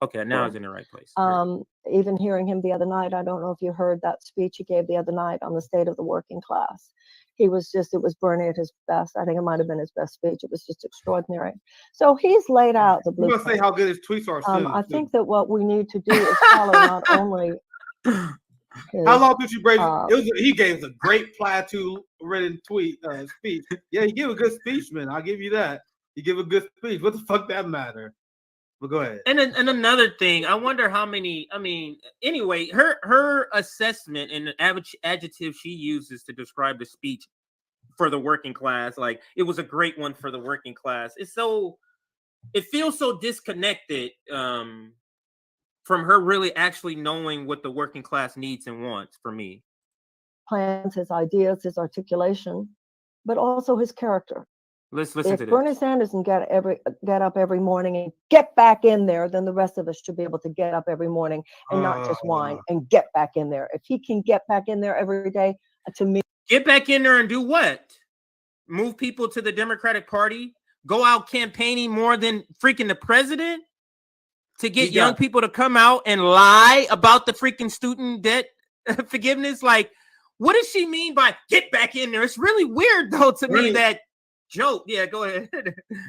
Okay, now it's in the right place. Even hearing him the other night, I don't know if you heard that speech he gave the other night on the state of the working class. It was Bernie at his best. I think it might have been his best speech. It was just extraordinary. So he's laid out the blueprint. I'm going to say how good his tweets are soon. I think that what we need to do is follow not only how long did you break? He gave us a great platitude-written speech. Yeah, he gave a good speech, man. I'll give you that. He gave a good speech. What the fuck that matter? But go ahead. And another thing, I wonder how many. I mean, anyway, her assessment and the adjective she uses to describe the speech for the working class, like it was a great one for the working class. It feels so disconnected from her really actually knowing what the working class needs and wants. For me, plans, his ideas, his articulation, but also his character. Let's listen to this. If Bernie Sanders can get up every morning and get back in there, then the rest of us should be able to get up every morning and not just whine and get back in there. If he can get back in there every day, to me, get back in there and do what? Move people to the Democratic Party? Go out campaigning more than freaking the president to get young people to come out and lie about the freaking student debt forgiveness? Like, what does she mean by get back in there? It's really weird though to me that. Joke, yeah, go ahead.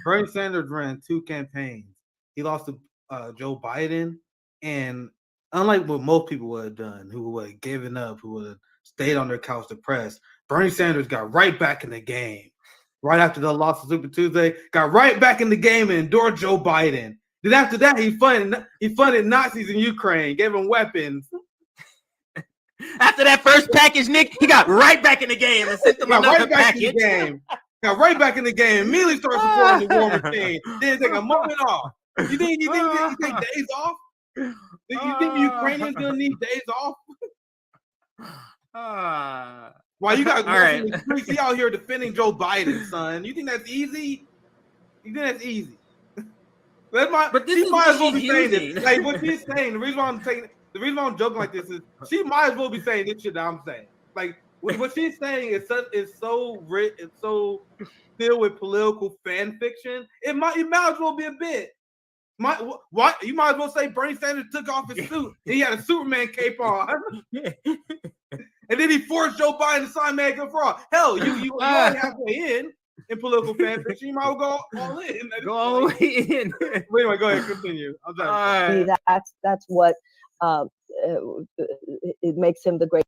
Bernie Sanders ran 2 campaigns. He lost to Joe Biden, and unlike what most people would have done, who would have given up, who would have stayed on their couch depressed, Bernie Sanders got right back in the game. Right after the loss of Super Tuesday, got right back in the game and endured Joe Biden. Then after that, he funded Nazis in Ukraine, gave them weapons. After that first package, Nick, he got right back in the game and sent them another package. Got right back in the game. Immediately started supporting the war machine. Didn't take a moment off. You think he take days off? You think the Ukrainians gonna need days off? Why you got Greasy out here defending Joe Biden, son? You think that's easy? You think that's easy? But she might as well be saying this. Like what she's saying. The reason why I'm joking like this is she might as well be saying this shit that I'm saying. Like. What she's saying is so rich, it's so filled with political fan fiction. It might as well be a bit. You might as well say Bernie Sanders took off his suit and he had a Superman cape on, and then he forced Joe Biden to sign Medicare for All. Hell, you already halfway in political fan fiction. You might as well go all in. Go all the way in. Anyway, go ahead, continue. That's what it makes him the great.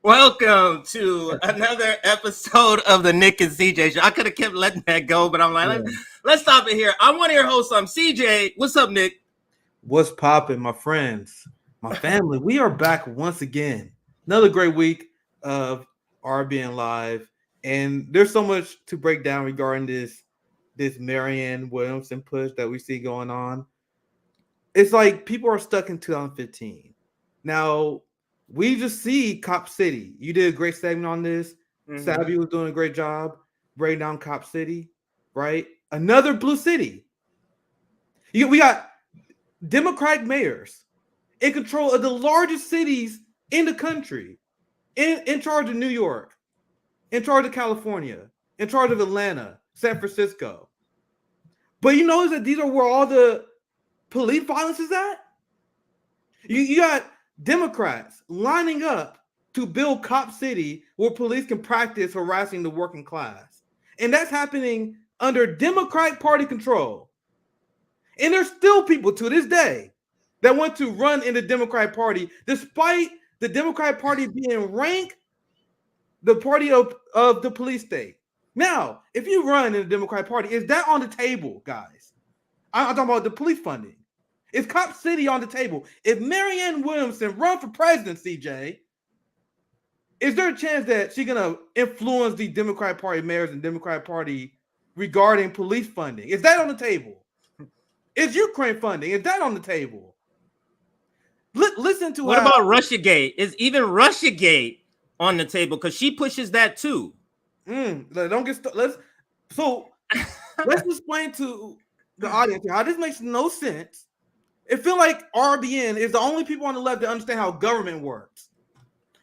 Welcome to another episode of the Nick and CJ show. I could have kept letting that go, but I'm like, let's stop it here. I'm one of your hosts. I'm CJ. What's up, Nick? What's popping, my friends, my family? We are back once again. Another great week of RBN Live, and there's so much to break down regarding this Marianne Williamson push that we see going on. It's like people are stuck in 2015. Now, we just see Cop City. You did a great segment on this. Mm-hmm. Savvy was doing a great job breaking down Cop City, right? Another blue city. We got Democratic mayors in control of the largest cities in the country, in charge of New York, in charge of California, in charge of Atlanta, San Francisco. But you notice that these are where all the police violence is at? You got Democrats lining up to build Cop City where police can practice harassing the working class. And that's happening under Democratic Party control. And there's still people to this day that want to run in the Democratic Party, despite the Democratic Party being ranked the party of the police state. Now, if you run in the Democratic Party, is that on the table, guys? I'm talking about the police funding. Is Cop City on the table? If Marianne Williamson run for president, CJ, is there a chance that she's going to influence the Democratic Party mayors and Democratic Party regarding police funding? Is that on the table? Is Ukraine funding? Is that on the table? Listen to what about Russiagate? Is even Russiagate on the table? Because she pushes that too. Don't get let's explain to the audience how this makes no sense. It feels like RBN is the only people on the left that understand how government works.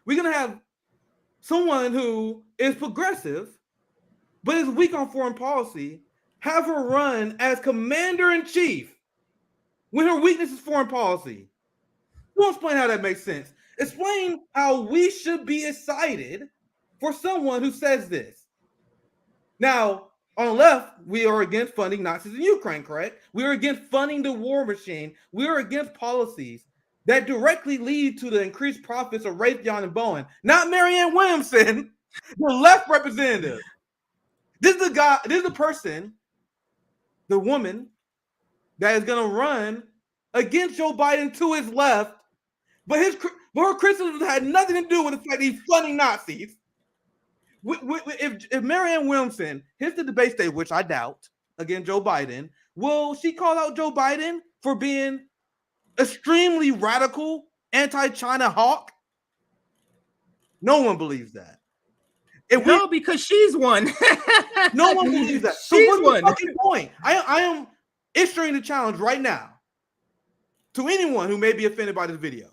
We're going to have someone who is progressive, but is weak on foreign policy, have her run as commander-in-chief when her weakness is foreign policy? Don't explain how that makes sense. Explain how we should be excited for someone who says this. Now, on the left, we are against funding Nazis in Ukraine, correct? We are against funding the war machine. We are against policies that directly lead to the increased profits of Raytheon and Boeing. Not Marianne Williamson, the left representative. This is the person, the woman, that is going to run against Joe Biden to his left, but her criticism had nothing to do with the fact that he's funding Nazis. If Marianne Williamson hits the debate stage, which I doubt, against Joe Biden, will she call out Joe Biden for being extremely radical, anti-China hawk? No one believes that. Because she's one. No one believes that. So what's the fucking point? I am issuing the challenge right now to anyone who may be offended by this video.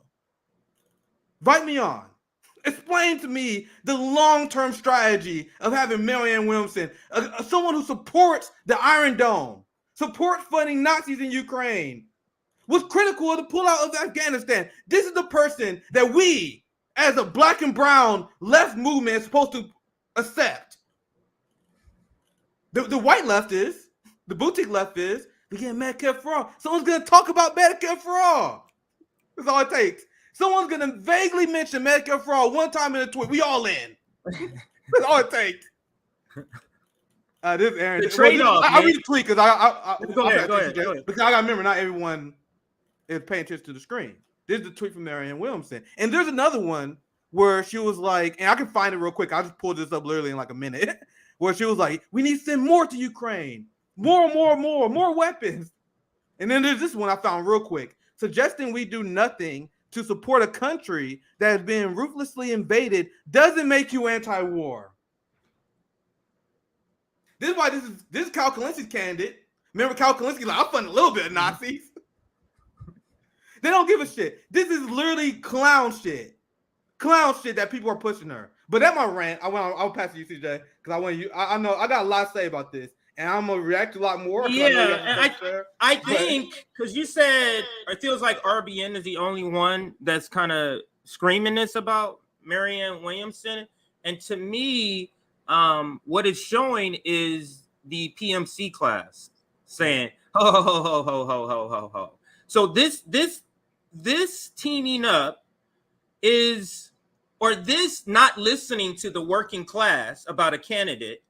Write me on. Explain to me the long-term strategy of having Marianne Williamson, someone who supports the Iron Dome, supports funding Nazis in Ukraine, was critical of the pullout of Afghanistan. This is the person that we, as a black and brown left movement, is supposed to accept. The white left is, the boutique left is, we get Medicare for all. Someone's going to talk about Medicare for all. That's all it takes. Someone's going to vaguely mention Medicare for all one time in a tweet. We all in. That's all it takes. This is Aaron. The trade-off. I read the tweet because Go ahead. Because I got to remember, not everyone is paying attention to the screen. This is the tweet from Marianne Williamson. And there's another one where she was like, and I can find it real quick. I just pulled this up literally in like a minute, where she was like, we need to send more to Ukraine. More weapons. And then there's this one I found real quick, suggesting we do nothing to support a country that has been ruthlessly invaded doesn't make you anti-war. This is why this is Cal Kalinski's candidate. Remember Cal Kalinski's like, I'll fund a little bit of Nazis. They don't give a shit. This is literally clown shit. Clown shit that people are pushing her. But that's my rant. I'll pass it to you, CJ, because I know I got a lot to say about this. And I'm gonna react a lot more. Yeah, and I think because you said it feels like RBN is the only one that's kind of screaming this about Marianne Williamson, and to me, what it's showing is the PMC class saying, "Ho ho ho ho ho ho ho ho." So this teaming up is, or this not listening to the working class about a candidate.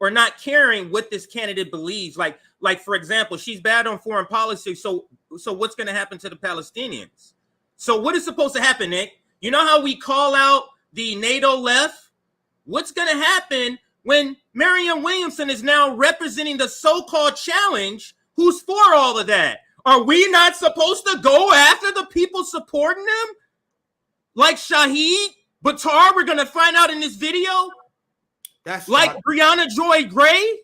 Or not caring what this candidate believes. Like for example, she's bad on foreign policy. So what's going to happen to the Palestinians? So what is supposed to happen, Nick? You know how we call out the NATO left? What's going to happen when Marianne Williamson is now representing the so-called challenge? Who's for all of that? Are we not supposed to go after the people supporting them? Like Shahid, Buttar, we're going to find out in this video. That's like Brianna Joy Gray?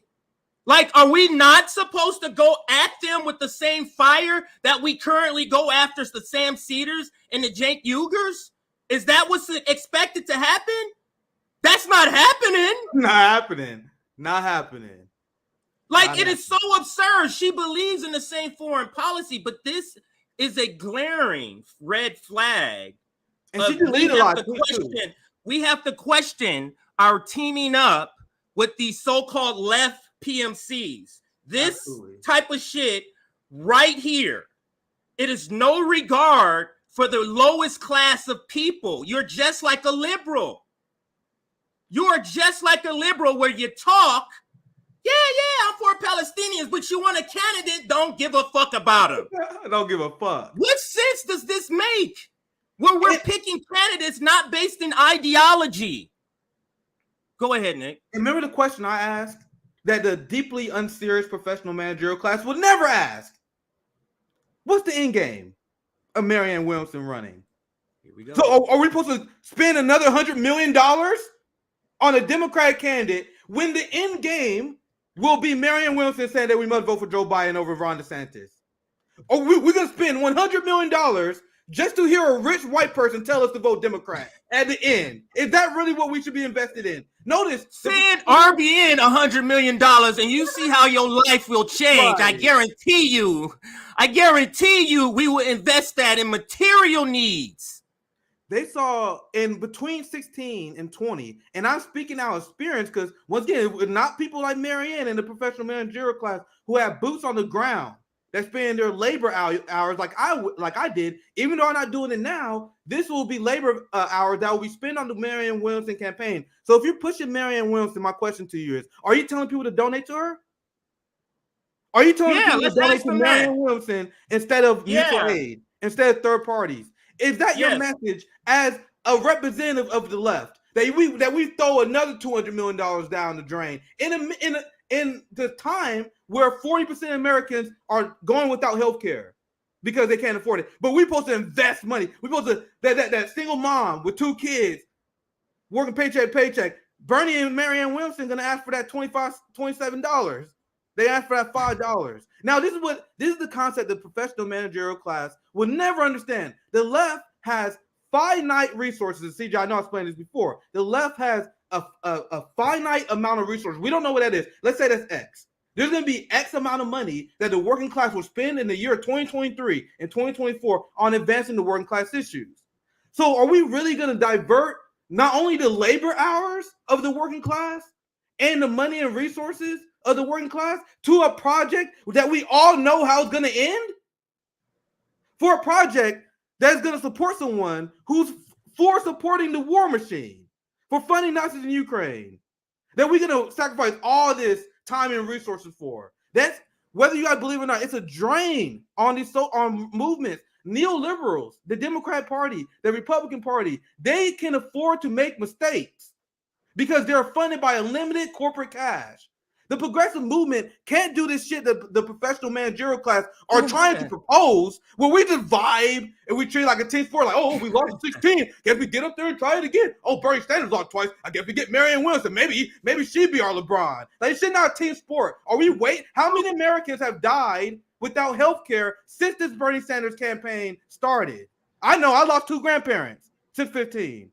Like, are we not supposed to go at them with the same fire that we currently go after the Sam Cedars and the Cenk Uygurs? Is that what's expected to happen? That's not happening. Not happening. Like, it is so absurd. She believes in the same foreign policy, but this is a glaring red flag. And she deleted a lot. We have to question our teaming up with these so-called left PMCs. This type of shit right here. It is no regard for the lowest class of people. You're just like a liberal. You're just like a liberal where you talk, yeah, I'm for Palestinians, but you want a candidate, don't give a fuck about them. I don't give a fuck. What sense does this make? Where we're picking candidates not based in ideology. Go ahead, Nick. Remember the question I asked that the deeply unserious professional managerial class would never ask? What's the end game of Marianne Williamson running? Here we go. So are we supposed to spend another $100 million on a Democratic candidate when the end game will be Marianne Williamson saying that we must vote for Joe Biden over Ron DeSantis? Or we're going to spend $100 million just to hear a rich white person tell us to vote Democrat at the end? Is that really what we should be invested in? Notice, send RBN $100 million and you see how your life will change. Right. I guarantee you we will invest that in material needs. They saw in between 16 and 20, and I'm speaking out of experience because once again, it's not people like Marianne in the professional managerial class who have boots on the ground that spend their labor hours like I did. Even though I'm not doing it now, this will be labor hours that will be spent on the Marianne Williamson campaign. So if you're pushing Marianne Williamson, my question to you is: are you telling people to donate to her? Are you telling people to donate to Marianne Williamson instead of mutual aid, instead of third parties? Is that your message as a representative of the left that we throw another $200 million down the drain in the time where 40% of Americans are going without health care because they can't afford it? But we're supposed to invest money. We're supposed to that single mom with 2 kids working paycheck to paycheck. Bernie and Marianne Williamson gonna ask for that $27. They asked for that $5. Now, this is the concept the professional managerial class will never understand. The left has finite resources. CJ, I know I explained this before. The left has a finite amount of resources. We don't know what that is. Let's say that's X. There's going to be X amount of money that the working class will spend in the year 2023 and 2024 on advancing the working class issues. So are we really going to divert not only the labor hours of the working class and the money and resources of the working class to a project that we all know how it's going to end? For a project that's going to support someone who's for supporting the war machine, for funding Nazis in Ukraine, that we're going to sacrifice all this time and resources for. That's, whether you guys believe it or not, it's a drain on these on movements. Neoliberals, the Democrat Party, the Republican Party, they can afford to make mistakes because they're funded by unlimited corporate cash. The progressive movement can't do this shit that the professional managerial class are trying to propose, where we just vibe and we treat it like a team sport. Like, oh, we lost 16. Guess we get up there and try it again. Oh, Bernie Sanders lost twice. I guess we get Marianne Williamson. Maybe she'd be our LeBron. Like, it's not a team sport. Are we wait? How many Americans have died without health care since this Bernie Sanders campaign started? I know I lost 2 grandparents since 15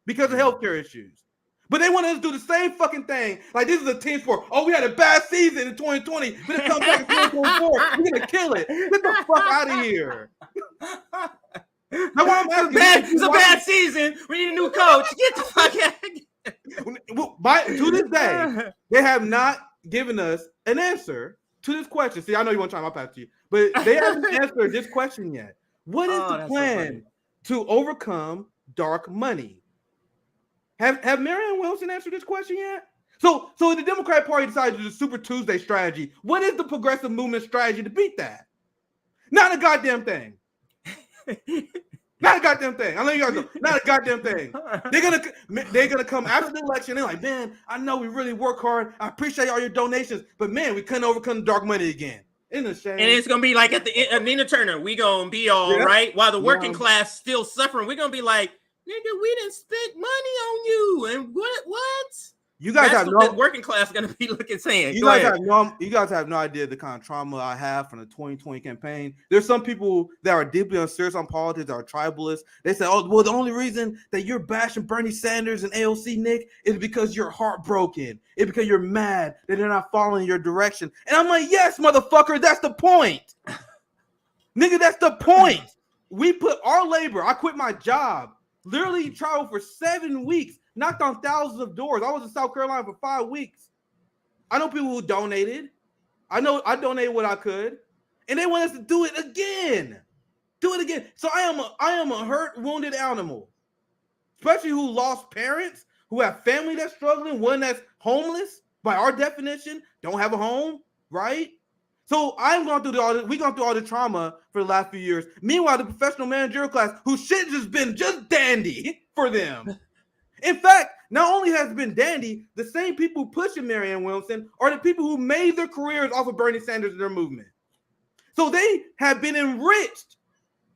because of healthcare issues. But they want us to do the same fucking thing. Like, this is a team sport. Oh, we had a bad season in 2020. But it comes back in 2024. We're going to kill it. Get the fuck out of here. It's a bad season. We need a new coach. Get the fuck out. To this day, they have not given us an answer to this question. See, I know you want to try my pass to you. But they haven't answered this question yet. What is the plan to overcome dark money? Have Marianne Williamson answered this question yet? So the Democratic Party decided to do the Super Tuesday strategy. What is the progressive movement strategy to beat that? Not a goddamn thing. Not a goddamn thing. I know you guys know. Not a goddamn thing. They're gonna come after the election. They're like, man, I know we really work hard. I appreciate all your donations, but man, we couldn't overcome the dark money again. Isn't it a shame? And it's gonna be like at the end of Nina Turner, we gonna be all right while the working class still suffering. We're gonna be like, nigga, we didn't spend money on you, and what? You guys have no working class gonna be looking saying. You guys have no idea the kind of trauma I have from the 2020 campaign. There's some people that are deeply unserious on politics, that are tribalists. They say, oh, well, the only reason that you're bashing Bernie Sanders and AOC, Nick, is because you're heartbroken. It's because you're mad that they're not following your direction. And I'm like, yes, motherfucker, that's the point. Nigga, that's the point. We put our labor. I quit my job. Literally traveled for 7 weeks, knocked on thousands of doors. I was in South Carolina for 5 weeks. I know people who donated. I know I donated what I could, and they want us to do it again. Do it again. So I am a hurt, wounded animal, especially who lost parents, who have family that's struggling, one that's homeless by our definition, don't have a home, right? So I'm going through all the trauma for the last few years. Meanwhile, the professional managerial class, whose shit has been just dandy for them. In fact, not only has it been dandy, the same people pushing Marianne Williamson are the people who made their careers off of Bernie Sanders and their movement. So they have been enriched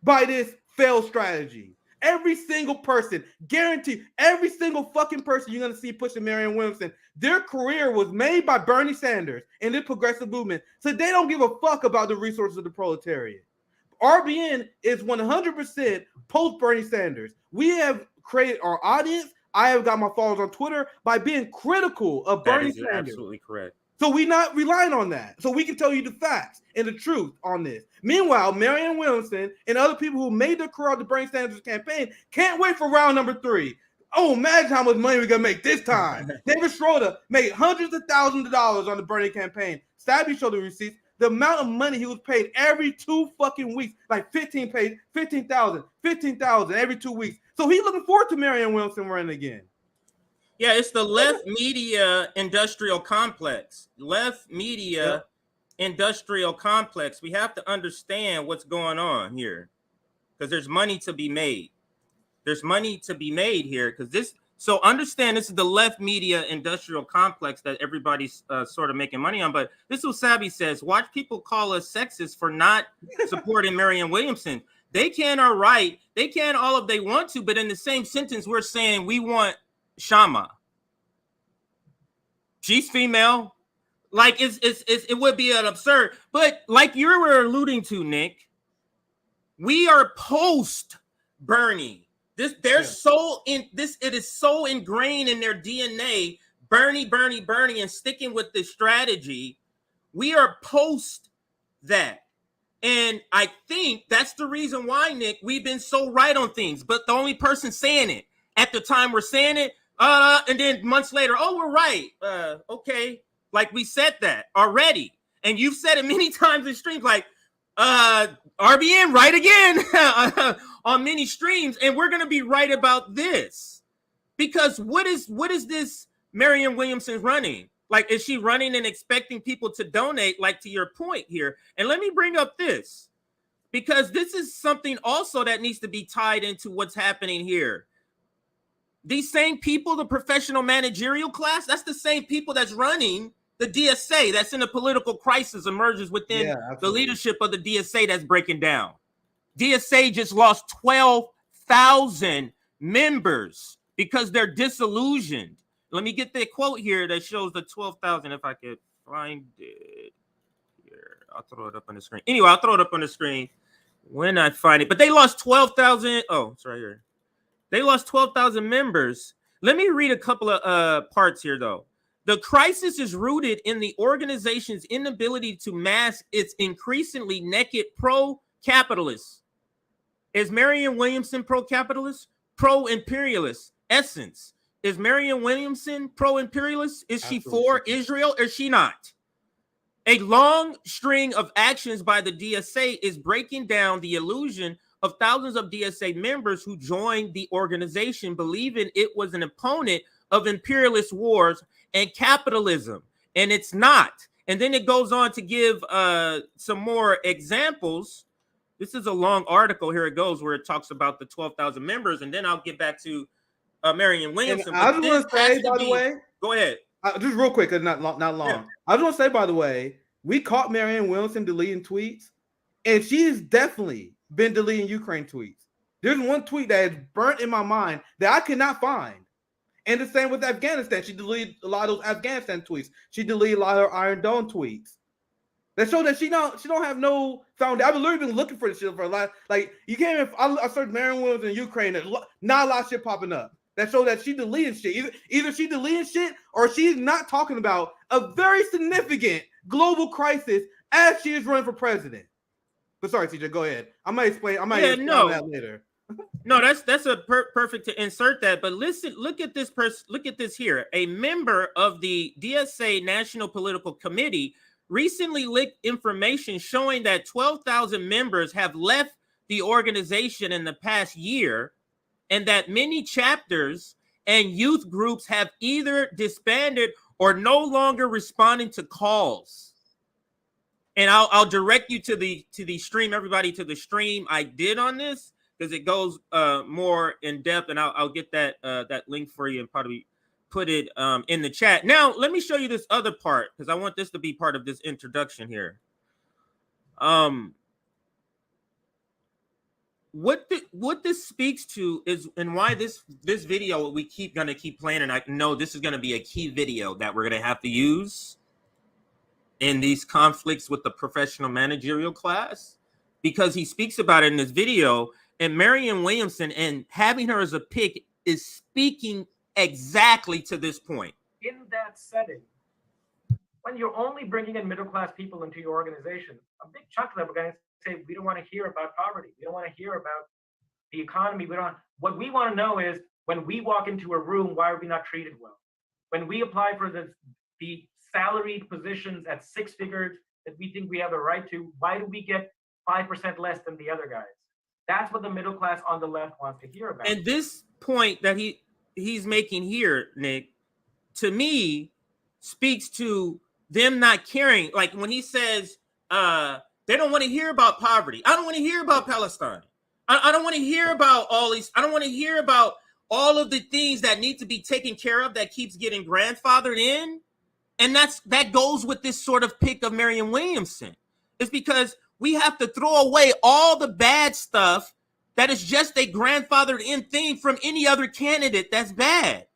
by this failed strategy. Every single person, guaranteed, every single fucking person you're going to see pushing Marianne Williamson, their career was made by Bernie Sanders and the progressive movement. So they don't give a fuck about the resources of the proletariat. RBN is 100% post Bernie Sanders. We have created our audience. I have got my followers on Twitter by being critical of Bernie That is Sanders. absolutely correct. So we're not relying on that. So we can tell you the facts and the truth on this. Meanwhile, Marianne Williamson and other people who made their career out the Bernie Sanders campaign can't wait for round number 3. Oh, imagine how much money we're going to make this time. David Schroeder made hundreds of thousands of dollars on the Bernie campaign. Stabby showed the receipts. The amount of money he was paid every 2 fucking weeks, like 15,000 every 2 weeks. So he's looking forward to Marianne Williamson running again. Yeah, it's the left media industrial complex. Left media industrial complex. We have to understand what's going on here because there's money to be made. There's money to be made here because this. So understand this is the left media industrial complex that everybody's sort of making money on. But this is what Sabby says. Watch people call us sexist for not supporting Marianne Williamson. They can are right. They can all if they want to. But in the same sentence, we're saying we want Kshama. She's female. Like it would be an absurd. But like you were alluding to, Nick, we are post Bernie. So in this, it is so ingrained in their DNA, Bernie, and sticking with this strategy. We are post that. And I think that's the reason why, Nick, we've been so right on things. But the only person saying it at the time we're saying it, and then months later, oh, we're right. Okay. Like we said that already. And you've said it many times in streams, like, RBN right again on many streams, and we're gonna be right about this because what is this Marianne Williamson running? Like, is she running and expecting people to donate? Like, to your point here, and let me bring up this because this is something also that needs to be tied into what's happening here. These same people, the professional managerial class, that's the same people that's running the DSA that's in a political crisis emerges within the leadership of the DSA that's breaking down. DSA just lost 12,000 members because they're disillusioned. Let me get the quote here that shows the 12,000 if I could find it here. I'll throw it up on the screen. Anyway, I'll throw it up on the screen when I find it. But they lost 12,000. Oh, it's right here. They lost 12,000 members. Let me read a couple of parts here, though. The crisis is rooted in the organization's inability to mask its increasingly naked pro-capitalist. Is Marianne Williamson pro-capitalist? Pro-imperialist essence. Is Marianne Williamson pro-imperialist? Is she for Israel or is she not? A long string of actions by the DSA is breaking down the illusion of thousands of DSA members who joined the organization believing it was an opponent of imperialist wars and capitalism, and it's not. And then it goes on to give some more examples. This is a long article. Here it goes, where it talks about the 12,000 members, and then I'll get back to Marianne Williamson. I just want to say, by the way, go ahead. Just real quick, not long. Yeah. I just want to say, by the way, we caught Marianne Williamson deleting tweets, and she's definitely been deleting Ukraine tweets. There's one tweet that is burnt in my mind that I cannot find. And the same with Afghanistan. She deleted a lot of those Afghanistan tweets. She deleted a lot of her Iron Dome tweets. That show that she don't have no foundation. I've literally been looking for this shit for a lot. Like, you can't even. I searched Marianne Williamson in Ukraine. There's not a lot of shit popping up. That show that she deleted shit. Either she deleted shit or she's not talking about a very significant global crisis as she is running for president. But sorry, CJ, go ahead. I might explain that later. No, that's a perfect to insert that. But listen, look at this person. Look at this here. A member of the DSA National Political Committee recently leaked information showing that 12,000 members have left the organization in the past year, and that many chapters and youth groups have either disbanded or no longer responding to calls. And I'll direct you to the stream, everybody, to the stream I did on this, because it goes more in depth, and I'll get that link for you and probably put it in the chat. Now, let me show you this other part, because I want this to be part of this introduction here. What this speaks to is, and why this video we gonna keep playing, and I know this is gonna be a key video that we're gonna have to use in these conflicts with the professional managerial class, because he speaks about it in this video. And Marianne Williamson, and having her as a pick, is speaking exactly to this point. In that setting, when you're only bringing in middle-class people into your organization, a big chunk of them are going to say, we don't want to hear about poverty. We don't want to hear about the economy. What we want to know is, when we walk into a room, why are we not treated well? When we apply for the salaried positions at 6 figures that we think we have a right to, why do we get 5% less than the other guys? That's what the middle class on the left wants to hear about. And this point that he's making here, Nick, to me, speaks to them not caring. Like when he says they don't want to hear about poverty. I don't want to hear about Palestine. I don't want to hear about all these. I don't want to hear about all of the things that need to be taken care of that keeps getting grandfathered in. And that goes with this sort of pick of Marianne Williamson. It's because we have to throw away all the bad stuff that is just a grandfathered in thing from any other candidate that's bad.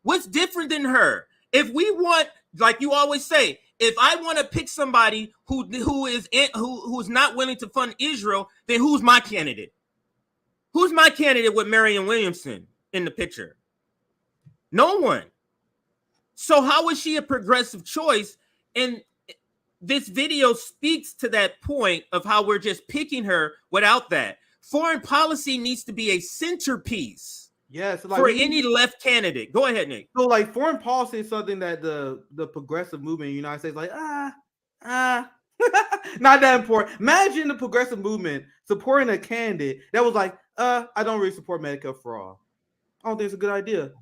What's different than her? If we want, like you always say, if I want to pick somebody who's not willing to fund Israel, then who's my candidate? Who's my candidate with Marianne Williamson in the picture? No one. So how is she a progressive choice? And this video speaks to that point of how we're just picking her without that. Foreign policy needs to be a centerpiece. Yes, for any left candidate. Go ahead, Nick. So, like, foreign policy is something that the progressive movement in the United States, like, not that important. Imagine the progressive movement supporting a candidate that was like, I don't really support Medicare for all. I don't think it's a good idea.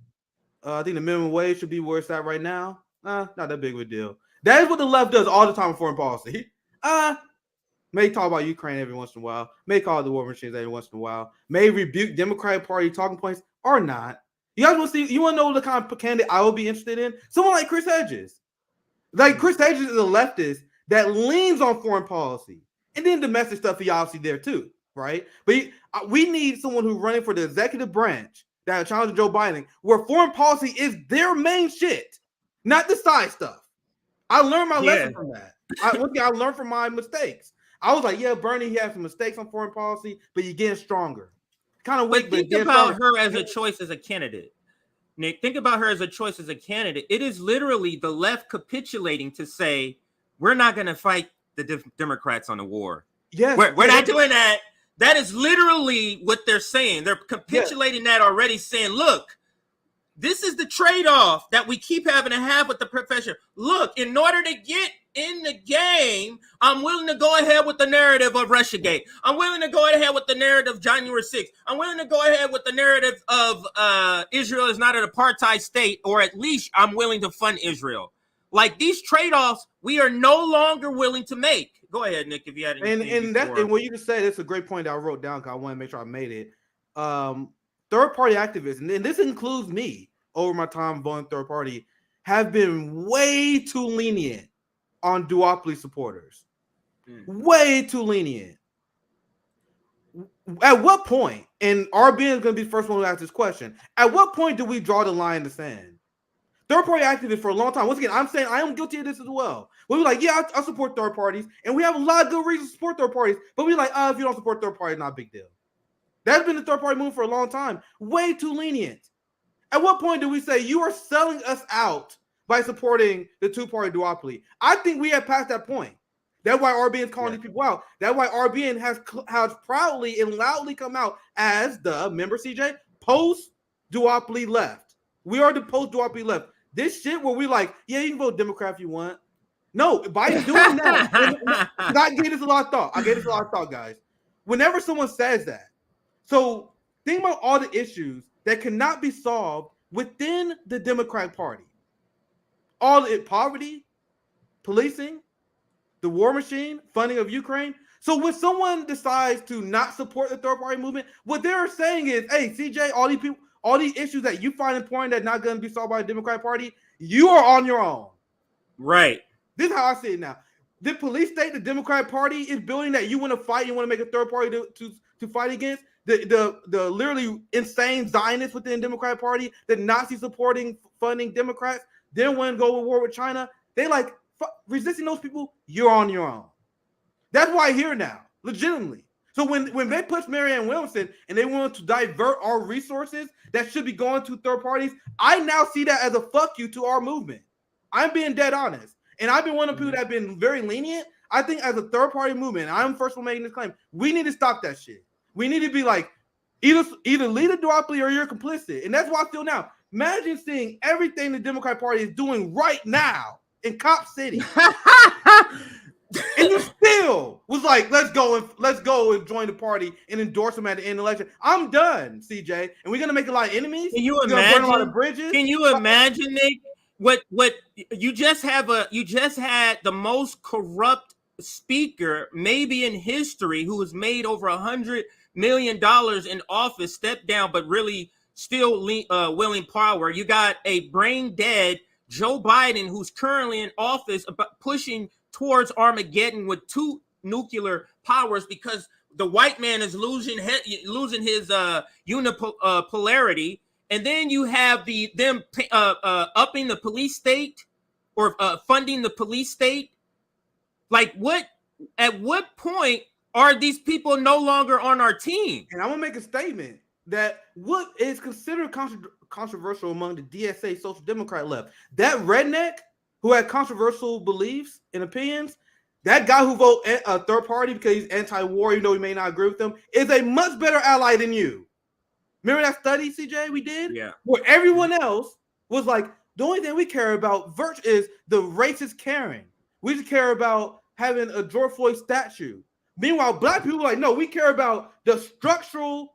I think the minimum wage should be where it's at right now. Not that big of a deal. That is what the left does all the time in foreign policy. May talk about Ukraine every once in a while. May call it the war machines every once in a while. May rebuke Democratic Party talking points or not. You guys want to see? You want to know the kind of candidate I would be interested in? Someone like Chris Hedges. Like Chris Hedges is a leftist that leans on foreign policy, and then domestic stuff. He obviously there too, right? But we need someone who's running for the executive branch that challenges Joe Biden, where foreign policy is their main shit, not the side stuff. I learned my lesson from that. I learned from my mistakes. I was like, yeah, Bernie, he had some mistakes on foreign policy, but you're getting stronger. Kind of weak, but think about her as a choice as a candidate. Nick, think about her as a choice as a candidate. It is literally the left capitulating to say, we're not going to fight the Democrats on the war. Yes, we're not doing that. That is literally what they're saying. They're capitulating that already, saying, look, this is the trade-off that we keep having to have with the profession. Look, in order to get in the game, I'm willing to go ahead with the narrative of Russiagate. I'm willing to go ahead with the narrative of January 6th. I'm willing to go ahead with the narrative of Israel is not an apartheid state, or at least I'm willing to fund Israel. Like these trade-offs, we are no longer willing to make. Go ahead, Nick, if you had anything. And what you just said, it's a great point that I wrote down because I want to make sure I made it. Third-party activists, and this includes me over my time voting third party, have been way too lenient on duopoly supporters. Way too lenient. At what point, and RBN is going to be the first one to ask this question, at what point do we draw the line in the sand? Third-party activists for a long time. Once again, I'm saying I am guilty of this as well. We're like, yeah, I support third parties, and we have a lot of good reasons to support third parties, but we're like, if you don't support third parties, not a big deal. That's been the third-party movement for a long time. Way too lenient. At what point do we say you are selling us out by supporting the two-party duopoly? I think we have passed that point. That's why RBN is calling these people out. That's why RBN has proudly and loudly come out as the, remember CJ, post-duopoly left. We are the post-duopoly left. This shit where we like, yeah, you can vote Democrat if you want. No, by doing that, I gave this a lot of thought. Guys. Whenever someone says that, so think about all the issues that cannot be solved within the Democratic Party. All it poverty, policing, the war machine, funding of Ukraine. So when someone decides to not support the third party movement, what they're saying is, hey, CJ, all these people, all these issues that you find important that are not going to be solved by the Democratic Party, you are on your own. Right. This is how I see it now. The police state, the Democratic Party is building that you want to fight, you want to make a third party to fight against. The literally insane Zionists within the Democratic Party, the Nazi supporting funding Democrats, they don't want to go to war with China. They like resisting those people, you're on your own. That's why I'm here now, legitimately. So when they push Marianne Williamson and they want to divert our resources that should be going to third parties, I now see that as a fuck you to our movement. I'm being dead honest. And I've been one of the people that have been very lenient. I think as a third party movement, and I'm first one making this claim, we need to stop that shit. We need to be like, either lead a duopoly or you're complicit. And that's why I feel now. Imagine seeing everything the Democratic Party is doing right now in Cop City. And you still was like, let's go and join the party and endorse them at the end of the election. I'm done, CJ. And we're gonna make a lot of enemies. Can you imagine? Burn a lot of bridges. Can you imagine, Nick? What you just had the most corrupt speaker maybe in history, who has made over $100 million in office, step down, but really still willing power. You got a brain dead Joe Biden, who's currently in office, pushing towards Armageddon with 2 nuclear powers because the white man is losing his unipolarity. And then you have them upping the police state or funding the police state. Like what? At what point are these people no longer on our team? And I'm gonna make a statement that what is considered controversial among the DSA Social Democrat left, that redneck who had controversial beliefs and opinions, that guy who voted a third party because he's anti-war, even though he may not agree with them, is a much better ally than you. Remember that study, CJ, we did? Yeah. Where everyone else was like, the only thing we care about is the racist caring. We just care about having a George Floyd statue. Meanwhile, black people are like, no, we care about the structural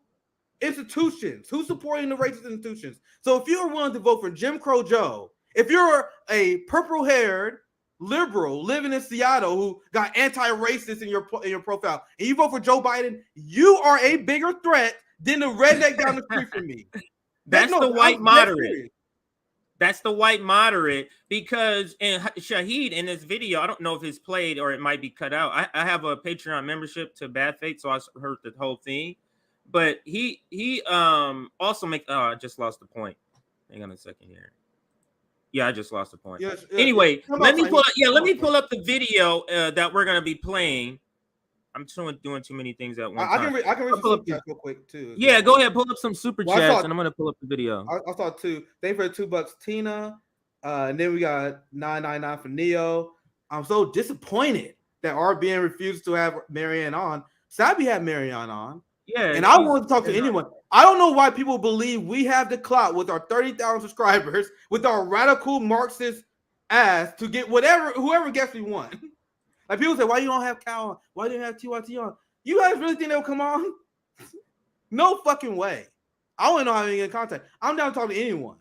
institutions. Who's supporting the racist institutions? So if you're willing to vote for Jim Crow Joe, if you're a purple-haired liberal living in Seattle who got anti-racist in your profile, and you vote for Joe Biden, you are a bigger threat than the redneck down the street from me. That's the white moderate. That's the white moderate, because in Shahid, in this video, I don't know if it's played or it might be cut out. I have a Patreon membership to Bad Faith, so I heard the whole thing. But he also makes. Oh, I just lost the point. Hang on a second here. Yeah, I just lost the point. Yes, anyway, let me pull up the video that we're gonna be playing. I'm doing too many things at one time. I can read some real quick too. Yeah, go ahead. Pull up some super chats, and I'm gonna pull up the video. I saw 2. Thank you for the $2, Tina. And then we got $9.99 for Neo. I'm so disappointed that RBN refused to have Marianne on. Sabby had Marianne on. Yeah, and I want to talk to anyone. I don't know why people believe we have the clout with our 30,000 subscribers, with our radical Marxist ass to get whoever guest we want. Like people say, why you don't have Cal on? Why do you have TYT on? You guys really think they'll come on? No fucking way. I don't know how to get in contact. I'm down to talk to anyone.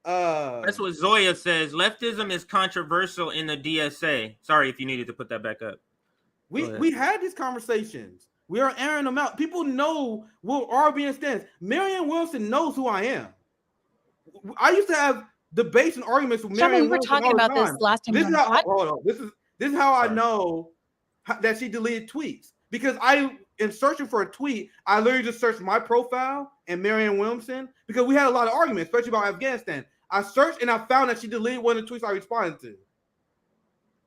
That's what Zoya says. Leftism is controversial in the DSA. Sorry if you needed to put that back up. We had these conversations. We are airing them out. People know where RBN stands. Marianne Williamson knows who I am. I used to have debates and arguments with Marianne Williamson. We were talking about this last time. This is how I know that she deleted tweets. Because in searching for a tweet, I literally just searched my profile and Marianne Williamson, because we had a lot of arguments, especially about Afghanistan. I searched and I found that she deleted one of the tweets I responded to.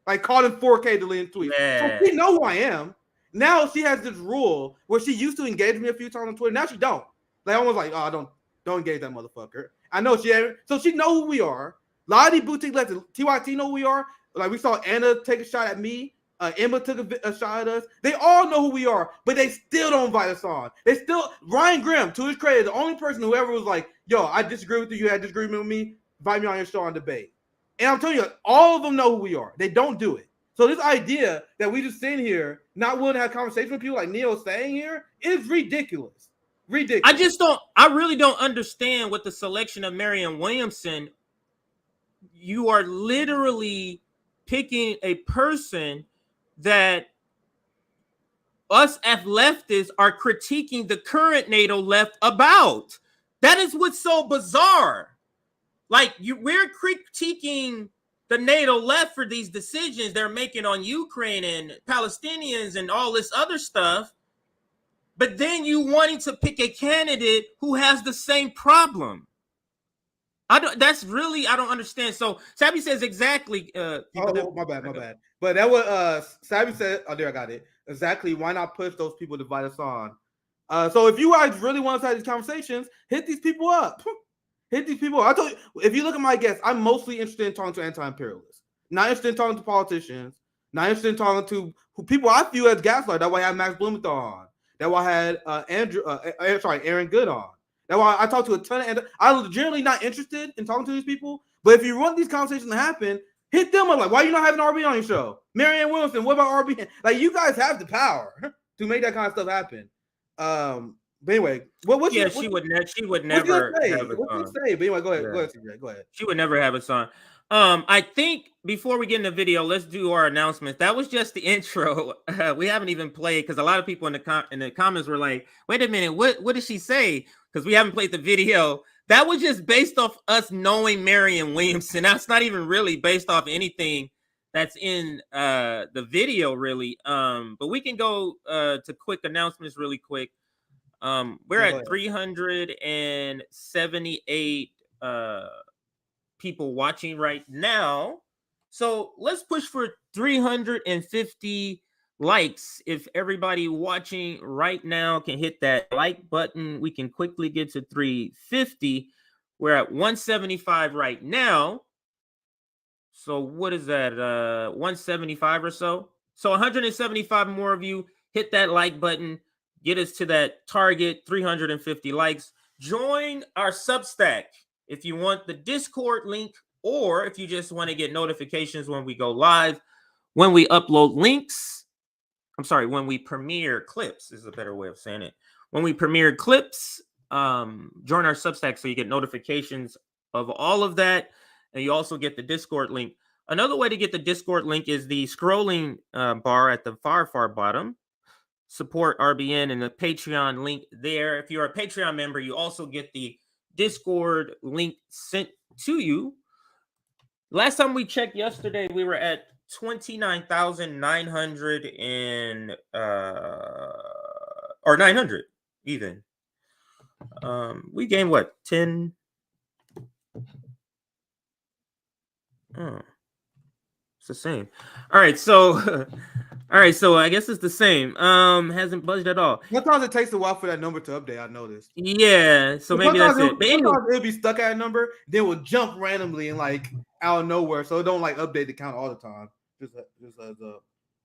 Like called in 4K deleting tweets. Yeah. So she knows who I am. Now she has this rule where she used to engage me a few times on Twitter. Now she don't. Like almost like, oh, don't engage that motherfucker. I know so she know who we are. A lot of these boutique leftists, TYT know who we are. Like we saw Anna take a shot at me. Emma took a shot at us. They all know who we are, but they still don't invite us on. Ryan Grimm, to his credit, the only person who ever was like, yo, I disagree with you. You had disagreement with me. Invite me on your show on debate. And I'm telling you, all of them know who we are. They don't do it. So this idea that we just sit here, not willing to have conversations with people like Neil's saying here, is ridiculous. Ridiculous. I really don't understand what the selection of Marianne Williamson. You are literally picking a person that us as leftists are critiquing the current NATO left about. That is what's so bizarre. Like we're critiquing the NATO left for these decisions they're making on Ukraine and Palestinians and all this other stuff. But then you wanting to pick a candidate who has the same problem. I don't understand. So Sabby says exactly. My bad. But that was Sabby said, oh, there I got it. Exactly. Why not push those people to invite us on? So if you guys really want to have these conversations, hit these people up. Hit these people. I told you, if you look at my guests, I'm mostly interested in talking to anti-imperialists. Not interested in talking to politicians. Not interested in talking to people I view as gaslight. That's why I had Max Blumenthal on. That's why I had Aaron Good on. That's why I talked to a ton of. I'm generally not interested in talking to these people. But if you want these conversations to happen, hit them up. Like, why are you not having RB on your show? Marianne Williamson, what about RB? Like, you guys have the power to make that kind of stuff happen. But anyway, she would never have us on. Say? But anyway, go ahead. Go ahead. She would never have us on. I think before we get in the video, let's do our announcements. That was just the intro. We haven't even played because a lot of people in the comments were like, "Wait a minute, what did she say?" Because we haven't played the video. That was just based off us knowing Marianne Williamson. That's not even really based off anything that's in the video, really. But we can go to quick announcements really quick. We're at 378 people watching right now. So let's push for 350 likes. If everybody watching right now can hit that like button, we can quickly get to 350. We're at 175 right now. So what is that? 175 or so. So 175 more of you hit that like button. Get us to that target, 350 likes. Join our Substack if you want the Discord link, or if you just want to get notifications when we go live, when we upload links. When we premiere clips is a better way of saying it. When we premiere clips, join our Substack so you get notifications of all of that, and you also get the Discord link. Another way to get the Discord link is the scrolling bar at the far bottom. Support RBN and the Patreon link there. If you're a Patreon member, you also get the Discord link sent to you. Last time we checked yesterday, we were at 29,900 and or 900 even. We gained what? 10. It's the same. All right, so I guess it's the same. Hasn't budged at all. Sometimes it takes a while for that number to update. I noticed. Yeah, so maybe that's it. But anyway, it'll be stuck at a number, then we'll jump randomly and like out of nowhere. So it don't like update the count all the time. Just heads up.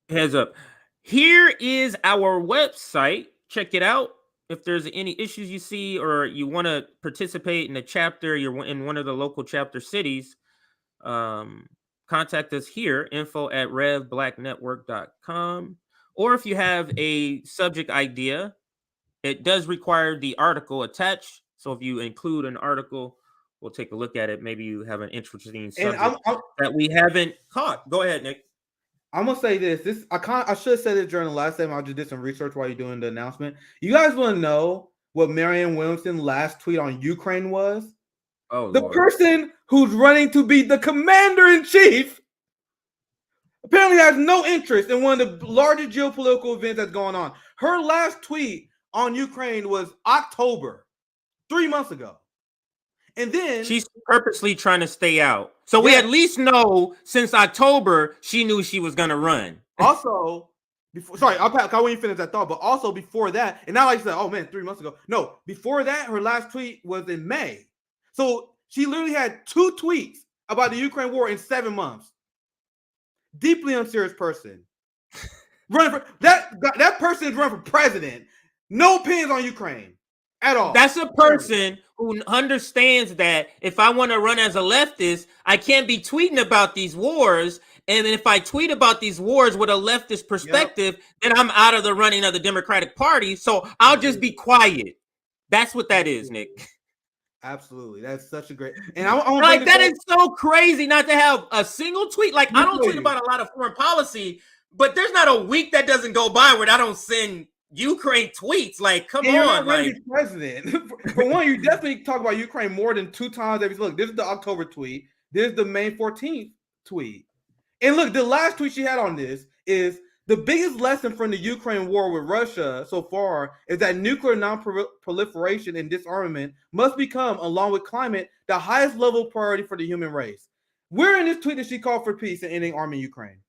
Heads up. Here is our website. Check it out. If there's any issues you see or you want to participate in a chapter, you're in one of the local chapter cities, contact us here, info@revblacknetwork.com. Or if you have a subject idea, it does require the article attached. So if you include an article, we'll take a look at it. Maybe you have an interesting subject that we haven't caught. Go ahead, Nick. I'm gonna say this. I should have said it during the last time. I just did some research while you're doing the announcement. You guys want to know what Marianne Williamson's last tweet on Ukraine was? Oh, the Lord. person who's running to be the commander-in-chief apparently has no interest in one of the largest geopolitical events that's going on. Her last tweet on Ukraine was October, 3 months ago. And then she's purposely trying to stay out. So we at least know since October she knew she was gonna run. Also, I'll when you finish that thought, but also before that, and not like you said, oh man, 3 months ago. No, before that, her last tweet was in May. So she literally had 2 tweets about the Ukraine war in 7 months. Deeply unserious person. Running for that person is running for president. No opinions on Ukraine at all. That's a person who understands that if I want to run as a leftist, I can't be tweeting about these wars. And if I tweet about these wars with a leftist perspective, then I'm out of the running of the Democratic Party. So I'll just be quiet. That's what that is, Nick. Absolutely. That's such a great. And I like that is so crazy not to have a single tweet. Like I don't tweet about a lot of foreign policy, but there's not a week that doesn't go by where I don't send Ukraine tweets. Like, come on, like president. For one, you definitely talk about Ukraine more than 2 times every. Look, this is the October tweet. This is the May 14th tweet. And look, the last tweet she had on this is the biggest lesson from the Ukraine war with Russia so far is that nuclear non-proliferation and disarmament must become, along with climate, the highest level priority for the human race. Where in this tweet did she call for peace and ending army Ukraine?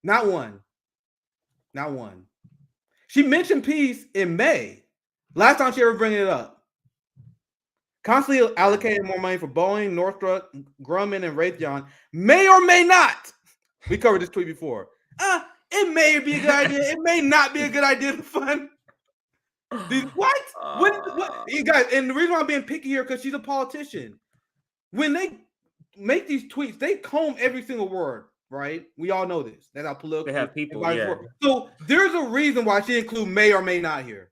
Not one. Not one. She mentioned peace in May. Last time she ever bring it up. Constantly allocating more money for Boeing, Northrop, Grumman, and Raytheon. May or may not. We covered this tweet before. It may be a good idea. It may not be a good idea to fund these. What? What? You guys, and the reason why I'm being picky here because she's a politician. When they make these tweets, they comb every single word, right? We all know this. That's how political They have people. Yeah. So there's a reason why she include may or may not here.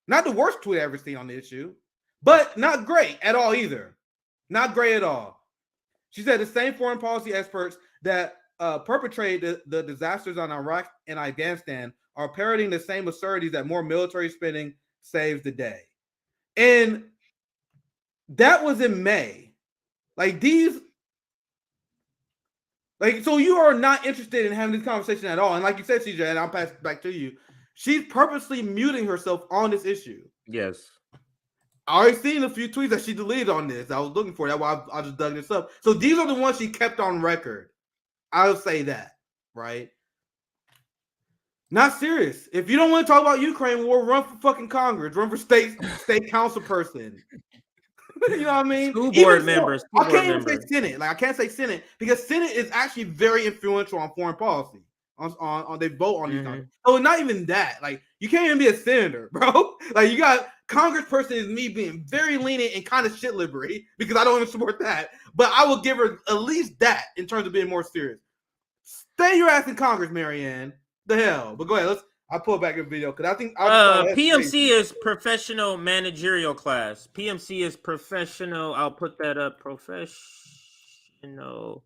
Not the worst tweet I've ever seen on the issue, but not great at all either. Not great at all. She said the same foreign policy experts that perpetrated the disasters on Iraq and Afghanistan are parroting the same absurdities that more military spending saves the day. And that was in May. So you are not interested in having this conversation at all. And like you said, CJ, and I'll pass it back to you. She's purposely muting herself on this issue. Yes. I already seen a few tweets that she deleted on this. I was looking for that. Why I just dug this up. So these are the ones she kept on record. I'll say that, right? Not serious. If you don't want to talk about Ukraine war, run for fucking Congress. Run for state council person. You know what I mean? School board members. I can't even say Senate. I can't say Senate because Senate is actually very influential on foreign policy. On they vote on these things. So not even that. You can't even be a senator, bro. You got Congressperson is me being very lenient and kind of shit liberty because I don't even support that. But I will give her at least that in terms of being more serious. Stay your ass in Congress, Marianne. The hell. But go ahead. I'll pull back your video because I think PMC is professional managerial class. PMC is professional. I'll put that up. Professional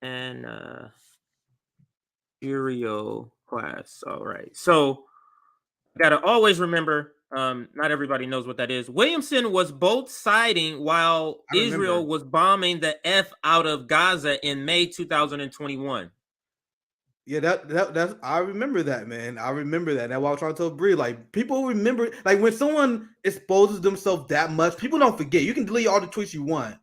and managerial class. All right. So gotta always remember. Not everybody knows what that is. Williamson was both siding while Israel was bombing the F out of Gaza in May 2021. Yeah, that's I remember that, man. I remember that. That's why I was trying to tell Bree. People remember, when someone exposes themselves that much, people don't forget. You can delete all the tweets you want,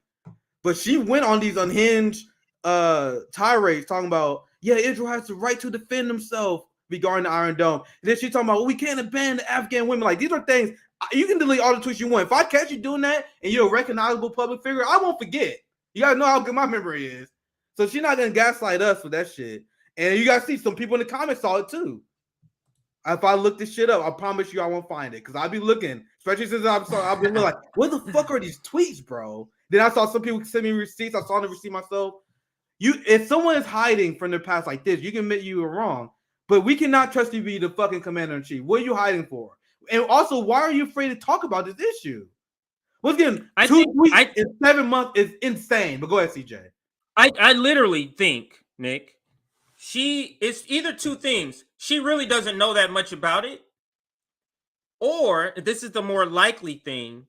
but she went on these unhinged tirades talking about, Israel has the right to defend themselves regarding the Iron Dome. And then she's talking about, we can't abandon the Afghan women. These are things you can delete all the tweets you want. If I catch you doing that and you're a recognizable public figure, I won't forget. You gotta know how good my memory is. So she's not gonna gaslight us with that shit. And you guys see some people in the comments saw it too. If I look this shit up, I promise you I won't find it because I'll be looking, especially since I've been like, what the fuck are these tweets, bro? Then I saw some people send me receipts. I saw the receipt myself. If someone is hiding from their past like this, you can admit you were wrong, but we cannot trust you to be the fucking commander in chief. What are you hiding for? And also, why are you afraid to talk about this issue? Once again, 2 tweets in 7 months is insane. But go ahead, CJ. I literally think, Nick, it's either two things. She really doesn't know that much about it, or this is the more likely thing.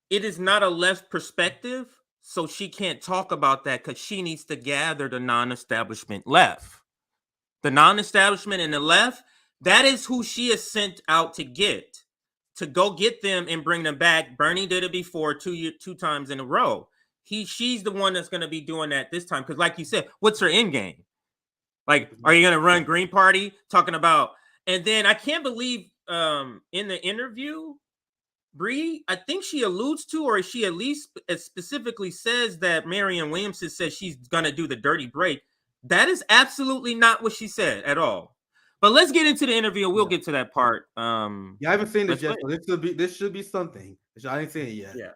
It is not a left perspective, so she can't talk about that because she needs to gather the non-establishment left. The non-establishment and the left, that is who she is sent out to go get them and bring them back. Bernie did it before 2 times in a row. She's the one that's going to be doing that this time because, like you said, what's her end game? Are you going to run Green Party talking about? And then I can't believe in the interview, Bree, I think she alludes to, or she at least specifically says that Marianne Williamson says she's going to do the dirty break. That is absolutely not what she said at all. But let's get into the interview. We'll get to that part. I haven't seen this yet. So this should be something. I ain't seen it yet. Yeah.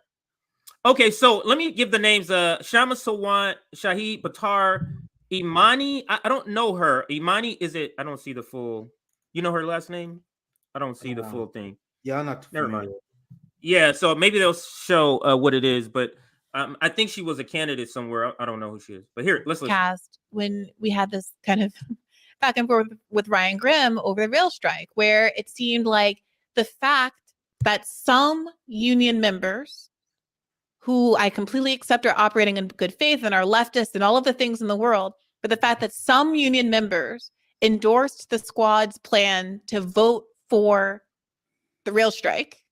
Okay, so let me give the names. Kshama Sawant, Shahid, Buttar, Imani. I don't know her. Imani, is it? I don't see the full. You know her last name? I don't see the full thing. Yeah, I'm not. Never mind. Yeah, so maybe they'll show what it is, but I think she was a candidate somewhere. I don't know who she is. But here, let's listen. Cast when we had this kind of back and forth with Ryan Grimm over the rail strike, where it seemed like the fact that some union members who I completely accept are operating in good faith and are leftist and all of the things in the world, but the fact that some union members endorsed the squad's plan to vote for the rail strike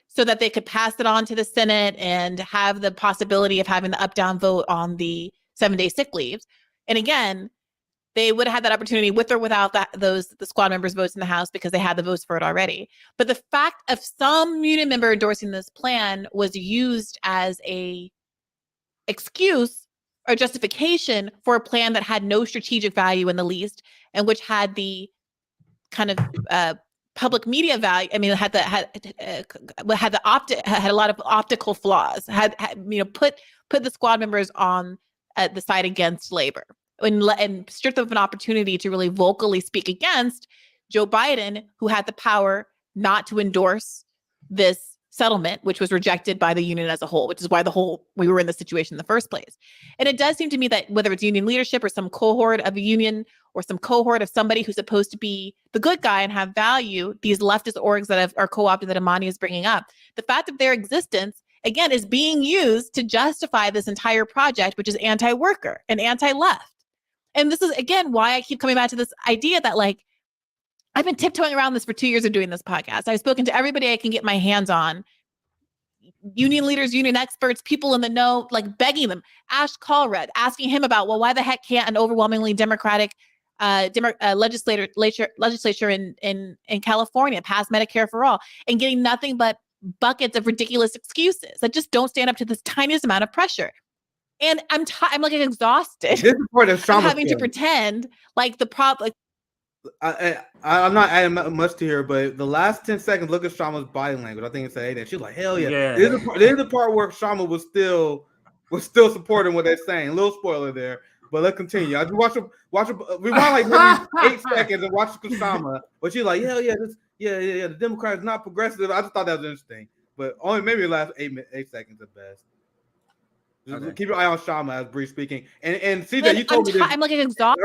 so that they could pass it on to the Senate and have the possibility of having the up-down vote on the 7-day sick leaves. And again, they would have had that opportunity with or without the squad members' votes in the House because they had the votes for it already. But the fact of some union member endorsing this plan was used as a excuse or justification for a plan that had no strategic value in the least, and which had the kind of public media value. I mean, had a lot of optical flaws. Had put the squad members on the side against labor and stripped them of an opportunity to really vocally speak against Joe Biden, who had the power not to endorse this settlement, which was rejected by the union as a whole, which is why we were in this situation in the first place. And it does seem to me that whether it's union leadership or some cohort of a union or some cohort of somebody who's supposed to be the good guy and have value, these leftist orgs that are co-opted that Amani is bringing up, the fact of their existence, again, is being used to justify this entire project, which is anti-worker and anti-left. And this is, again, why I keep coming back to this idea that, like, I've been tiptoeing around this for 2 years of doing this podcast. I've spoken to everybody I can get my hands on, union leaders, union experts, people in the know, like begging them. Ash Colred, asking him about, well, why the heck can't an overwhelmingly Democratic legislature in California pass Medicare for all, and getting nothing but buckets of ridiculous excuses that just don't stand up to this tiniest amount of pressure. And I'm like exhausted of having to pretend like the problem. I'm not adding much to here, but the last 10 seconds, look at Shama's body language. I think it's a she's like, hell yeah. There's the part where Shama was still supporting what they're saying. A little spoiler there, but let's continue. I just watch rewind like maybe 8 seconds and watch Shama, but she's like, hell yeah, the Democrats not progressive. I just thought that was interesting, but only maybe the last 8 seconds at best. Okay. Keep your eye on Shama as Bree speaking, and see that you told me this. I'm like exhausted.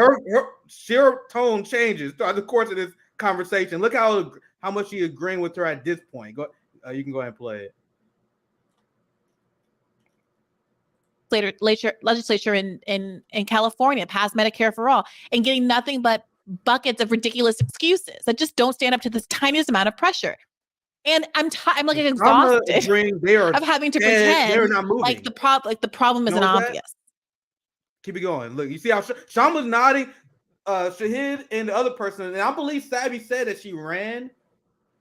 Her tone changes throughout the course of this conversation. Look how much you agreeing with her at this point. Go, you can go ahead and play it. Legislature in California passed Medicare for all, and getting nothing but buckets of ridiculous excuses that just don't stand up to this tiniest amount of pressure. And I'm like exhausted of having to pretend like the problem isn't obvious. Keep it going. Look, you see how Shama's nodding. Shahid and the other person, and I believe Savvy said that she ran.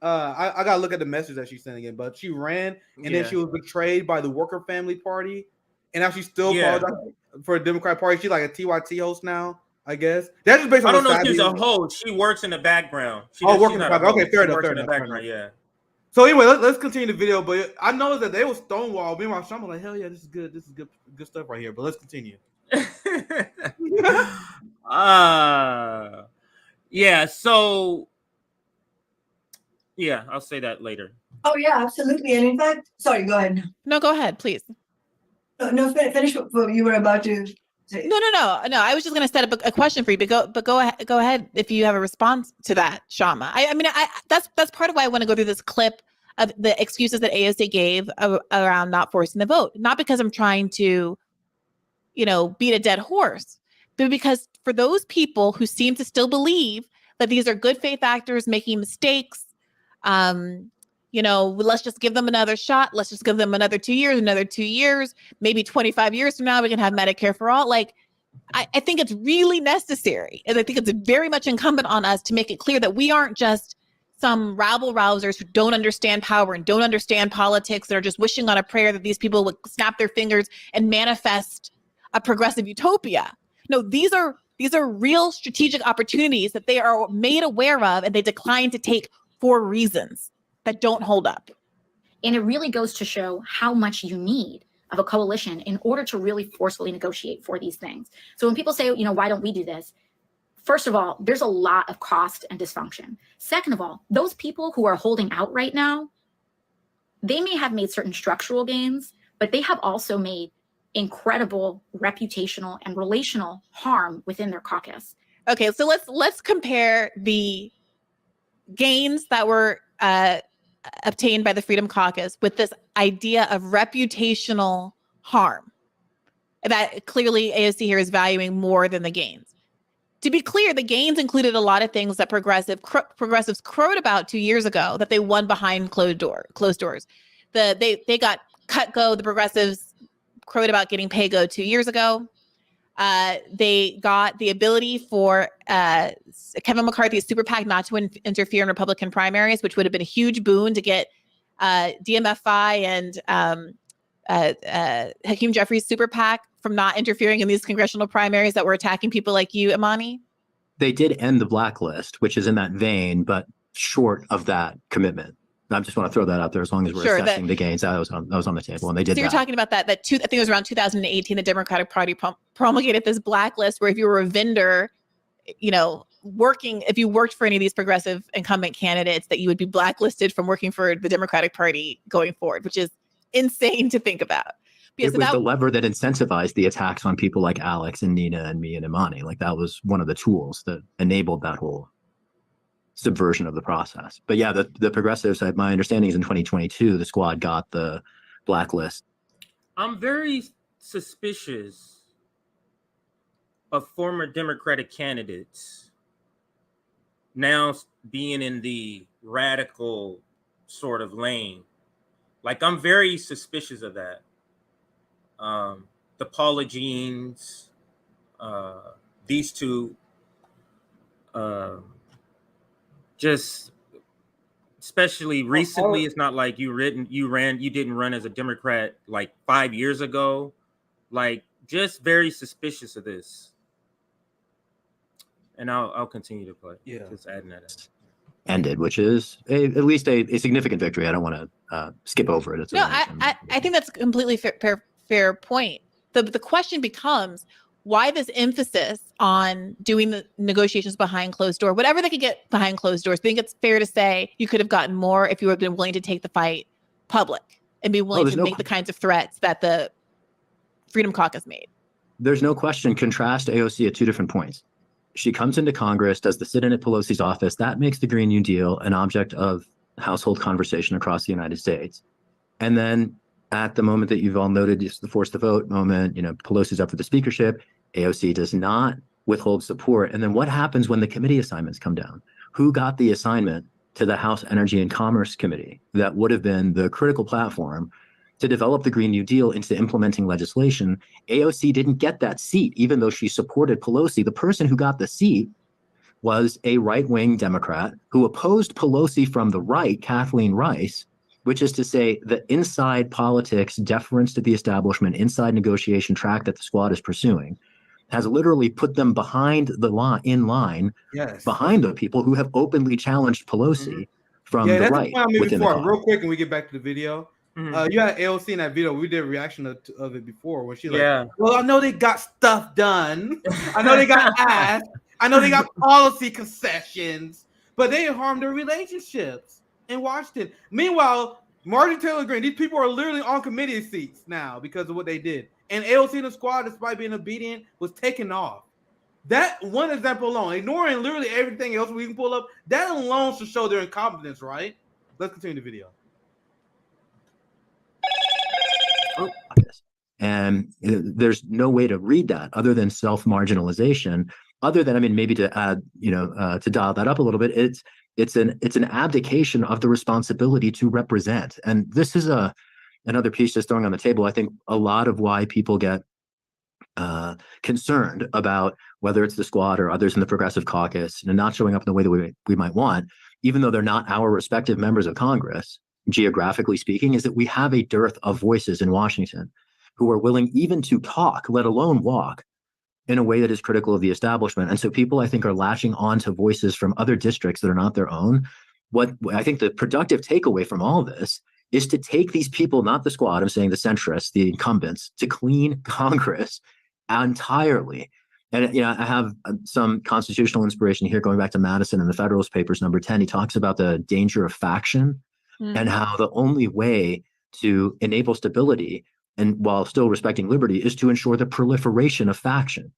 I gotta look at the message that she's sending in, but she ran, and then she was betrayed by the Worker Family Party, and now she's still apologizing for the Democrat Party. She's like a TYT host now, I guess. That's just based on. I don't know if she's a host. She works in the background. Working in the background. Okay, fair enough. Yeah. So anyway, let's continue the video. But I know that they were stonewalled. Meanwhile, Shama like, hell yeah, this is good. This is good stuff right here. But let's continue. Yeah. So yeah, I'll say that later. Oh yeah, absolutely. And in fact, sorry, go ahead. No, go ahead, please. No, finish what you were about to say. No. I was just going to set up a question for you, but go ahead if you have a response to that, Shama. I mean, that's part of why I want to go through this clip of the excuses that AOC gave around not forcing the vote. Not because I'm trying to, beat a dead horse, but because for those people who seem to still believe that these are good faith actors making mistakes, let's just give them another shot. Let's just give them another 2 years, maybe 25 years from now, we can have Medicare for all. Like, I think it's really necessary. And I think it's very much incumbent on us to make it clear that we aren't just some rabble-rousers who don't understand power and don't understand politics. That are just wishing on a prayer that these people would snap their fingers and manifest a progressive utopia. No, these are real strategic opportunities that they are made aware of and they decline to take for reasons that don't hold up. And it really goes to show how much you need of a coalition in order to really forcefully negotiate for these things. So when people say, why don't we do this? First of all, there's a lot of cost and dysfunction. Second of all, those people who are holding out right now, they may have made certain structural gains, but they have also made incredible reputational and relational harm within their caucus. Okay, so let's compare the gains that were obtained by the Freedom Caucus with this idea of reputational harm that clearly AOC here is valuing more than the gains. To be clear, the gains included a lot of things that progressives crowed about 2 years ago that they won behind closed doors. They got cut go. The progressives crowed about getting pay go 2 years ago. They got the ability for Kevin McCarthy's super PAC not to interfere in Republican primaries, which would have been a huge boon to get DMFI and Hakeem Jeffries' super PAC from not interfering in these congressional primaries that were attacking people like you, Imani. They did end the blacklist, which is in that vein, but short of that commitment. I just want to throw that out there as long as we're assessing the gains. That was on the table, and they did. So you're talking about that I think it was around 2018, the Democratic Party promulgated this blacklist where if you were a vendor, you know, if you worked for any of these progressive incumbent candidates, that you would be blacklisted from working for the Democratic Party going forward, which is insane to think about. It was the lever that incentivized the attacks on people like Alex and Nina and me and Imani. Like that was one of the tools that enabled that whole subversion of the process. But yeah, the progressives, my understanding is in 2022, the squad got the blacklist. I'm very suspicious of former Democratic candidates now being in the radical sort of lane. Like, I'm very suspicious of that. The Paula Jeans, these two, just especially recently, it's not like you didn't run as a Democrat like 5 years ago. Like, just very suspicious of this. And I'll continue to play. Yeah, just adding that. Ended, which is at least a significant victory. I don't want to skip over it. I think that's a completely fair point. The question becomes, why this emphasis on doing the negotiations behind closed door? Whatever they could get behind closed doors, I think it's fair to say you could have gotten more if you had been willing to take the fight public and be willing to make the kinds of threats that the Freedom Caucus made. There's no question. Contrast AOC at two different points. She comes into Congress, does the sit-in at Pelosi's office. That makes the Green New Deal an object of household conversation across the United States. And then at the moment that you've all noted, just the force the vote moment, Pelosi's up for the speakership. AOC does not withhold support. And then what happens when the committee assignments come down? Who got the assignment to the House Energy and Commerce Committee that would have been the critical platform to develop the Green New Deal into implementing legislation? AOC didn't get that seat, even though she supported Pelosi. The person who got the seat was a right-wing Democrat who opposed Pelosi from the right, Kathleen Rice, which is to say the inside politics, deference to the establishment, inside negotiation track that the squad is pursuing, has literally put them behind the line, behind the people who have openly challenged Pelosi from the right. Within the real quick, and we get back to the video. You had AOC in that video. We did a reaction of it before when she well, I know they got stuff done. I know they got asked. I know they got policy concessions, but they harmed their relationships in Washington. Meanwhile, Marjorie Taylor Greene, these people are literally on committee seats now because of what they did. And AOC and the squad, despite being obedient, was taken off. That one example alone, ignoring literally everything else we can pull up, that alone should show their incompetence, right? Let's continue the video. And there's no way to read that other than self-marginalization, other than, maybe to add, to dial that up a little bit, it's an abdication of the responsibility to represent. And this is another piece just throwing on the table. I think a lot of why people get concerned about whether it's the squad or others in the Progressive Caucus and not showing up in the way that we might want, even though they're not our respective members of Congress, geographically speaking, is that we have a dearth of voices in Washington who are willing even to talk, let alone walk, in a way that is critical of the establishment. And so people, I think, are latching on to voices from other districts that are not their own. What I think the productive takeaway from all this is to take these people, not the squad, I'm saying the centrists, the incumbents, to clean Congress entirely. And I have some constitutional inspiration here, going back to Madison in the Federalist Papers, number 10. He talks about the danger of faction and how the only way to enable stability, and while still respecting liberty, is to ensure the proliferation of faction.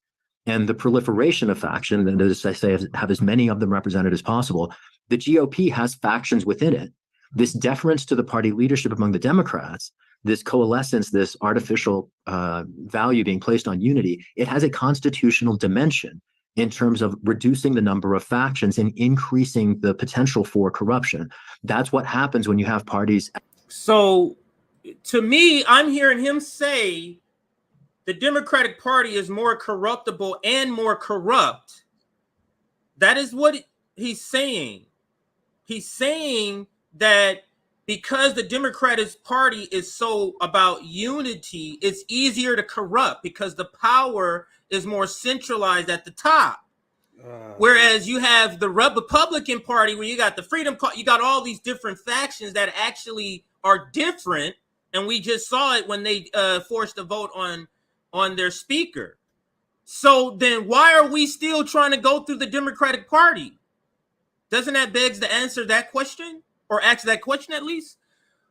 And the proliferation of faction, and as I say, have as many of them represented as possible. The GOP has factions within it. This deference to the party leadership among the Democrats, this coalescence, this artificial value being placed on unity, it has a constitutional dimension in terms of reducing the number of factions and increasing the potential for corruption. That's what happens when you have parties. So to me, I'm hearing him say the Democratic Party is more corruptible and more corrupt. That is what he's saying. He's saying that because the Democratic Party is so about unity, it's easier to corrupt because the power is more centralized at the top. Whereas you have the Republican Party, where you got the Freedom, you got all these different factions that actually are different, and we just saw it when they forced a vote on their speaker. So then, why are we still trying to go through the Democratic Party? Doesn't that begs to answer that question, or ask that question at least?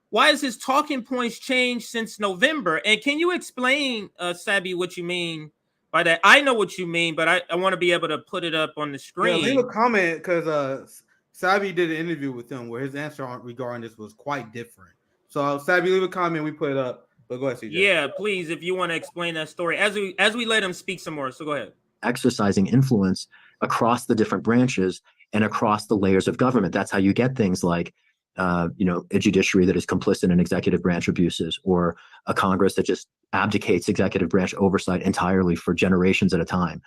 Why has his talking points changed since November? And can you explain, Sabi, what you mean by that? I know what you mean, but I want to be able to put it up on the screen. Yeah, leave a comment, because Sabi did an interview with him where his answer regarding this was quite different. So Sabi, leave a comment. We put it up. But go ahead, CJ. Yeah, please, if you want to explain that story as we let him speak some more. So go ahead. Exercising influence across the different branches and across the layers of government. That's how you get things like, a judiciary that is complicit in executive branch abuses, or a Congress that just abdicates executive branch oversight entirely for generations at a time.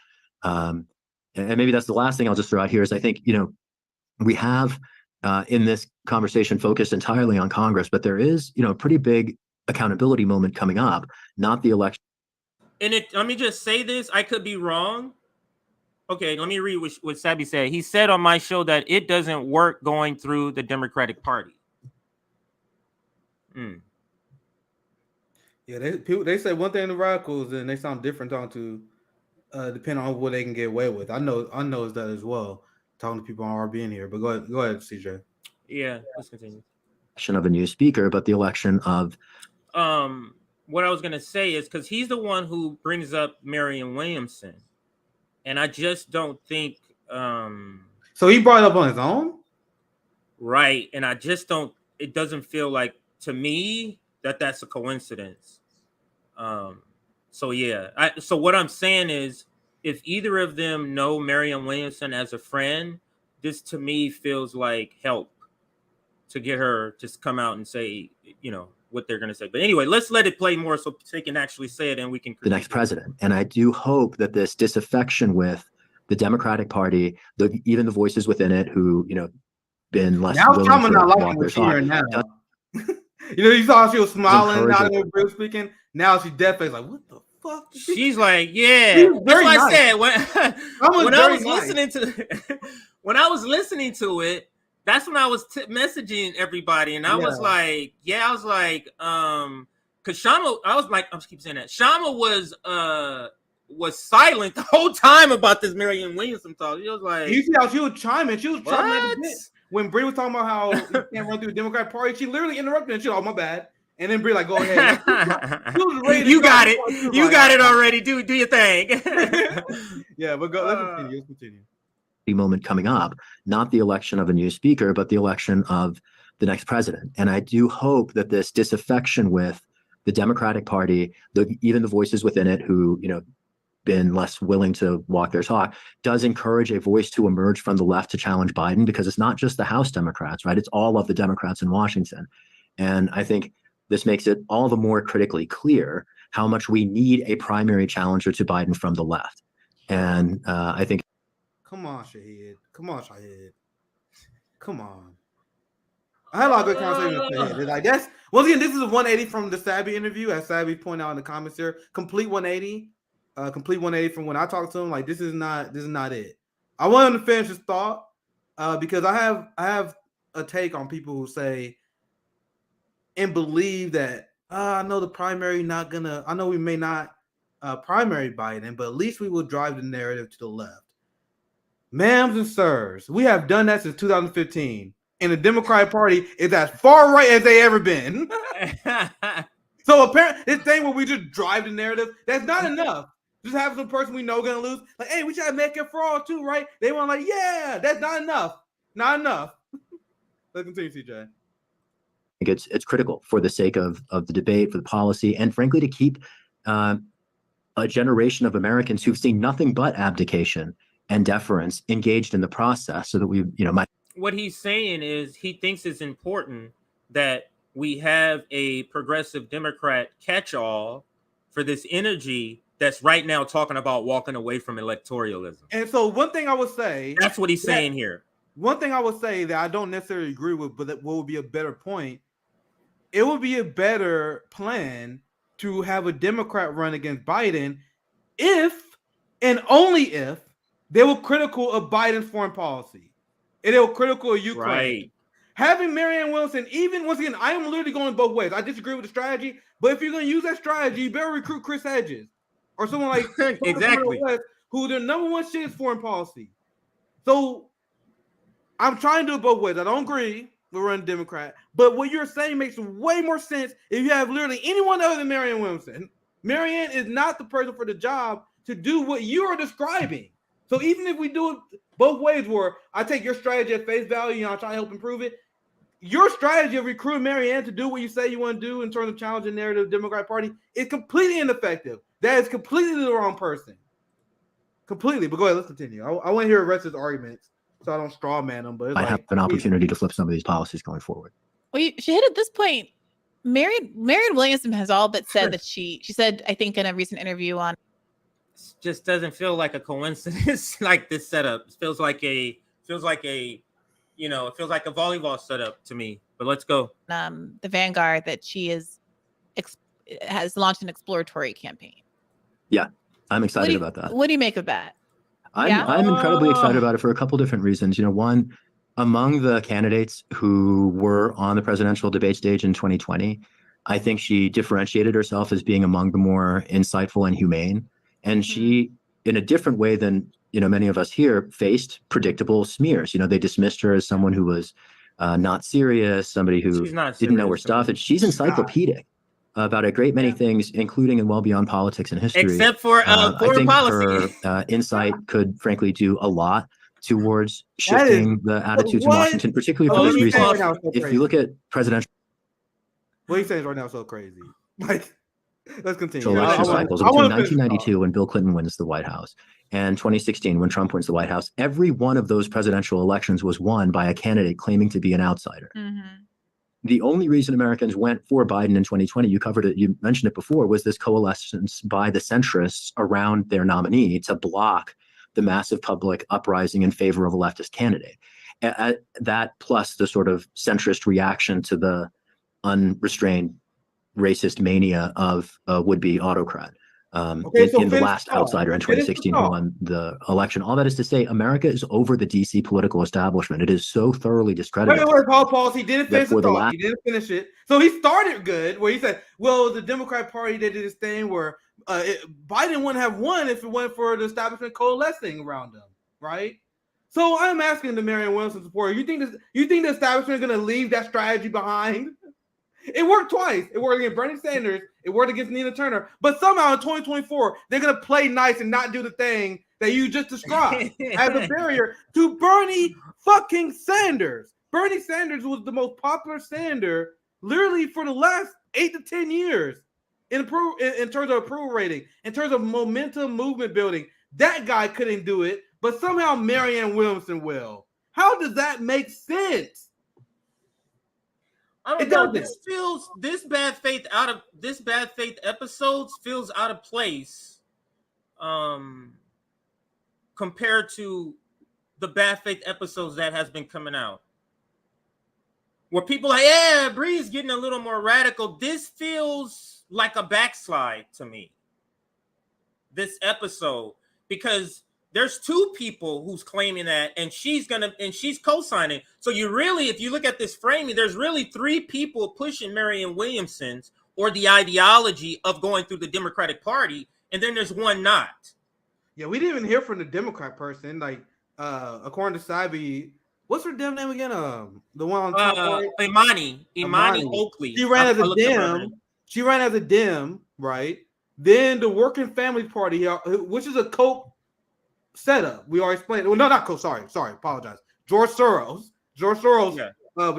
And maybe that's the last thing I'll just throw out here is I think, we have in this conversation focused entirely on Congress, but there is, a pretty big accountability moment coming up, not the election. And let me just say this, I could be wrong. Okay, let me read what Sabi said. He said on my show that it doesn't work going through the Democratic Party. Yeah, they say one thing in the radicals, and they sound different talking to, depending on what they can get away with. I know it's that as well, talking to people on RB in here. But go ahead, CJ. Yeah, let's continue. Election of a new speaker, but the election of what I was gonna say is because he's the one who brings up Marianne Williamson, and I just don't think So he brought it up on his own, right? And I just don't. It doesn't feel like to me that that's a coincidence. So yeah. So what I'm saying is, if either of them know Marianne Williamson as a friend, this to me feels like help to get her to come out and say, what they're going to say. But anyway, let's let it play more so they can actually say it and we can the next president. And I do hope that this disaffection with the Democratic Party, even the voices within it who, been less now willing Kshama to not walk liking their what she hearing now. talk. You saw how she was smiling out encouraging. of her speaking. Now she definitely like, what the fuck? She's like, yeah. She's That's very what I nice. said when I was nice. listening to when I was listening to it. That's when I was messaging everybody, and I was like, because Kshama, I keep saying that Kshama was silent the whole time about this Marianne Williamson talk. She was like, you see how she was chiming? She was chiming at the what? bit. When Bree was talking about how you can't run through the Democratic Party, she literally interrupted and she was, oh, my bad. And then Bree like, go ahead. She was ready to You go. got it. You got it already. Do your thing. Yeah, but let's continue. Moment coming up, not the election of a new speaker, but the election of the next president. And I do hope that this disaffection with the Democratic Party, even the voices within it who, been less willing to walk their talk, does encourage a voice to emerge from the left to challenge Biden, because it's not just the House Democrats, right? It's all of the Democrats in Washington. And I think this makes it all the more critically clear how much we need a primary challenger to Biden from the left. And I think Come on, Shahid. Come on. I had a lot of good conversations with Shahid. Like that's once again, this is a 180 from the Sabi interview, as Sabi pointed out in the comments here. Complete 180. Complete 180 from when I talked to him. Like this is not it. I want him to finish his thought because I have a take on people who say and believe that I know the primary not gonna. I know we may not primary Biden, but at least we will drive the narrative to the left. Ma'ams and sirs, we have done that since 2015, and the Democratic Party is as far right as they ever been. So apparently, this thing where we just drive the narrative, that's not enough. Just have some person we know gonna lose. Like, hey, we try to make it for all too, right? They want like, yeah, that's not enough. Not enough. Let's continue, CJ. I think it's critical for the sake of the debate, for the policy, and frankly, to keep a generation of Americans who've seen nothing but abdication and deference engaged in the process, so that we, what he's saying is he thinks it's important that we have a progressive Democrat catch-all for this energy that's right now talking about walking away from electoralism. And so one thing I would say, that's what he's saying here. One thing I would say that I don't necessarily agree with, but that what would be a better point, it would be a better plan to have a Democrat run against Biden if and only if they were critical of Biden's foreign policy and they were critical of Ukraine. Right. Having Marianne Williamson, even once again, I am literally going both ways. I disagree with the strategy, but if you're going to use that strategy, you better recruit Chris Hedges or someone like exactly who their number one shit is foreign policy. So I'm trying to do it both ways. I don't agree with running Democrat, but what you're saying makes way more sense if you have literally anyone other than Marianne Williamson. Marianne is not the person for the job to do what you are describing. So even if we do it both ways, where I take your strategy at face value and I'll try to help improve it, your strategy of recruiting Marianne to do what you say you want to do in terms of challenging the narrative of the Democratic Party is completely ineffective. That is completely the wrong person. Completely. But go ahead, let's continue. I want to hear the rest of his arguments so I don't straw man them. But I have an opportunity to flip some of these policies going forward. Well, Shahid, at this point, Marianne Williamson has all but said that she said, I think in a recent interview on, just doesn't feel like a coincidence. Like this setup it feels like a volleyball setup to me. But let's go. The Vanguard, that she has launched an exploratory campaign. Yeah, I'm excited about that. What do you make of that? I'm incredibly excited about it for a couple different reasons. One, among the candidates who were on the presidential debate stage in 2020, I think she differentiated herself as being among the more insightful and humane. And she, in a different way than many of us here, faced predictable smears. They dismissed her as someone who was not serious, somebody who didn't know her stuff. And she's encyclopedic about a great many things, including and well beyond politics and history. Except for foreign policy. Her insight could, frankly, do a lot towards shifting the attitudes in Washington, particularly for this reason. If you look at presidential, what are you saying right now is so crazy. Like, let's continue. Election cycles between 1992 when Bill Clinton wins the White House and 2016 when Trump wins the White House, every one of those presidential elections was won by a candidate claiming to be an outsider. Mm-hmm. The only reason Americans went for Biden in 2020, you covered it, you mentioned it before, was this coalescence by the centrists around their nominee to block the massive public uprising in favor of a leftist candidate. That plus the sort of centrist reaction to the unrestrained racist mania of a would-be autocrat in the last outsider in 2016 who won the election. All that is to say, America is over the DC political establishment. It is so thoroughly discredited. He didn't finish he didn't finish it. So he started good, where he said, well, the Democratic Party, they did this thing where Biden wouldn't have won if it went for the establishment coalescing around him, right? So I'm asking the Marianne Williamson supporter, you think the establishment is going to leave that strategy behind? It worked twice. It worked against Bernie Sanders. It worked against Nina Turner. But somehow in 2024, they're going to play nice and not do the thing that you just described as a barrier to Bernie fucking Sanders. Bernie Sanders was the most popular senator literally for the last 8 to 10 years in terms of approval rating, in terms of momentum movement building. That guy couldn't do it, but somehow Marianne Williamson will. How does that make sense? I don't know. This bad faith episodes feels out of place compared to the bad faith episodes that has been coming out. Where people are like, yeah, Bree's getting a little more radical. This feels like a backslide to me. This episode, because there's two people who's claiming that, and she's co-signing. So you really, if you look at this framing, there's really three people pushing Marianne Williamson's or the ideology of going through the Democratic Party, and then there's one not. Yeah, we didn't even hear from the Democrat person. Like, according to Sabi, what's her damn name again? The one on top. Imani Oakley. She ran as a Dem. She ran as a Dem, right? Then the Working Families Party, which is a Coke setup. We already explained. Well, no, not Coke. Sorry. Apologize. George Soros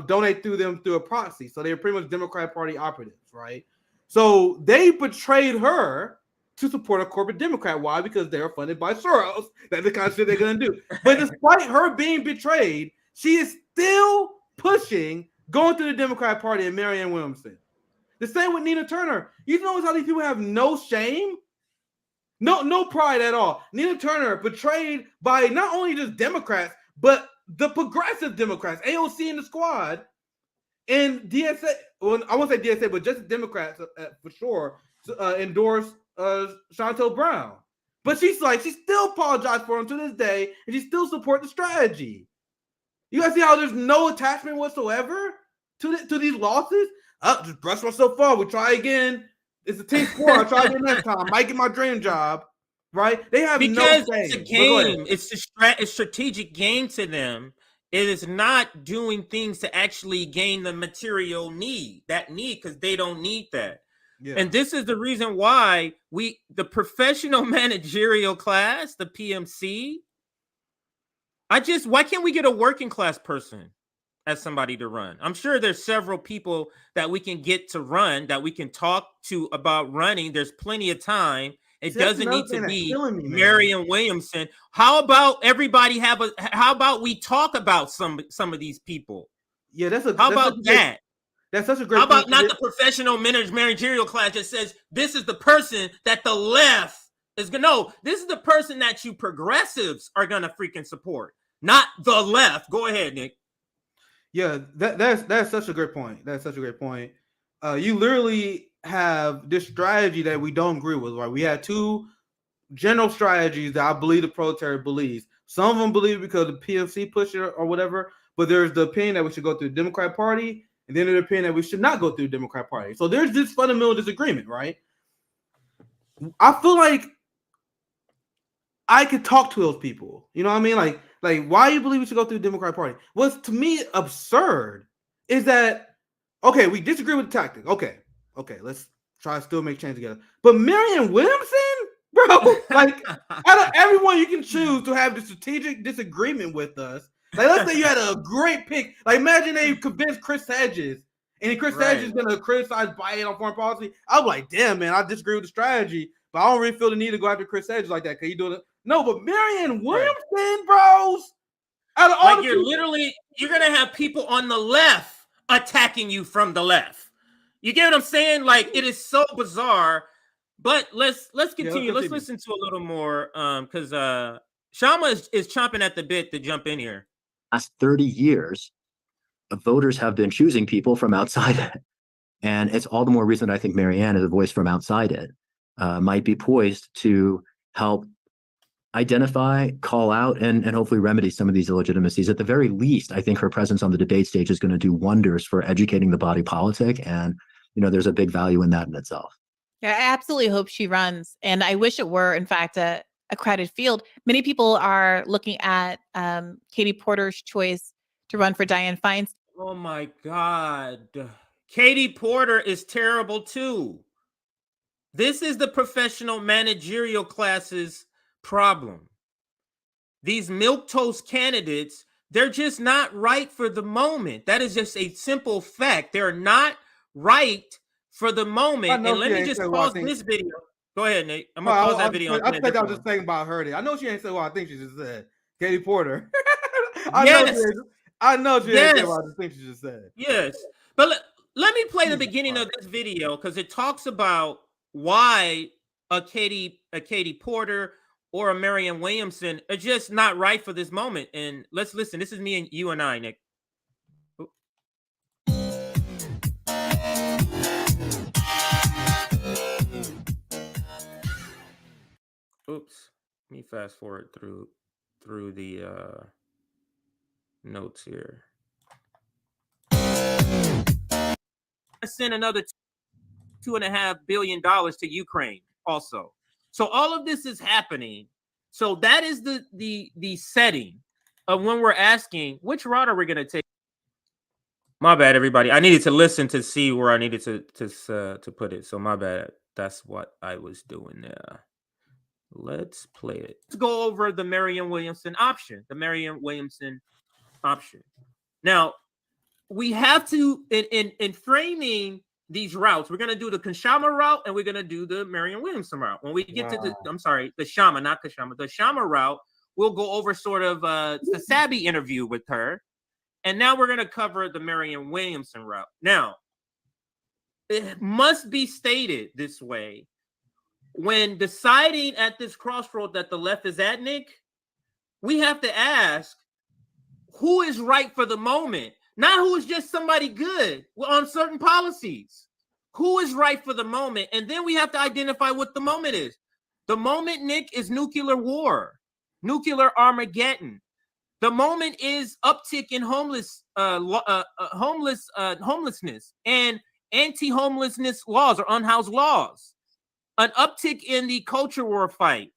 donate through them through a proxy. So they're pretty much Democratic Party operatives, right? So they betrayed her to support a corporate Democrat. Why? Because they're funded by Soros. That's the kind of shit they're going to do. But despite her being betrayed, she is still pushing going to the Democratic Party and Marianne Williamson. The same with Nina Turner. You notice how these people have no shame? No pride at all. Nina Turner betrayed by not only just Democrats, but the progressive Democrats, AOC in the squad, and DSA. Well, I won't say DSA, but just Democrats for sure endorsed Chantel Brown. But she still apologized for him to this day, and she still supports the strategy. You guys see how there's no attachment whatsoever to these losses? Just brush myself off. We try again. It's a team sport. I'll try again next time. I might get my dream job. Right? They have because no it's a game. It's a strategic game to them. It is not doing things to actually gain the material need because they don't need that. Yeah. And this is the reason why the professional managerial class, the PMC, why can't we get a working class person as somebody to run? I'm sure there's several people that we can get to run, that we can talk to about running. There's plenty of time. It doesn't need to be Marianne Williamson. How about everybody how about we talk about some of these people? Yeah, How about that? That's such a great. How about not the professional managerial class that says this is the person that the left is gonna know. This is the person that you progressives are gonna freaking support, not the left. Go ahead, Nick. Yeah, that's such a great point. That's such a great point. You literally have this strategy that we don't agree with, right? We had two general strategies that I believe the proletariat believes. Some of them believe it because the PFC pushed it or whatever, but there's the opinion that we should go through the Democrat Party, and then there's the opinion that we should not go through the Democrat Party. So there's this fundamental disagreement, right? I feel like I could talk to those people. You know what I mean? Like why you believe we should go through the Democrat Party? What's to me absurd is that, okay, we disagree with the tactic. Okay, let's try to still make change together. But Marianne Williamson, bro, like out of everyone you can choose to have the strategic disagreement with us, like let's say you had a great pick. Like imagine they convinced Chris Hedges, and Chris Hedges is gonna criticize Biden on foreign policy. I'm like, damn, man, I disagree with the strategy, but I don't really feel the need to go after Chris Hedges like that. Cause you doing it. No, but Marianne Williamson, bros, out of all like you're gonna have people on the left attacking you from the left. You get what I'm saying? Like it is so bizarre. But let's continue. Let's listen to a little more because Kshama is chomping at the bit to jump in here. Last 30 years, voters have been choosing people from outside it. And it's all the more reason that I think Marianne, as a voice from outside it, might be poised to help identify, call out, and hopefully remedy some of these illegitimacies. At the very least, I think her presence on the debate stage is going to do wonders for educating the body politic. And, there's a big value in that in itself. Yeah, I absolutely hope she runs. And I wish it were, in fact, a crowded field. Many people are looking at Katie Porter's choice to run for Dianne Feinstein. Oh, my God. Katie Porter is terrible, too. This is the professional managerial class's problem. These milquetoast candidates, they're just not right for the moment. That is just a simple fact. They're not right for the moment. And let me just pause this video. Go ahead, Nate. I'm gonna pause that video. I think I was just saying about her. I know she ain't said what I think she just said. Katie Porter. I know she ain't said what I think she just said. Yes, but let me play the beginning of this video because it talks about why a Katie Porter or a Marianne Williamson are just not right for this moment. And let's listen. This is me and you and I, Nick. Oops. Let me fast forward through the notes here. I sent another $2.5 billion to Ukraine also. So all of this is happening. So that is the setting of when we're asking which route are we going to take. My bad, everybody. I needed to listen to see where I needed to put it. So my bad. That's what I was doing there. Let's play it. Let's go over the Marianne Williamson option. Now, we have to in framing these routes, we're going to do the Kshama route and we're going to do the Marianne Williamson route. When we get to the Kshama, not Kshama, the Kshama route, we'll go over sort of the Sabby interview with her. And now we're going to cover the Marianne Williamson route. Now, it must be stated this way. When deciding at this crossroad that the left is at, Nick, we have to ask who is right for the moment, not who is just somebody good on certain policies. Who is right for the moment? And then we have to identify what the moment is. The moment, Nick, is nuclear war, nuclear Armageddon. The moment is uptick in homelessness and anti-homelessness laws or unhoused laws. An uptick in the culture war fight.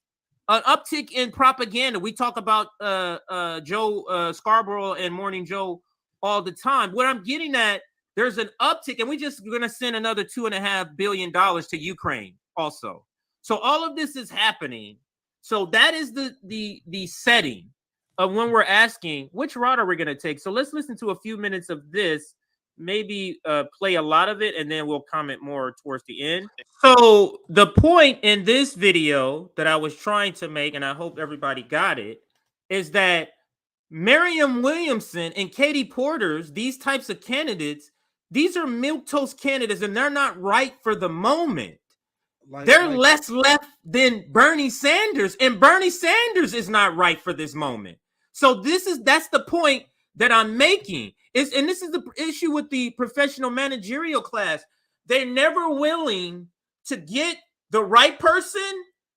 An uptick in propaganda. We talk about Joe Scarborough and Morning Joe all the time. What I'm getting at, there's an uptick, and we're just going to send another $2.5 billion to Ukraine also. So all of this is happening. So that is the setting of when we're asking which route are we going to take. So let's listen to a few minutes of this, maybe play a lot of it, and then we'll comment more towards the end. So the point in this video that I was trying to make, and I hope everybody got it, is that Marianne Williamson and Katie Porter's, these types of candidates, these are milquetoast candidates, and they're not right for the moment. They're less left than Bernie Sanders, and Bernie Sanders is not right for this moment. So that's the point that I'm making. And this is the issue with the professional managerial class. They're never willing to get the right person.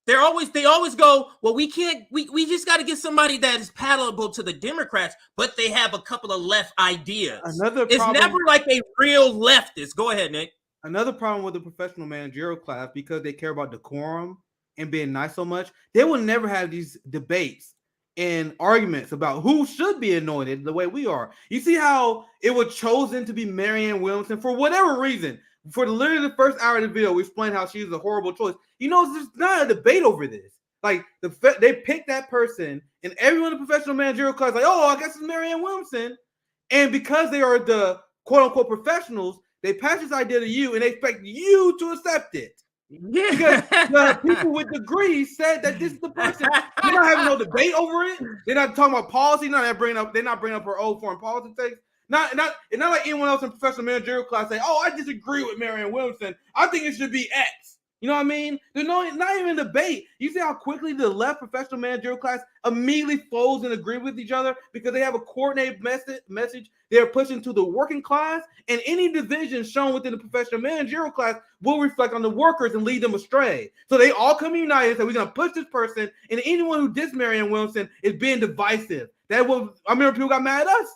They always go, well, we just got to get somebody that is palatable to the Democrats, but they have a couple of left ideas. It's never like a real leftist. Go ahead, Nick. Another problem with the professional managerial class, because they care about decorum and being nice so much, they will never have these debates and arguments about who should be anointed the way we are. You see how it was chosen to be Marianne Williamson for whatever reason. For literally the first hour of the video, we explained how she's a horrible choice. You know, there's not a debate over this. Like, they picked that person, and everyone in the professional managerial class like, oh, I guess it's Marianne Williamson. And because they are the quote-unquote professionals, they pass this idea to you, and they expect you to accept it. Yeah, because the people with degrees said that this is the person. They're not having no debate over it. They're not talking about policy. They're not bringing up her old foreign policy takes. Not like anyone else in professional managerial class say, "Oh, I disagree with Marianne Williamson. I think it should be X." You know what I mean? There's not even a debate. You see how quickly the left professional managerial class immediately folds and agree with each other because they have a coordinated message they're pushing to the working class, and any division shown within the professional managerial class will reflect on the workers and lead them astray. So they all come united and say, we're going to push this person, and anyone who dissed Marianne Williamson is being divisive. I remember people got mad at us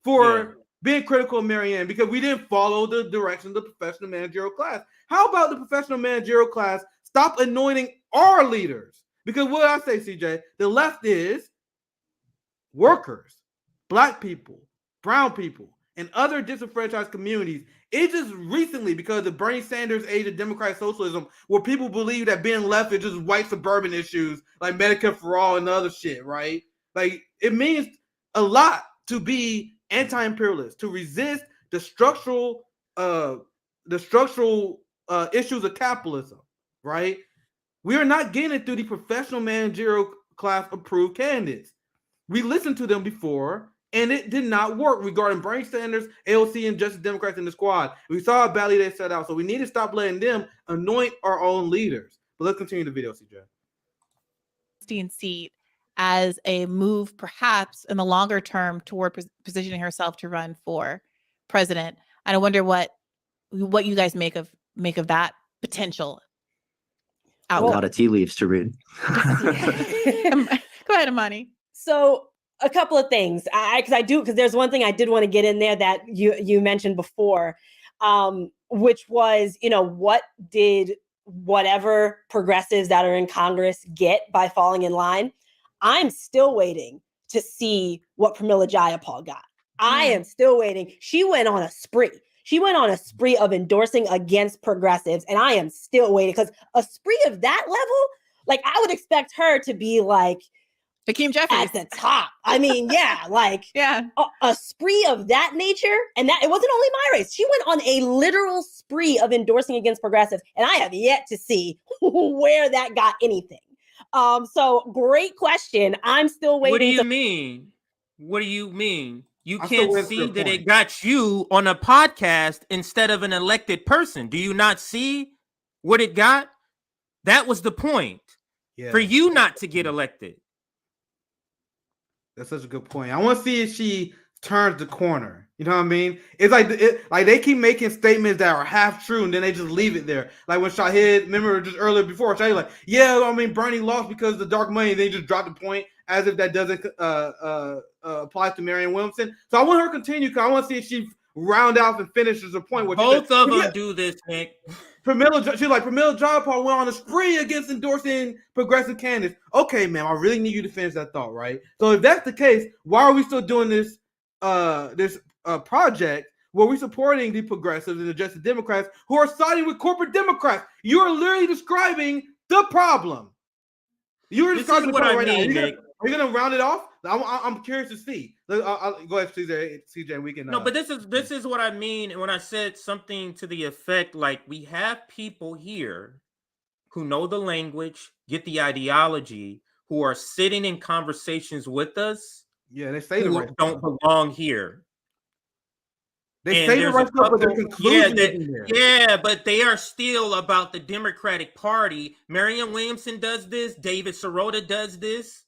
for being critical of Marianne because we didn't follow the direction of the professional managerial class. How about the professional managerial class stop anointing our leaders? Because what I say, CJ, the left is workers, Black people, brown people, and other disenfranchised communities. It's just recently, because of Bernie Sanders' age of democratic socialism, where people believe that being left is just white suburban issues like Medicare for all and other shit, right? Like, it means a lot to be anti-imperialist, to resist the structural issues of capitalism, right? We are not getting it through the professional managerial class approved candidates. We listened to them before, and it did not work regarding Bernie Sanders, AOC, and Justice Democrats in the squad. We saw how badly they set out, so we need to stop letting them anoint our own leaders. But let's continue the video, CJ. Seat as a move, perhaps in the longer term, toward positioning herself to run for president. And I wonder what you guys make of that potential outcome. A lot of tea leaves to read. Go ahead, Amani. So a couple of things, because there's one thing I did want to get in there that you mentioned before, which was, what did whatever progressives that are in Congress get by falling in line? I'm still waiting to see what Pramila Jayapal got. I am still waiting. She went on a spree. She went on a spree of endorsing against progressives, and I am still waiting, because a spree of that level, like, I would expect her to be like Hakeem Jeffries at the top. I mean, yeah, like a spree of that nature, and that it wasn't only my race. She went on a literal spree of endorsing against progressives, and I have yet to see where that got anything. So great question. I'm still waiting. What do you mean? What do you mean? You I still can't wait for see your that it point. got you on a podcast instead of an elected person. Do you not see what it got? That was the point. Yeah, For you not to get elected. that's such a good point. I want to see if she turns the corner. You know what I mean? It's like they keep making statements that are half true, and then they just leave it there. Like when Shahid, remember just earlier before, Shahid like, yeah, I mean Bernie lost because of the dark money. And they just dropped the point as if that doesn't apply to Marianne Williamson. So I want her to continue because I want to see if she round out and finishes the point. Both of them do this, Nick. She's like, Pramila Jayapal went on a spree against endorsing progressive candidates. Okay, ma'am, I really need you to finish that thought, right? So if that's the case, why are we still doing this project where we're supporting the progressives and the Justice Democrats who are siding with corporate Democrats? You are literally describing the problem. You're describing the problem right now. Are you gonna round it off? I'm curious to see. Go ahead, CJ. We can. No, but this is what I mean when I said something to the effect like we have people here who know the language, get the ideology, who are sitting in conversations with us. Yeah, they say the right don't belong here. They say the right stuff, but their conclusion isn't there. Yeah, but they are still about the Democratic Party. Marianne Williamson does this. David Sirota does this.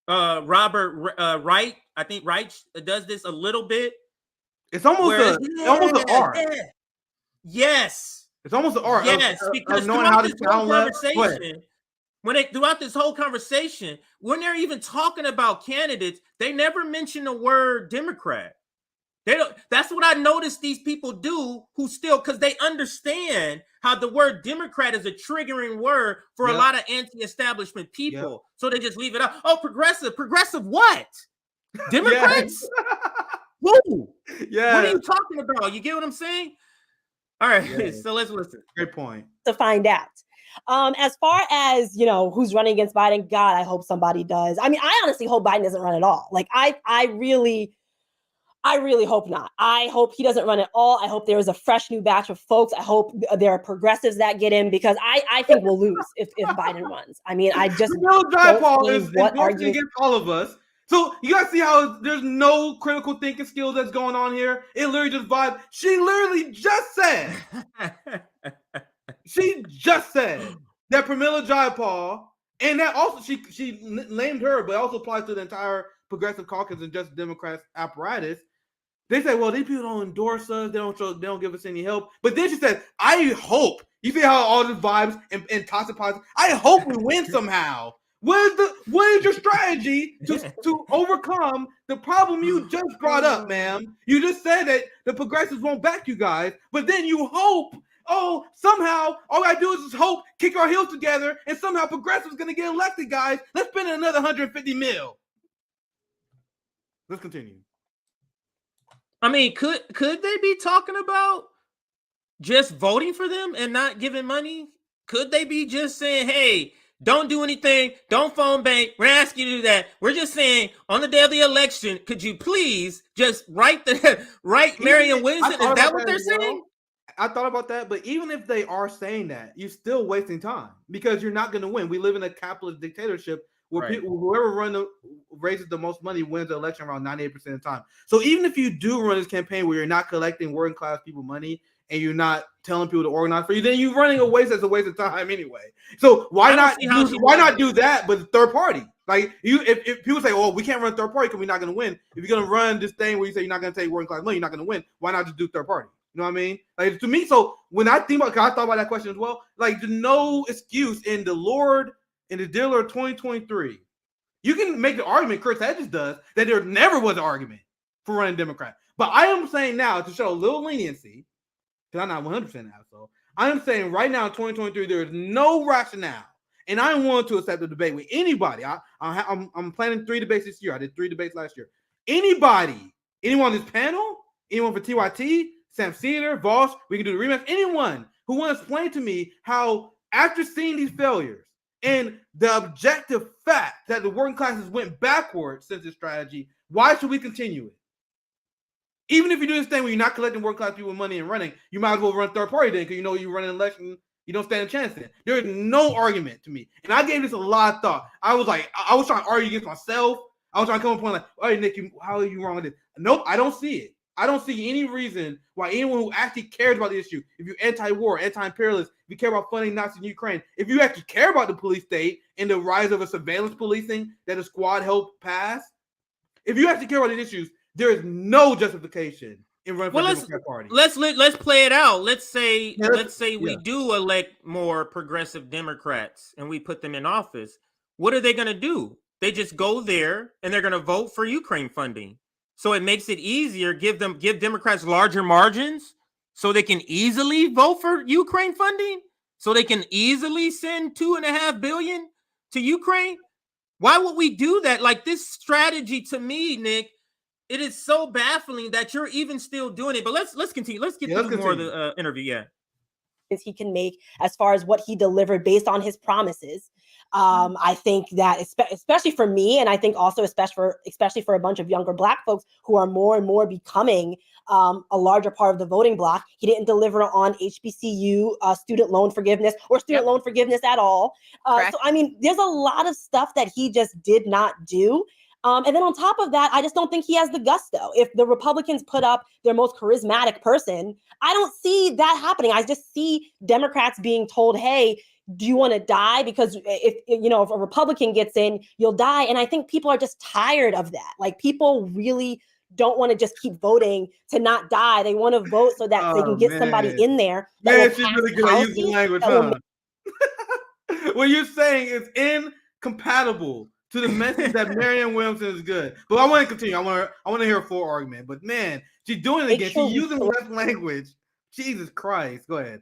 Robert Wright, I think Wright does this a little bit. It's almost almost an art. Yeah. Yes, it's almost an art. Yes, because throughout this whole conversation, throughout this whole conversation, when they're even talking about candidates, they never mention the word Democrat. They don't. That's what I noticed these people do who still, because they understand how the word Democrat is a triggering word for a lot of anti-establishment people. So they just leave it out. Oh, progressive what? Democrats? Who? Yeah. What are you talking about? You get what I'm saying? All right. So let's listen. Great point. To find out. As far as who's running against Biden, God, I hope somebody does. I mean, I honestly hope Biden doesn't run at all. Like I really hope not. I hope he doesn't run at all. I hope there is a fresh new batch of folks. I hope there are progressives that get in because I think we'll lose if Biden runs. I mean, I just don't see what argument against all of us. So you guys see how there's no critical thinking skills that's going on here. It literally just vibes. She literally just said. She just said that Pramila Jayapal, and that also she named her, but also applies to the entire Progressive Caucus and Justice Democrats apparatus. They say, well, these people don't endorse us. They don't give us any help. But then she said, I hope. You see how all the vibes and toxic positive. I hope we win somehow. What is your strategy to overcome the problem you just brought up, ma'am? You just said that the progressives won't back you guys, but then you hope, somehow all I do is just hope, kick our heels together, and somehow progressives gonna get elected, guys. Let's spend another $150 million. Let's continue. I mean, could they be talking about just voting for them and not giving money? Could they be just saying, hey, don't do anything, don't phone bank, we're asking you to do that. We're just saying on the day of the election, could you please just write Marianne Williamson? Is that what they're saying? I thought about that, but even if they are saying that, you're still wasting time because you're not going to win. We live in a capitalist dictatorship where whoever raises the most money wins the election around 98% of the time. So even if you do run this campaign where you're not collecting working class people money and you're not telling people to organize for you, then you're running a waste of time anyway. So why not do that but the third party? Like if people say, oh, we can't run third party because we're not going to win. If you're going to run this thing where you say you're not going to take working class money, you're not going to win. Why not just do third party? You know what I mean? Like to me, so when I think about, I thought about that question as well. Like there's no excuse in the deal of 2023. You can make the argument, Chris Hedges does, that there never was an argument for running Democrat. But I am saying now to show a little leniency, because I'm not 100% now. So I am saying right now in 2023 there is no rationale, and I am willing to accept a debate with anybody. I'm planning 3 debates this year. I did 3 debates last year. Anyone on this panel, anyone for TYT, Sam Seder, Voss, we can do the rematch. Anyone who wants to explain to me how after seeing these failures and the objective fact that the working classes went backwards since this strategy, why should we continue it? Even if you do this thing where you're not collecting working class people money and running, you might as well run third party then because you run an election, you don't stand a chance then. There is no argument to me. And I gave this a lot of thought. I was trying to argue against myself. I was trying to come up with like, "Hey, Nick, how are you wrong with this?" Nope, I don't see it. I don't see any reason why anyone who actually cares about the issue, if you're anti-war, anti-imperialist, if you care about funding Nazis in Ukraine, if you actually care about the police state and the rise of a surveillance policing that the squad helped pass, if you actually care about these issues, there is no justification in running for the Democrat Party. Let's play it out. Let's say Yeah, we do elect more progressive Democrats and we put them in office. What are they going to do? They just go there and they're going to vote for Ukraine funding. So it makes it easier. Give Democrats larger margins so they can easily vote for Ukraine funding. So they can easily send $2.5 billion to Ukraine. Why would we do that? Like, this strategy, to me, Nick, it is so baffling that you're even still doing it. But let's continue. Let's get through more of the interview. Yeah. He can make as far as what he delivered based on his promises. I think that especially for me, and I think also especially for a bunch of younger Black folks who are more and more becoming a larger part of the voting bloc, he didn't deliver on HBCU student loan forgiveness or student loan forgiveness at all. So I mean, there's a lot of stuff that he just did not do. And then on top of that, I just don't think he has the gusto. If the Republicans put up their most charismatic person, I don't see that happening. I just see Democrats being told, hey, do you want to die? Because if a Republican gets in, you'll die. And I think people are just tired of that. Like, people really don't want to just keep voting to not die. They want to vote so that they can get somebody in there. She's really good at using language, huh? What you're saying is incompatible to the message that Marianne Williamson is good. But I want to continue. I want to hear a full argument. But man, she's doing it again. She's using left language. Jesus Christ. Go ahead.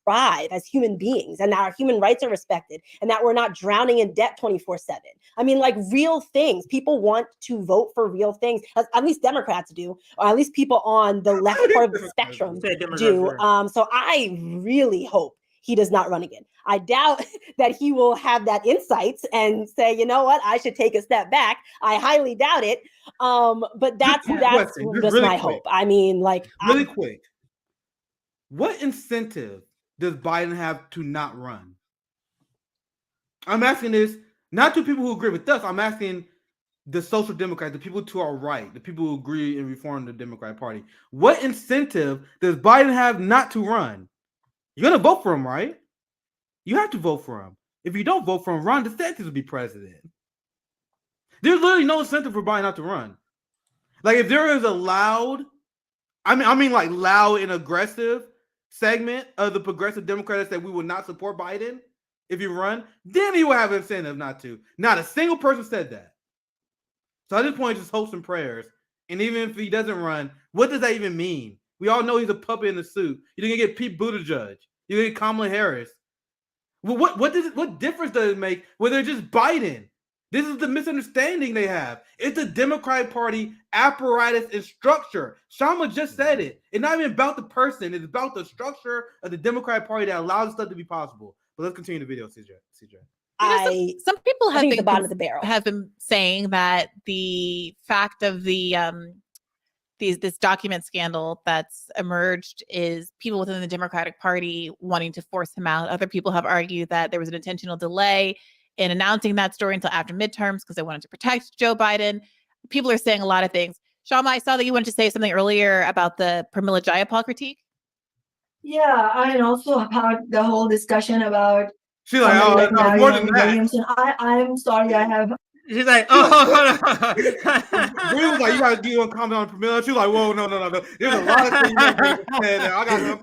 Thrive as human beings, and that our human rights are respected, and that we're not drowning in debt 24/7. I mean, like, real things. People want to vote for real things. At least Democrats do, or at least people on the left part of the spectrum do. So I really hope he does not run again. I doubt that he will have that insights and say, you know what, I should take a step back. I highly doubt it. But that's just really my hope. I mean, like, really quick. What incentive does Biden have to not run? I'm asking this not to people who agree with us. I'm asking the social democrats, the people to our right, the people who agree and reform the Democratic Party. What incentive does Biden have not to run? You're going to vote for him, right? You have to vote for him. If you don't vote for him, Ron DeSantis will be president. There's literally no incentive for Biden not to run. Like, if there is a loud, I mean like loud and aggressive segment of the progressive Democrats that we will not support Biden if you run, then he will have an incentive not to. Not a single person said that. So at this point, just hopes and prayers. And even if he doesn't run, what does that even mean? We all know he's a puppet in the suit. You're gonna get Pete Buttigieg. You're gonna get Kamala Harris. Well, what difference does it make whether it's just Biden? This is the misunderstanding they have. It's the Democratic Party apparatus and structure. Kshama just said it. It's not even about the person. It's about the structure of the Democratic Party that allows this stuff to be possible. But let's continue the video, CJ. Some people have been the bottom of the barrel. Have been saying that the fact of the this document scandal that's emerged is people within the Democratic Party wanting to force him out. Other people have argued that there was an intentional delay in announcing that story until after midterms because they wanted to protect Joe Biden. People are saying a lot of things. Kshama, I saw that you wanted to say something earlier about the Pramila Jayapal critique. Yeah, and also about the whole discussion about she's like, oh, no, more than that. Williamson. I'm sorry, I have. She's like, oh, we was like, you gotta do a comment on Pramila. She was like, whoa, no. There's a lot of things you said there. I got them.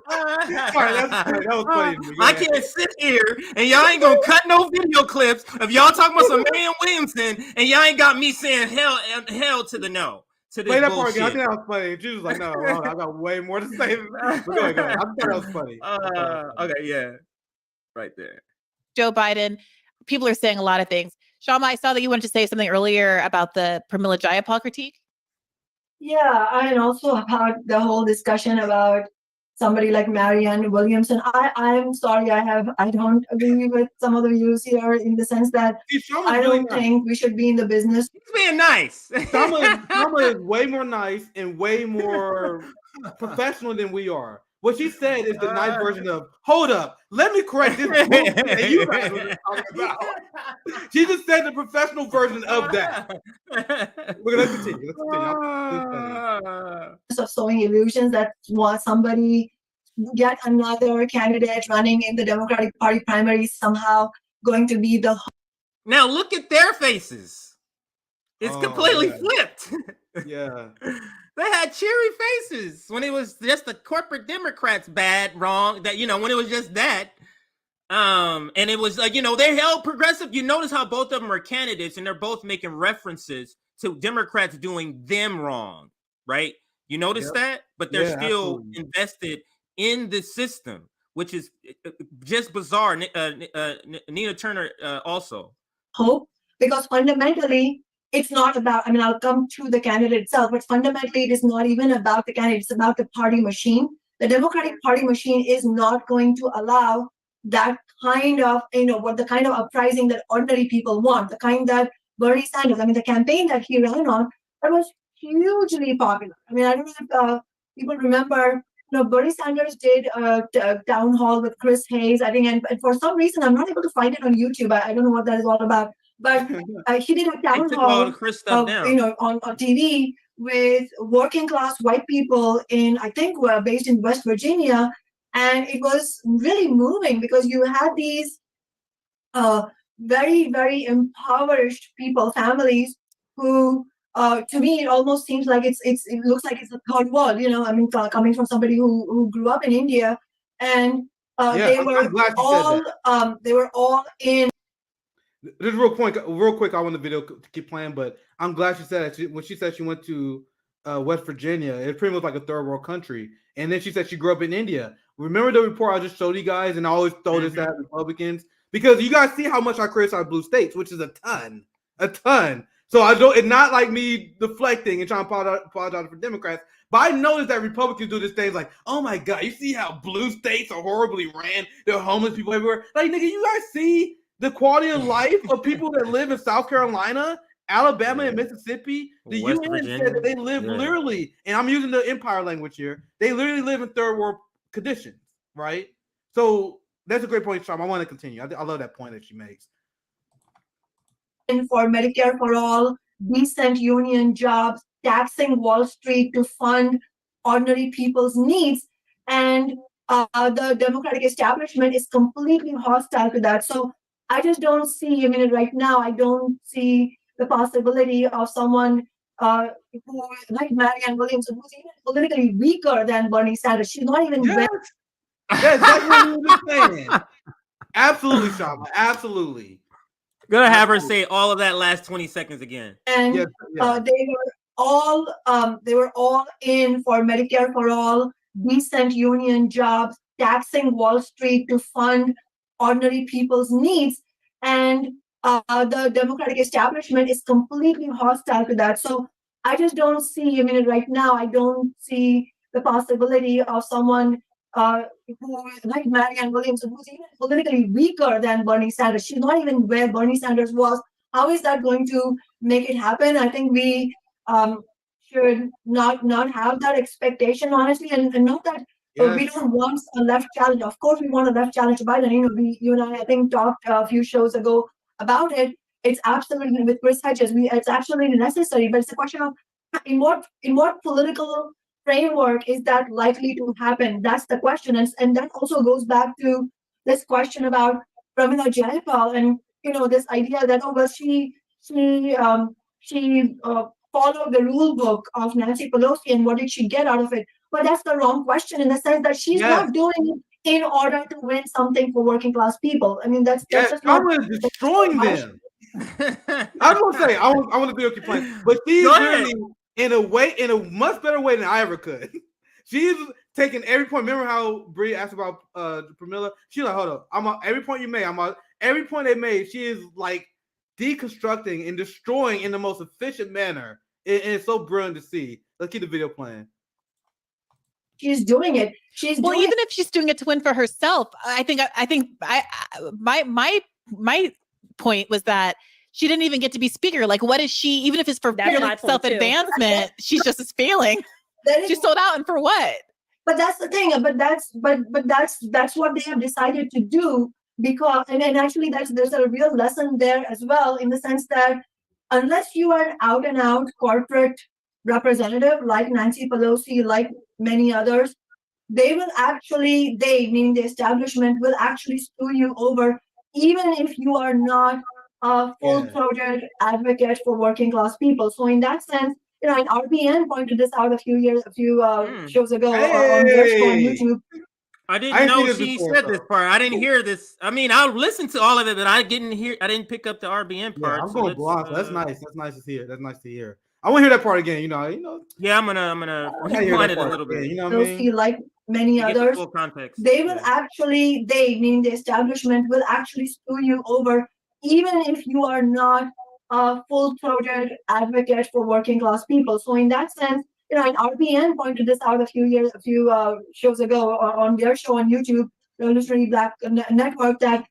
Sorry, that was funny. I can't sit here and y'all ain't gonna cut no video clips of y'all talking about some Marianne Williamson and y'all ain't got me saying hell to the no. To this play that bullshit. part again. I think that was funny. She was like, no, I got way more to say than that. But go ahead. I thought that was funny. Okay, yeah. Right there. Joe Biden, people are saying a lot of things. Kshama, I saw that you wanted to say something earlier about the Pramila Jayapal critique. Yeah, and also about the whole discussion about somebody like Marianne Williamson. I'm sorry, I don't agree with some of the views here in the sense that I don't think we should be in the business. He's being nice. Kshama is way more nice and way more professional than we are. What she said is the nice version of, hold up, let me correct this bullshit that you guys were just talking about. She just said the professional version of that. Let's continue. Of sowing illusions that was somebody, yet another candidate running in the Democratic Party primary somehow going to be the. Now look at their faces. It's completely yeah. flipped. Yeah. They had cheery faces when it was just the corporate Democrats bad, wrong, that, you know, when it was just that. And it was like, you know, they held progressive. You notice how both of them are candidates and they're both making references to Democrats doing them wrong, right? You notice that? But they're still invested in the system, which is just bizarre. Nina Turner also. Hope, because fundamentally, it's not about, I mean, I'll come to the candidate itself, but fundamentally, it is not even about the candidate. It's about the party machine. The Democratic Party machine is not going to allow that kind of, you know, what the kind of uprising that ordinary people want, the kind that Bernie Sanders, I mean, the campaign that he ran on, that was hugely popular. I mean, I don't know if people remember, you know, Bernie Sanders did a town hall with Chris Hayes, I think, and for some reason, I'm not able to find it on YouTube. I don't know what that is all about. But he did a town hall, you know, on TV with working class white people in, I think, were based in West Virginia, and it was really moving because you had these very, very impoverished people, families who, to me, it almost seems like it looks like it's a third world. You know, I mean, coming from somebody who grew up in India, and they were all in. Just real quick, I want the video to keep playing, but I'm glad she said that. When she said she went to West Virginia, it pretty much like a third world country. And then she said she grew up in India. Remember the report I just showed you guys? And I always throw this at Republicans because you guys see how much I criticize blue states, which is a ton. So it's not like me deflecting and trying to apologize for Democrats. But I noticed that Republicans do this thing like, oh my God, you see how blue states are horribly ran? There are homeless people everywhere. Like, nigga, you guys see the quality of life of people that live in South Carolina, Alabama, and Mississippi? The UN said that they live literally, and I'm using the empire language here, they literally live in third world conditions, right? So that's a great point, Kshama. I want to continue. I love that point that she makes. For Medicare for all, decent union jobs, taxing Wall Street to fund ordinary people's needs. And the Democratic establishment is completely hostile to that. So I just don't see, I mean, right now, I don't see the possibility of someone who, like Marianne Williamson, who's even politically weaker than Bernie Sanders. She's not even. That's exactly what you were saying. Absolutely, Kshama. Absolutely. Gonna have her say all of that last 20 seconds again. And they were all in for Medicare for all, decent union jobs, taxing Wall Street to fund ordinary people's needs. And the Democratic establishment is completely hostile to that. So I just don't see, I mean, right now, I don't see the possibility of someone who, like Marianne Williamson, who's even politically weaker than Bernie Sanders. She's not even where Bernie Sanders was. How is that going to make it happen? I think we should not have that expectation, honestly, and not that we don't want a left challenge. Of course, we want a left challenge to Biden. You know, you and I think, talked a few shows ago about it. It's absolutely, with Chris Hedges, it's absolutely necessary. But it's a question of in what political framework is that likely to happen? That's the question, and that also goes back to this question about Pramila Jayapal and, you know, this idea that she followed the rule book of Nancy Pelosi, and what did she get out of it? But that's the wrong question, in the sense that she's not doing it in order to win something for working class people. I mean, that's just not destroying them. I was gonna say, I want to be okay playing, but she's literally in a much better way than I ever could. She's taking every point. Remember how Bree asked about Pramila? She's like, hold up, I'm on every point you made. Every point they made. She is like deconstructing and destroying in the most efficient manner. And it's so brilliant to see. Let's keep the video playing. She's doing it. Even if she's doing it to win for herself, I think my point was that she didn't even get to be speaker. Like, what is she? Even if it's for self-advancement, she's just failing. She sold out, and for what? But that's the thing. That's what they have decided to do, because and actually there's a real lesson there as well, in the sense that unless you are an out and out corporate representative like Nancy Pelosi, like many others, they, meaning the establishment, will actually screw you over, even if you are not a full-throated advocate for working class people. So in that sense, and RBN pointed this out a few shows ago on their show on YouTube. I didn't know she said this part. I didn't hear this. I mean, I'll listen to all of it, but I didn't pick up the RBN part. Yeah, I'm going blind. That's nice. That's nice to hear. That's nice to hear. I want to hear that part again. Yeah, I'm gonna rewind it a little bit. You know what I mean? Like many others, full context. They will meaning the establishment, will actually screw you over, even if you are not a full-throated advocate for working class people. So in that sense, and RBN pointed this out a few shows ago on their show on YouTube, Revolutionary Black Network, that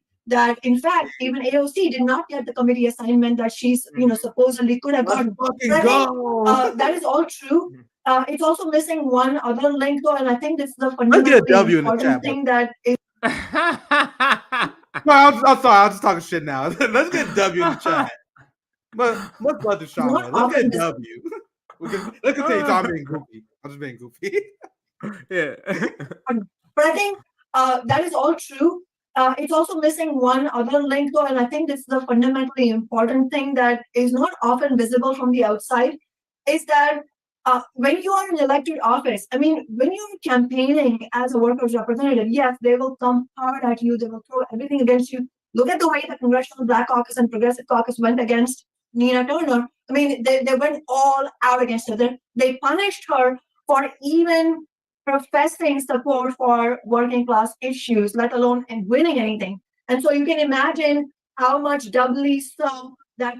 in fact even AOC did not get the committee assignment that she's supposedly could have gotten. That is all true. It's also missing one other link though, and I think this is the fundamentally important thing that is. No, I'm sorry. I'm just talking shit now. Let's get W in the chat. But what's Buttar Kshama? Let's get W. Let's continue. I'm being goofy. I'm just being goofy. Yeah. But I think that is all true. It's also missing one other link though, and I think this is the fundamentally important thing that is not often visible from the outside, is that when you are in elected office, I mean, when you're campaigning as a workers' representative, yes, they will come hard at you. They will throw everything against you. Look at the way the Congressional Black Caucus and Progressive Caucus went against Nina Turner. I mean, they went all out against her. They punished her for even professing support for working class issues, let alone winning anything. And so you can imagine how much doubly so that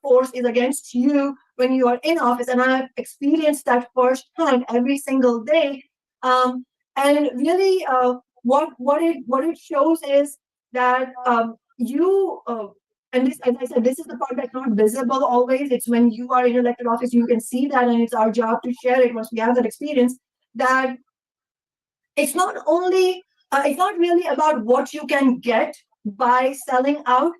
force is against you when you are in office. And I've experienced that firsthand every single day. And really, what it shows is that and this, as I said, this is the part that's not visible always. It's when you are in elected office, you can see that, and it's our job to share it once we have that experience. That it's not really about what you can get by selling out.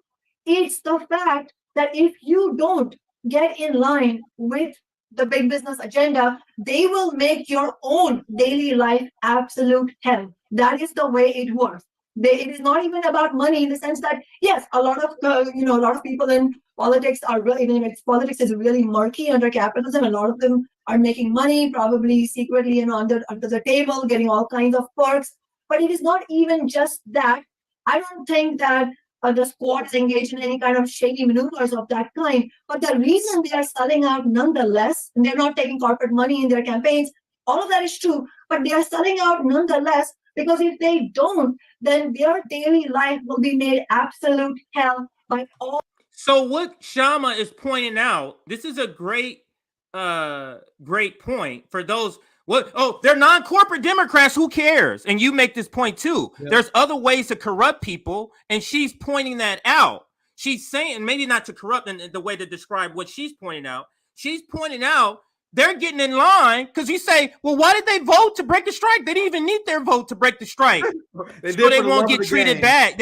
It's the fact that if you don't get in line with the big business agenda, they will make your own daily life absolute hell. That is the way it works. It is not even about money, in the sense that, yes, a lot of people in politics are really, politics is really murky under capitalism. A lot of them are making money, probably secretly and under the table, getting all kinds of perks. But it is not even just that. I don't think that the squad is engaged in any kind of shady maneuvers of that kind. But the reason they are selling out nonetheless, and they're not taking corporate money in their campaigns, all of that is true, but they are selling out nonetheless, because if they don't, then their daily life will be made absolute hell by all. So what Kshama is pointing out, this is a great point for those. They're non-corporate Democrats. Who cares? And you make this point too. Yep. There's other ways to corrupt people, and she's pointing that out. She's saying, maybe not to corrupt in the way to describe what she's pointing out. She's pointing out they're getting in line, because you say, well, why did they vote to break the strike? They didn't even need their vote to break the strike. So they won't get treated bad.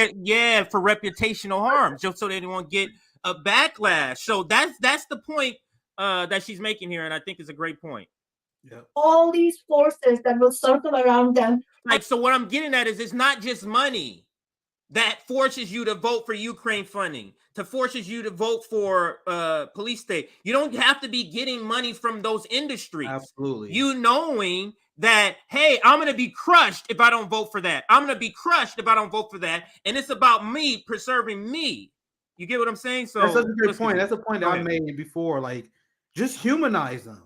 For reputational harm, just so they won't get a backlash. So that's the point that she's making here, and I think is a great point. Yeah. All these forces that will circle around them. So what I'm getting at is, it's not just money that forces you to vote for Ukraine funding, to forces you to vote for police state. You don't have to be getting money from those industries. Absolutely. You knowing that, hey, I'm going to be crushed if I don't vote for that. I'm going to be crushed if I don't vote for that. And it's about me preserving me. You get what I'm saying? So that's such a great point. That's a point that I made before. Like, just humanize them.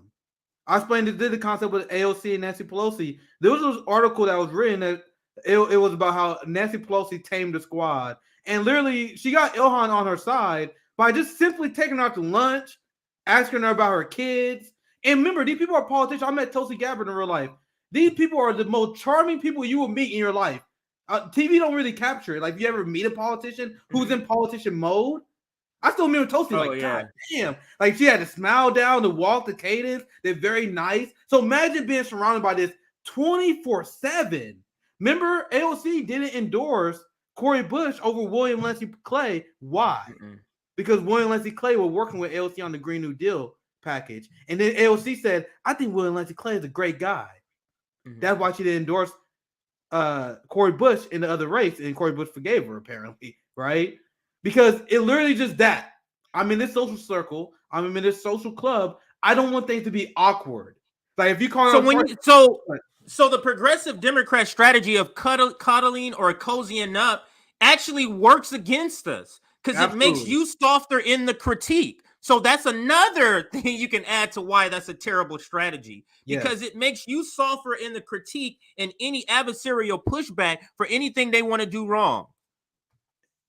I explained the concept with AOC and Nancy Pelosi. There was this article that was written that it was about how Nancy Pelosi tamed the squad. And literally, she got Ilhan on her side by just simply taking her out to lunch, asking her about her kids. And remember, these people are politicians. I met Tulsi Gabbard in real life. These people are the most charming people you will meet in your life. TV don't really capture it. Like, if you ever meet a politician who's in politician mode, I still remember Tulsi, God damn. Like, she had to smile down, to walk, the cadence. They're very nice. So imagine being surrounded by this 24/7. Remember, AOC didn't endorse Cori Bush over William Lindsay Clay. Why? Because William Lindsay Clay was working with AOC on the Green New Deal package. And then AOC said, I think William Lindsay Clay is a great guy. That's why she didn't endorse Cori Bush in the other race, and Cori Bush forgave her, apparently, right? Because it literally just that. I'm in this social circle. I'm in this social club. I don't want things to be awkward. Like if you call so the progressive Democrat strategy of cuddling or cozying up actually works against us because it makes you softer in the critique. So that's another thing you can add to why that's a terrible strategy, because it makes you softer in the critique and any adversarial pushback for anything they want to do wrong.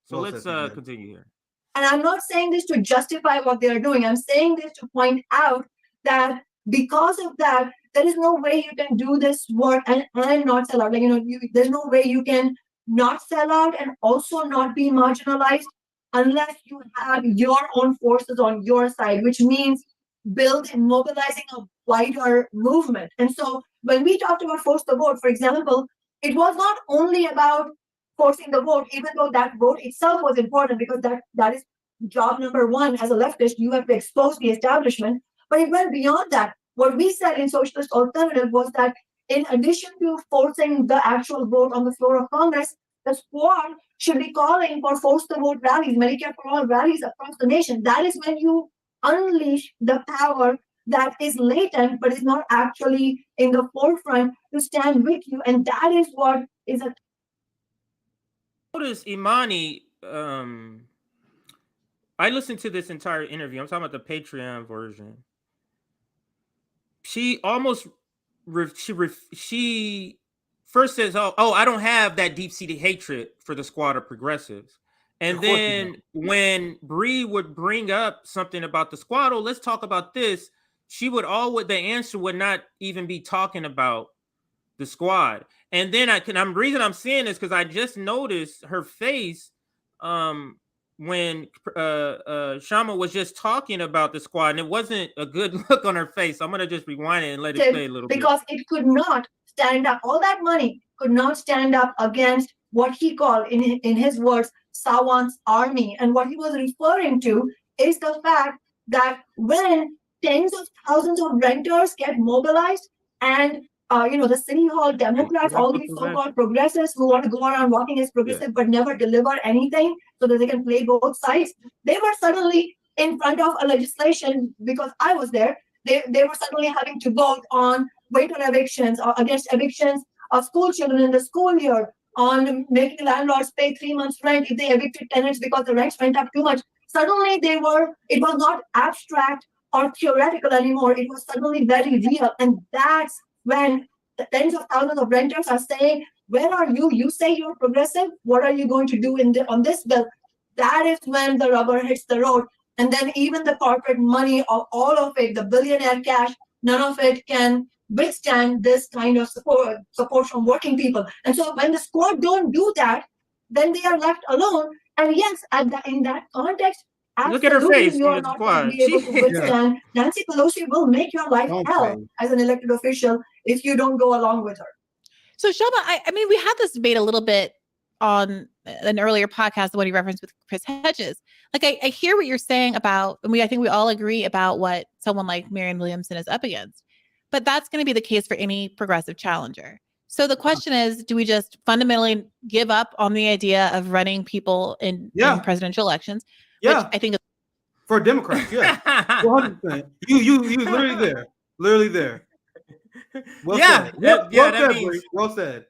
So let's continue here. And I'm not saying this to justify what they are doing. I'm saying this to point out that because of that, there is no way you can do this work and not sell out. Like, there's no way you can not sell out and also not be marginalized unless you have your own forces on your side, which means mobilizing a wider movement. And so when we talked about force the vote, for example, it was not only about forcing the vote, even though that vote itself was important, because that is job number one as a leftist. You have to expose the establishment. But it went beyond that. What we said in Socialist Alternative was that in addition to forcing the actual vote on the floor of Congress, the squad should be calling for force the vote rallies, Medicare for all rallies across the nation. That is when you unleash the power that is latent but is not actually in the forefront to stand with you. And that is what is a... Notice Imani, I listened to this entire interview. I'm talking about the Patreon version. She almost she first says, "Oh, I don't have that deep-seated hatred for the squad of progressives." And then when Bree would bring up something about the squad, let's talk about this. The answer would not even be talking about the squad. And then reason I'm saying this because I just noticed her face when Kshama was just talking about the squad, and it wasn't a good look on her face. I'm gonna just rewind it and let it play a little bit. Because it could not stand up. All that money could not stand up against what he called, in his words, Sawant's army. And what he was referring to is the fact that when tens of thousands of renters get mobilized and the city hall Democrats, all these so-called progressives who want to go around walking as progressive but never deliver anything so that they can play both sides, they were suddenly in front of a legislation, because I was there, they were suddenly having to vote on waiter evictions or against evictions of school children in the school year, on making landlords pay 3 months rent if they evicted tenants because the rents went up too much. Suddenly it was not abstract or theoretical anymore. It was suddenly very real. And that's when the tens of thousands of renters are saying, where are you? You say you're progressive. What are you going to do on this bill? That is when the rubber hits the road. And then even the corporate money, of all of it, the billionaire cash, none of it can withstand this kind of support from working people. And so when the squad don't do that, then they are left alone. And yes, in that context, look at her face. You are not going to be able to withstand. Nancy Pelosi will make your life hell as an elected official if you don't go along with her. So Kshama, I mean, we had this debate a little bit on an earlier podcast, the one you referenced with Chris Hedges. Like, I hear what you're saying about, and I think we all agree about what someone like Marianne Williamson is up against. But that's going to be the case for any progressive challenger. So the question is, do we just fundamentally give up on the idea of running people in presidential elections? Yeah, which I think for Democrats, 100%. You literally there. Well said. Well said.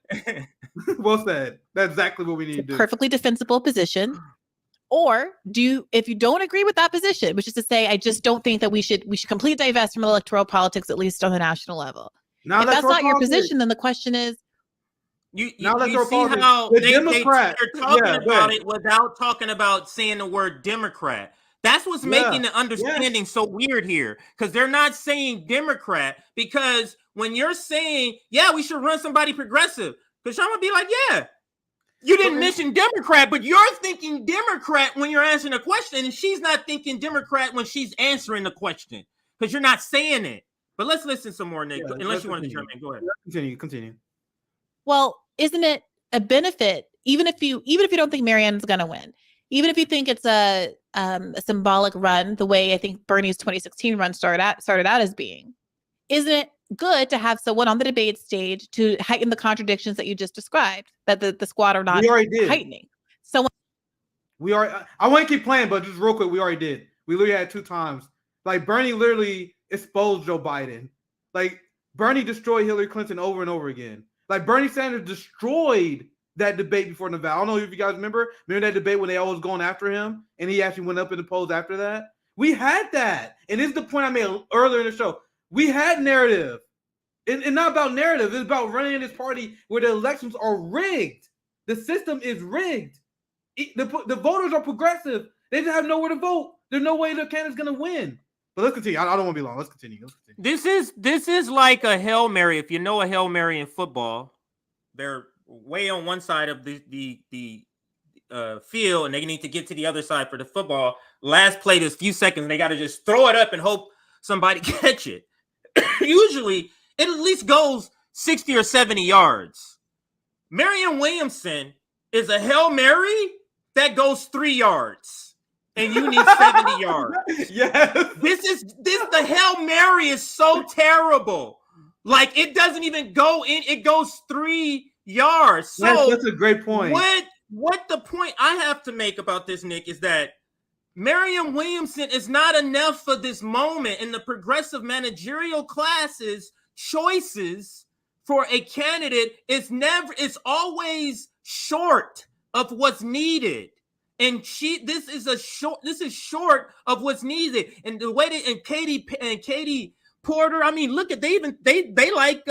Well said. That's exactly what we need to do. Perfectly defensible position. Or if you don't agree with that position, which is to say, I just don't think that we should completely divest from electoral politics, at least on the national level. Now, if that's not your position, then the question is, you see how they're talking about it without talking about saying the word Democrat. That's what's making the understanding so weird here, because they're not saying Democrat, because when you're saying, we should run somebody progressive, because Kshama be like, you didn't mention Democrat, but you're thinking Democrat when you're answering a question, and she's not thinking Democrat when she's answering the question, because you're not saying it. But let's listen some more, Nick. Yeah, Unless let's you want to continue. jump in, go ahead. Continue. Well, isn't it a benefit, even if you don't think Marianne's going to win, even if you think it's a symbolic run, the way I think Bernie's 2016 run started out as being, isn't it good to have someone on the debate stage to heighten the contradictions that you just described, that the squad are not We already did. heightening? So I want to keep playing, but just real quick, we already did. We literally had 2 times. Like Bernie literally exposed Joe Biden. Like Bernie destroyed Hillary Clinton over and over again. Like Bernie Sanders destroyed that debate before Nevada. I don't know if you guys remember that debate when they all was going after him and he actually went up in the polls after that. We had that. And this is the point I made earlier in the show. We had narrative. It's not about narrative. It's about running this party where the elections are rigged. The system is rigged. The voters are progressive. They just have nowhere to vote. There's no way the candidate's going to win. But let's continue. I don't want to be long. Let's continue. This is like a Hail Mary. If you know a Hail Mary in football, they're way on one side of the field, and they need to get to the other side for the football. Last play, this few seconds, and they got to just throw it up and hope somebody catch it. Usually, it at least goes 60 or 70 yards. Marianne Williamson is a Hail Mary that goes 3 yards, and you need 70 yards. Yes. The Hail Mary is so terrible. Like, it doesn't even go in. It goes 3 yards. So that's a great point. What the point I have to make about this, Nick, is that Marianne Williamson is not enough for this moment, and the progressive managerial classes choices for a candidate is always short of what's needed. And this is short of what's needed. And the way Katie Porter, I mean, look at they like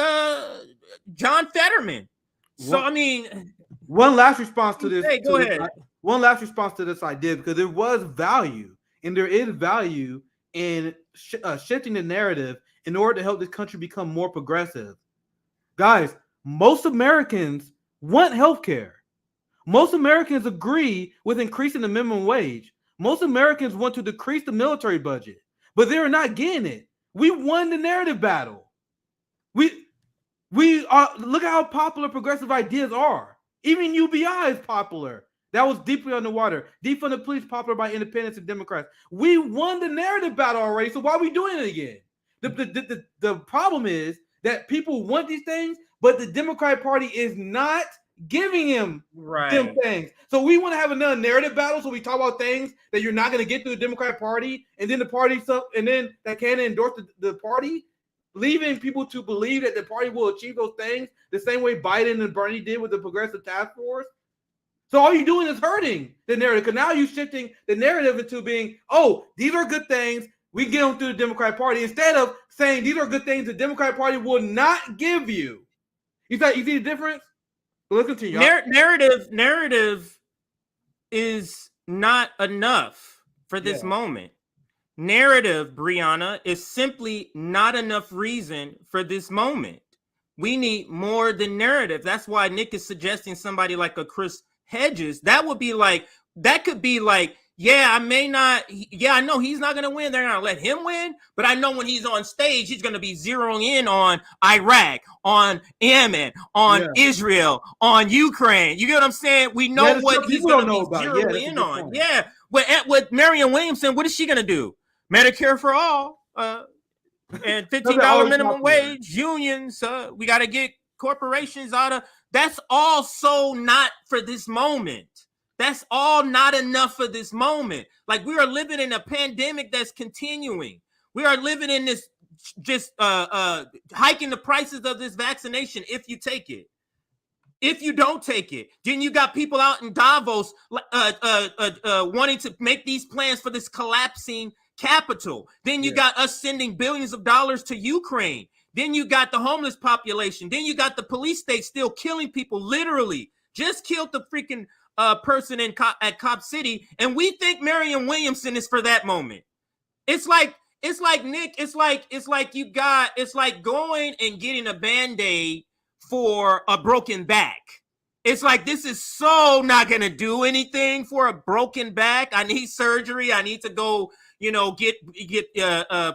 John Fetterman. So I mean, one last response to this. Hey, go ahead. One last response to this idea, because there was value, and there is value in shifting the narrative in order to help this country become more progressive. Guys, most Americans want health care. Most Americans agree with increasing the minimum wage. Most Americans want to decrease the military budget, but they're not getting it. We won the narrative battle. We are, look at how popular progressive ideas are. Even UBI is popular. That was deeply underwater. Defund the police, popular by independents and Democrats. We won the narrative battle already, so why are we doing it again? The problem is that people want these things, but the Democratic Party is not giving them them things. So we want to have another narrative battle, so we talk about things that you're not going to get through the Democratic Party, and then the party, and then that can't endorse the party, leaving people to believe that the party will achieve those things the same way Biden and Bernie did with the Progressive Task Force. So all you're doing is hurting the narrative, because now you're shifting the narrative into being, oh, these are good things, we get them through the Democratic Party, instead of saying these are good things the Democratic Party will not give you. You see the difference? So let's continue. Narrative is not enough for this moment. Narrative, Brianna, is simply not enough reason for this moment. We need more than narrative. That's why Nick is suggesting somebody like a Chris Hedges. That could be like, I know he's not going to win. They're going to let him win. But I know when he's on stage, he's going to be zeroing in on Iraq, on Yemen, on Israel, on Ukraine. You get what I'm saying? We know what he's going to be zeroing in on. Point. Yeah. With Marianne Williamson, what is she going to do? Medicare for all and $15 minimum wage, unions. We got to get corporations out of. That's all so not for this moment. That's all not enough for this moment. Like, we are living in a pandemic that's continuing. We are living in this just hiking the prices of this vaccination if you take it. If you don't take it, then you got people out in Davos wanting to make these plans for this collapsing capital. Then you got us sending billions of dollars to Ukraine. Then you got the homeless population. Then you got the police state still killing people, literally. Just killed the freaking person at Cop City, and we think Marianne Williamson is for that moment. It's like Nick. It's like going and getting a Band-Aid for a broken back. It's like, this is so not going to do anything for a broken back. I need surgery. I need to go, get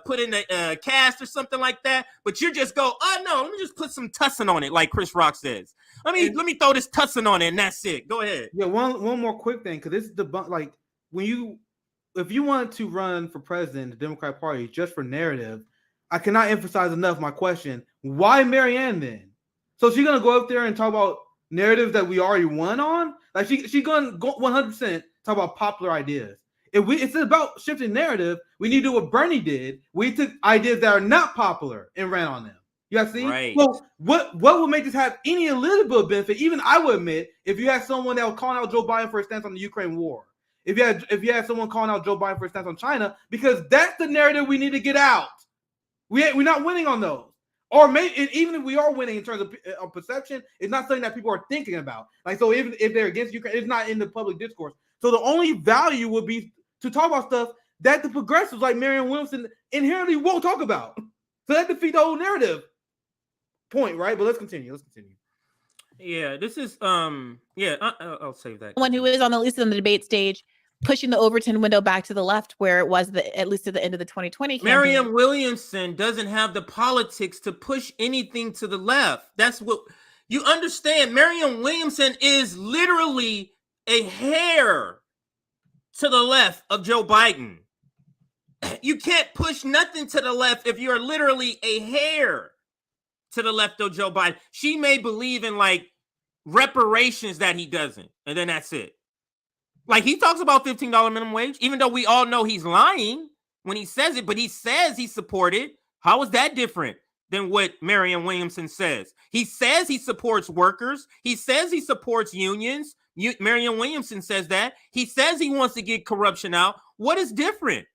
put in a cast or something like that. But you just go, oh no, let me just put some tussin on it, like Chris Rock says. Let me throw this tussin on it, and that's it. Go ahead. Yeah, one more quick thing, because this is like if you wanted to run for president, the Democratic Party, just for narrative, I cannot emphasize enough my question: why Marianne then? So she's gonna go up there and talk about narratives that we already won on? Like she's gonna go 100% talk about popular ideas. If it's about shifting narrative, we need to do what Bernie did. We took ideas that are not popular and ran on them. You guys see? Right. Well, what would make this have any little bit of benefit? Even I would admit, if you had someone that was calling out Joe Biden for his stance on the Ukraine war, if you had someone calling out Joe Biden for his stance on China, because that's the narrative we need to get out. We're not winning on those. Or maybe even if we are winning in terms of perception, it's not something that people are thinking about. Like, so if they're against Ukraine, it's not in the public discourse. So the only value would be to talk about stuff that the progressives like Marianne Williamson inherently won't talk about. So that defeats the whole narrative point, right? But let's continue. Yeah, this is I'll save that. One who is on the least on the debate stage, pushing the Overton window back to the left, where it was at least at the end of the 2020 campaign. Marianne Williamson doesn't have the politics to push anything to the left. That's what you understand. Marianne Williamson is literally a hair to the left of Joe Biden. You can't push nothing to the left if you're literally a hair to the left of Joe Biden. She may believe in like reparations that he doesn't, and then that's it. Like, he talks about $15 minimum wage, even though we all know he's lying when he says it, but he says he supported. How is that different than what Marianne Williamson says? He says he supports workers. He says he supports unions. Marianne Williamson says that. He says he wants to get corruption out. What is different?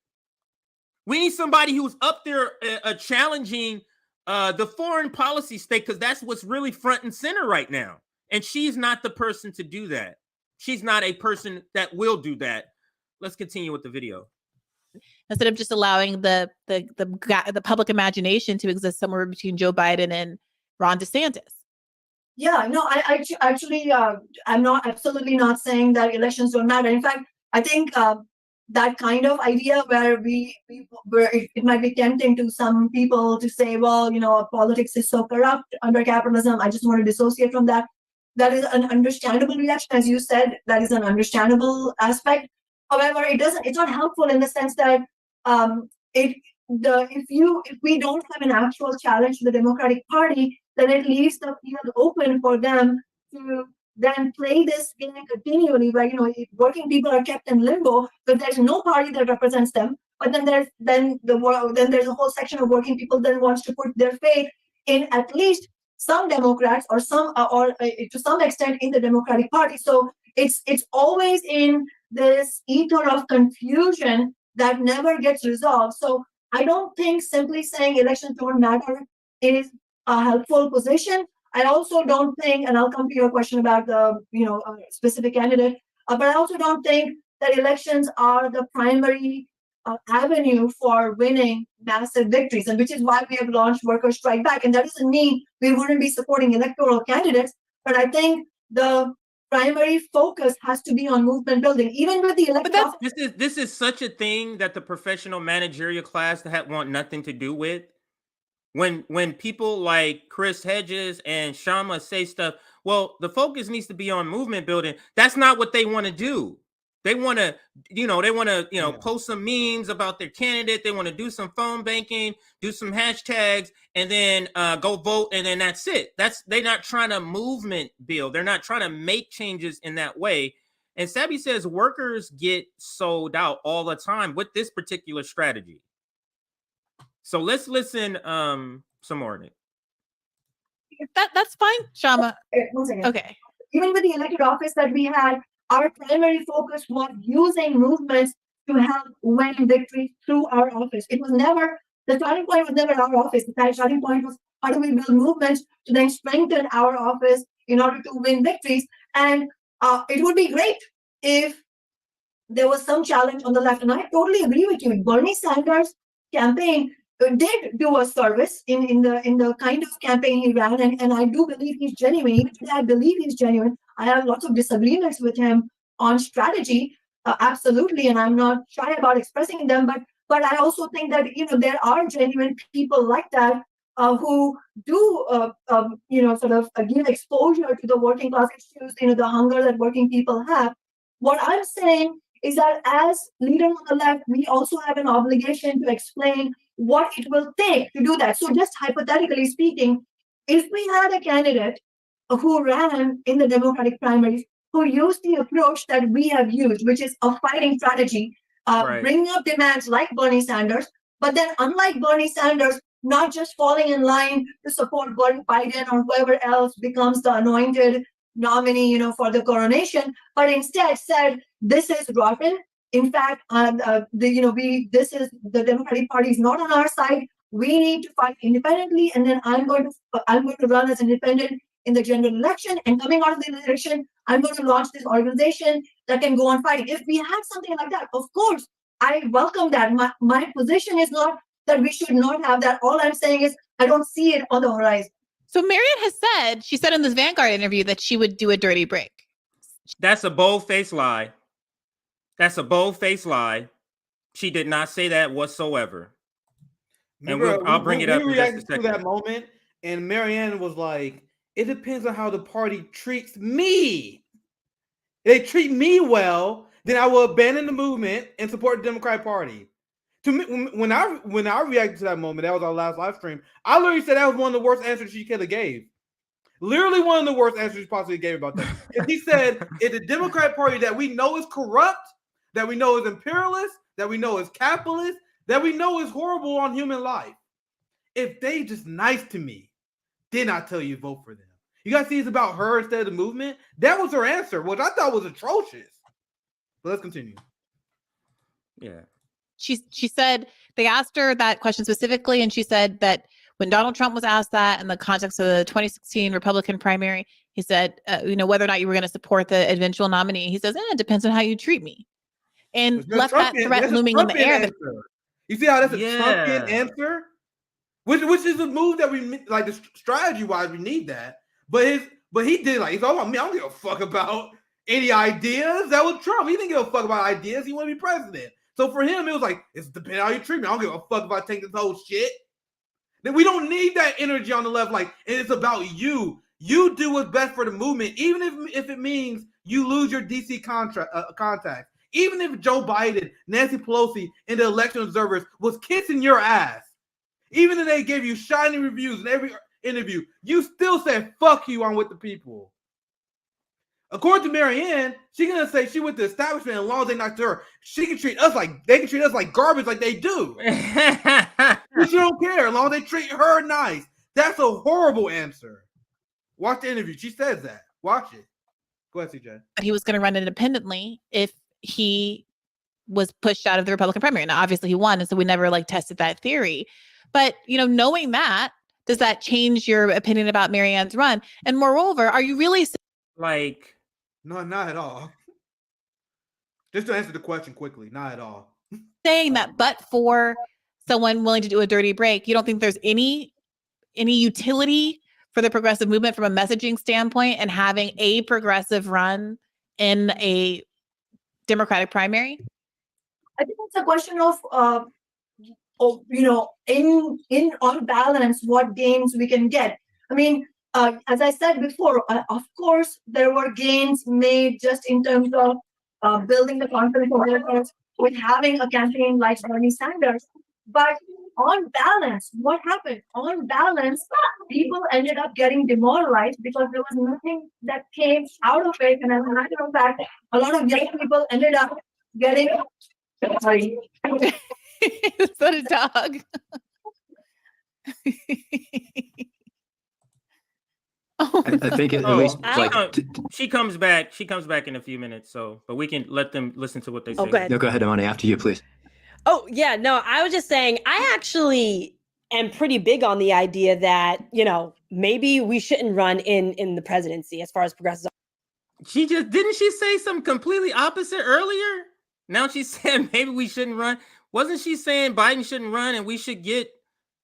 We need somebody who's up there challenging the foreign policy state, because that's what's really front and center right now. And she's not the person to do that. She's not a person that will do that. Let's continue with the video. Instead of just allowing the public imagination to exist somewhere between Joe Biden and Ron DeSantis. Yeah, no, I actually, I'm absolutely not saying that elections don't matter. In fact, I think that kind of idea where it might be tempting to some people to say, well, politics is so corrupt under capitalism, I just want to dissociate from that. That is an understandable reaction, as you said. That is an understandable aspect. However, it's not helpful in the sense that if we don't have an actual challenge to the Democratic Party, then it leaves the field open for them to then play this game continually, where working people are kept in limbo, but there's no party that represents them. But then there's a whole section of working people that wants to put their faith in at least some Democrats or to some extent in the Democratic Party. So it's always in this ether of confusion that never gets resolved. So I don't think simply saying elections don't matter is a helpful position. I also don't think, and I'll come to your question about the specific candidate, but I also don't think that elections are the primary avenue for winning massive victories, and which is why we have launched Workers Strike Back. And that doesn't mean we wouldn't be supporting electoral candidates, but I think the primary focus has to be on movement building, even with the electoral. This is such a thing that the professional managerial class want nothing to do with. When people like Chris Hedges and Kshama say stuff, well, the focus needs to be on movement building. That's not what they want to do. They want to, post some memes about their candidate. They want to do some phone banking, do some hashtags, and then go vote, and then that's it. They're not trying to movement build. They're not trying to make changes in that way. And Sabby says workers get sold out all the time with this particular strategy. So let's listen some more of it. That's fine, Kshama. One second. Okay. Even with the elected office that we had, our primary focus was using movements to help win victory through our office. It was never, the starting point was never our office. The starting point was, how do we build movements to then strengthen our office in order to win victories? And it would be great if there was some challenge on the left. And I totally agree with you. Bernie Sanders' campaign did do a service in the kind of campaign he ran, and I do believe he's genuine. I believe he's genuine. I have lots of disagreements with him on strategy, absolutely, and I'm not shy about expressing them. But I also think that there are genuine people like that who do sort of give exposure to the working class issues, the hunger that working people have. What I'm saying is that as leaders on the left, we also have an obligation to explain what it will take to do that. So just hypothetically speaking, if we had a candidate who ran in the Democratic primaries, who used the approach that we have used, which is a fighting strategy, bringing up demands like Bernie Sanders, but then unlike Bernie Sanders, not just falling in line to support Biden or whoever else becomes the anointed nominee, for the coronation, but instead said, this is rotten. In fact, this is the Democratic Party is not on our side. We need to fight independently, and then I'm going to run as independent in the general election. And coming out of the election, I'm going to launch this organization that can go on fighting. If we had something like that, of course, I welcome that. My position is not that we should not have that. All I'm saying is I don't see it on the horizon. So Marianne she said in this Vanguard interview that she would do a dirty break. That's a bold-faced lie. That's a bold-faced lie. She did not say that whatsoever. And I'll bring it up in just a second. To that moment, and Marianne was like, it depends on how the party treats me. If they treat me well, then I will abandon the movement and support the Democratic Party. To me, when I reacted to that moment, that was our last live stream, I literally said that was one of the worst answers she could have gave. Literally one of the worst answers she possibly gave about that. If he said, it's the Democratic Party that we know is corrupt, that we know is imperialist, that we know is capitalist, that we know is horrible on human life. If they just nice to me, then I tell you vote for them. You guys see it's about her instead of the movement? That was her answer, which I thought was atrocious. But let's continue. Yeah. She said they asked her that question specifically, and she said that when Donald Trump was asked that in the context of the 2016 Republican primary, he said, whether or not you were going to support the eventual nominee, he says, it depends on how you treat me. And left that threat looming in the air. You see how that's a Trumpian answer? Which is a move that we like, the strategy-wise, we need that. But he did he's all about me. I don't give a fuck about any ideas. That was Trump. He didn't give a fuck about ideas. He wanted to be president. So for him, it was like, it's depending on how you treat me. I don't give a fuck about taking this whole shit. Then we don't need that energy on the left. And it's about you. You do what's best for the movement, even if it means you lose your DC contact. Even if Joe Biden, Nancy Pelosi, and the election observers was kissing your ass. Even if they gave you shiny reviews in every interview, you still said, fuck you, I'm with the people. According to Marianne, she's gonna say she with the establishment as long as they not to her. They can treat us like garbage like they do. But she don't care as long as they treat her nice. That's a horrible answer. Watch the interview. She says that. Watch it. Go ahead, CJ. He was going to run independently if he was pushed out of the Republican primary. Now, obviously he won, and so we never tested that theory. But, knowing that, does that change your opinion about Marianne's run? And moreover, are you really No, not at all. Just to answer the question quickly, not at all. Saying that, but for someone willing to do a dirty break, you don't think there's any utility for the progressive movement from a messaging standpoint and having a progressive run in a Democratic primary? I think it's a question of in on balance, what gains we can get. I mean, as I said before, of course, there were gains made just in terms of building the confidence of voters with having a campaign like Bernie Sanders. But on balance, what happened? On balance, people ended up getting demoralized because there was nothing that came out of it. And as a matter of fact, a lot of young people ended up getting. Sorry. Is that a dog? I think at least she comes back. She comes back in a few minutes. But we can let them listen to what they say. Go ahead, Imani. After you, please. Oh yeah, no. I was just saying. I actually am pretty big on the idea that maybe we shouldn't run in the presidency as far as progressives. Didn't she say something completely opposite earlier? Now she said maybe we shouldn't run. Wasn't she saying Biden shouldn't run and we should get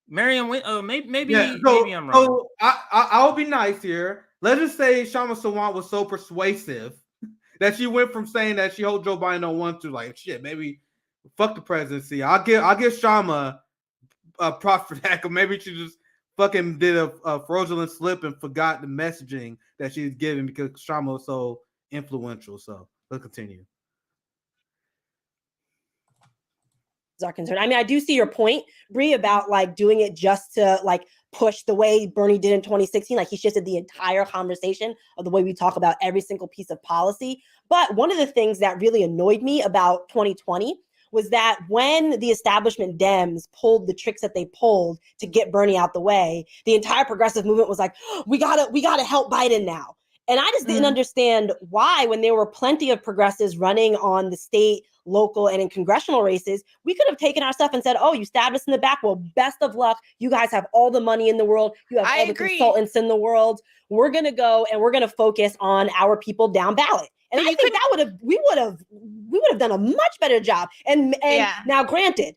Marianne? Maybe I'm wrong. So I'll be nice here. let's just say Kshama Sawant was so persuasive that she went from saying that she hoped Joe Biden don't want to, like, shit, maybe fuck the presidency. I'll give Kshama a prop for that, or maybe she just fucking did a fraudulent slip and forgot the messaging that she's giving because Kshama was so influential. So let's continue. Are concerned. I mean, I do see your point, Bree, about like doing it just to like push the way Bernie did in 2016. Like he shifted the entire conversation of the way we talk about every single piece of policy. But one of the things that really annoyed me about 2020 was that when the establishment Dems pulled the tricks that they pulled to get Bernie out the way, the entire progressive movement was like, we gotta help Biden now. And I just didn't understand why, when there were plenty of progressives running on the state, local, and in congressional races, we could have taken our stuff and said, oh, you stabbed us in the back. Well, best of luck. You guys have all the money in the world. You have all the consultants in the world. We're going to go and we're going to focus on our people down ballot. And I think that we would have done a much better job. And now granted,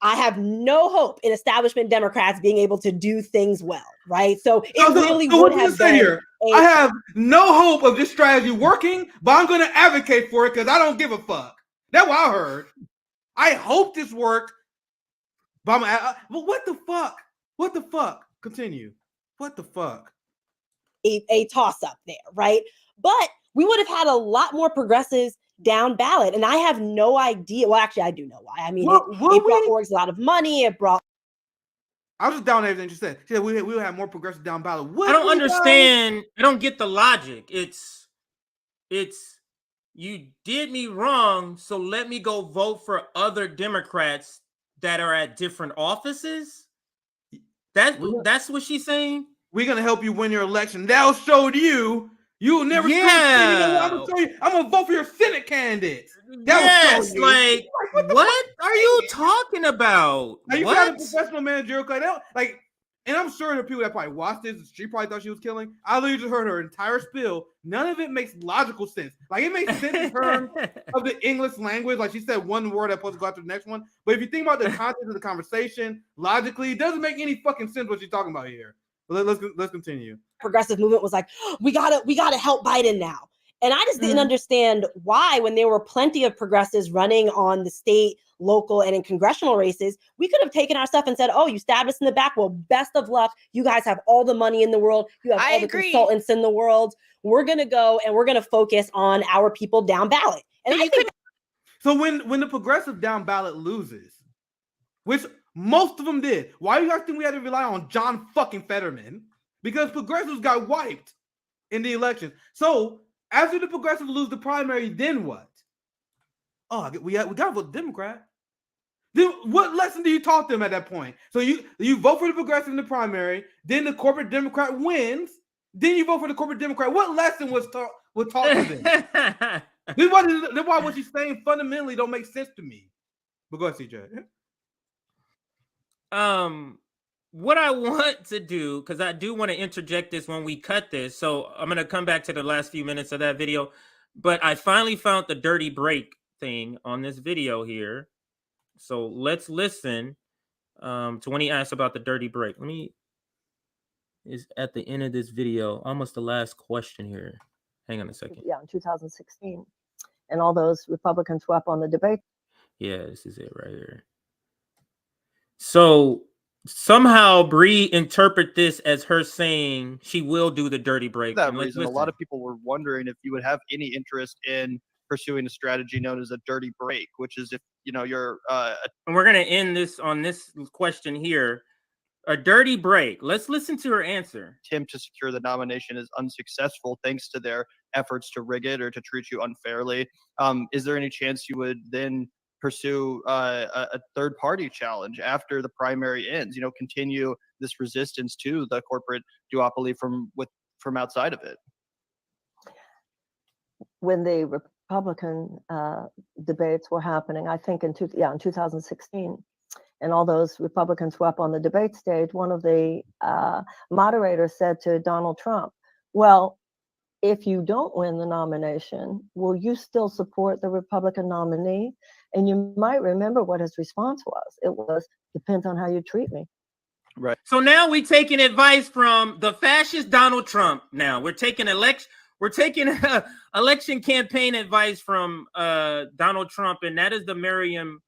I have no hope in establishment Democrats being able to do things well, right? So it really would have been. I have no hope of this strategy working, but I'm going to advocate for it because I don't give a fuck. That's what I heard. I hope this worked, but but what the fuck? What the fuck? Continue. What the fuck? A toss-up there, right? But we would have had a lot more progressives down ballot, and I have no idea. Well, actually, I do know why. I mean, it brought orgs a lot of money. It brought. I was just down everything you said. Yeah, we will have more progressive down ballot. I don't understand. I don't get the logic. It's you did me wrong, so let me go vote for other Democrats that are at different offices. That's what she's saying. We're gonna help you win your election. That'll show you. You'll never. Yeah. I'm gonna vote for your Senate candidate. Yes, like what are you talking about? Now you got a professional managerial like, and I'm sure the people that probably watched this, she probably thought she was killing. I literally just heard her entire spill. None of it makes logical sense. Like it makes sense in terms of the English language. Like she said one word that's supposed to go after the next one. But if you think about the context of the conversation, logically, it doesn't make any fucking sense what she's talking about here. But let's continue. Progressive movement was like, we gotta help Biden now. And I just didn't understand why, when there were plenty of progressives running on the state, local, and in congressional races, we could have taken our stuff and said, oh, you stabbed us in the back. Well, best of luck. You guys have all the money in the world. You have all the consultants in the world. We're going to go and we're going to focus on our people down ballot. And I think. So when the progressive down ballot loses, which most of them did, why do you guys think we had to rely on John fucking Fetterman? Because progressives got wiped in the election. So after the progressives lose the primary, then what? Oh, we got to vote Democrat. Then what lesson do you taught them at that point? So you vote for the progressive in the primary, then the corporate Democrat wins, then you vote for the corporate Democrat. What lesson was taught to them? This is why what she's saying fundamentally don't make sense to me. But go ahead, CJ. What I want to do, because I do want to interject this when we cut this, so I'm going to come back to the last few minutes of that video, but I finally found the dirty break thing on this video here. So let's listen to when he asked about the dirty break. Is at the end of this video, almost the last question here. Hang on a second. Yeah, in 2016. And all those Republicans who were up on the debate. Yeah, this is it right here. So somehow Bree interpret this as her saying she will do the dirty break. For that reason, a lot of people were wondering if you would have any interest in pursuing a strategy known as a dirty break, which is if you're. And we're gonna end this on this question here. A dirty break. Let's listen to her answer. Attempt to secure the nomination is unsuccessful thanks to their efforts to rig it or to treat you unfairly. Is there any chance you would then pursue a third-party challenge after the primary ends? Continue this resistance to the corporate duopoly from outside of it. When the Republican debates were happening, I think in 2016, and all those Republicans were up on the debate stage, one of the moderators said to Donald Trump, well, if you don't win the nomination, will you still support the Republican nominee? And you might remember what his response was. It was, depends on how you treat me. Right. So now we taking advice from the fascist Donald Trump. Now we're taking election campaign advice from Donald Trump, and that is the Marianne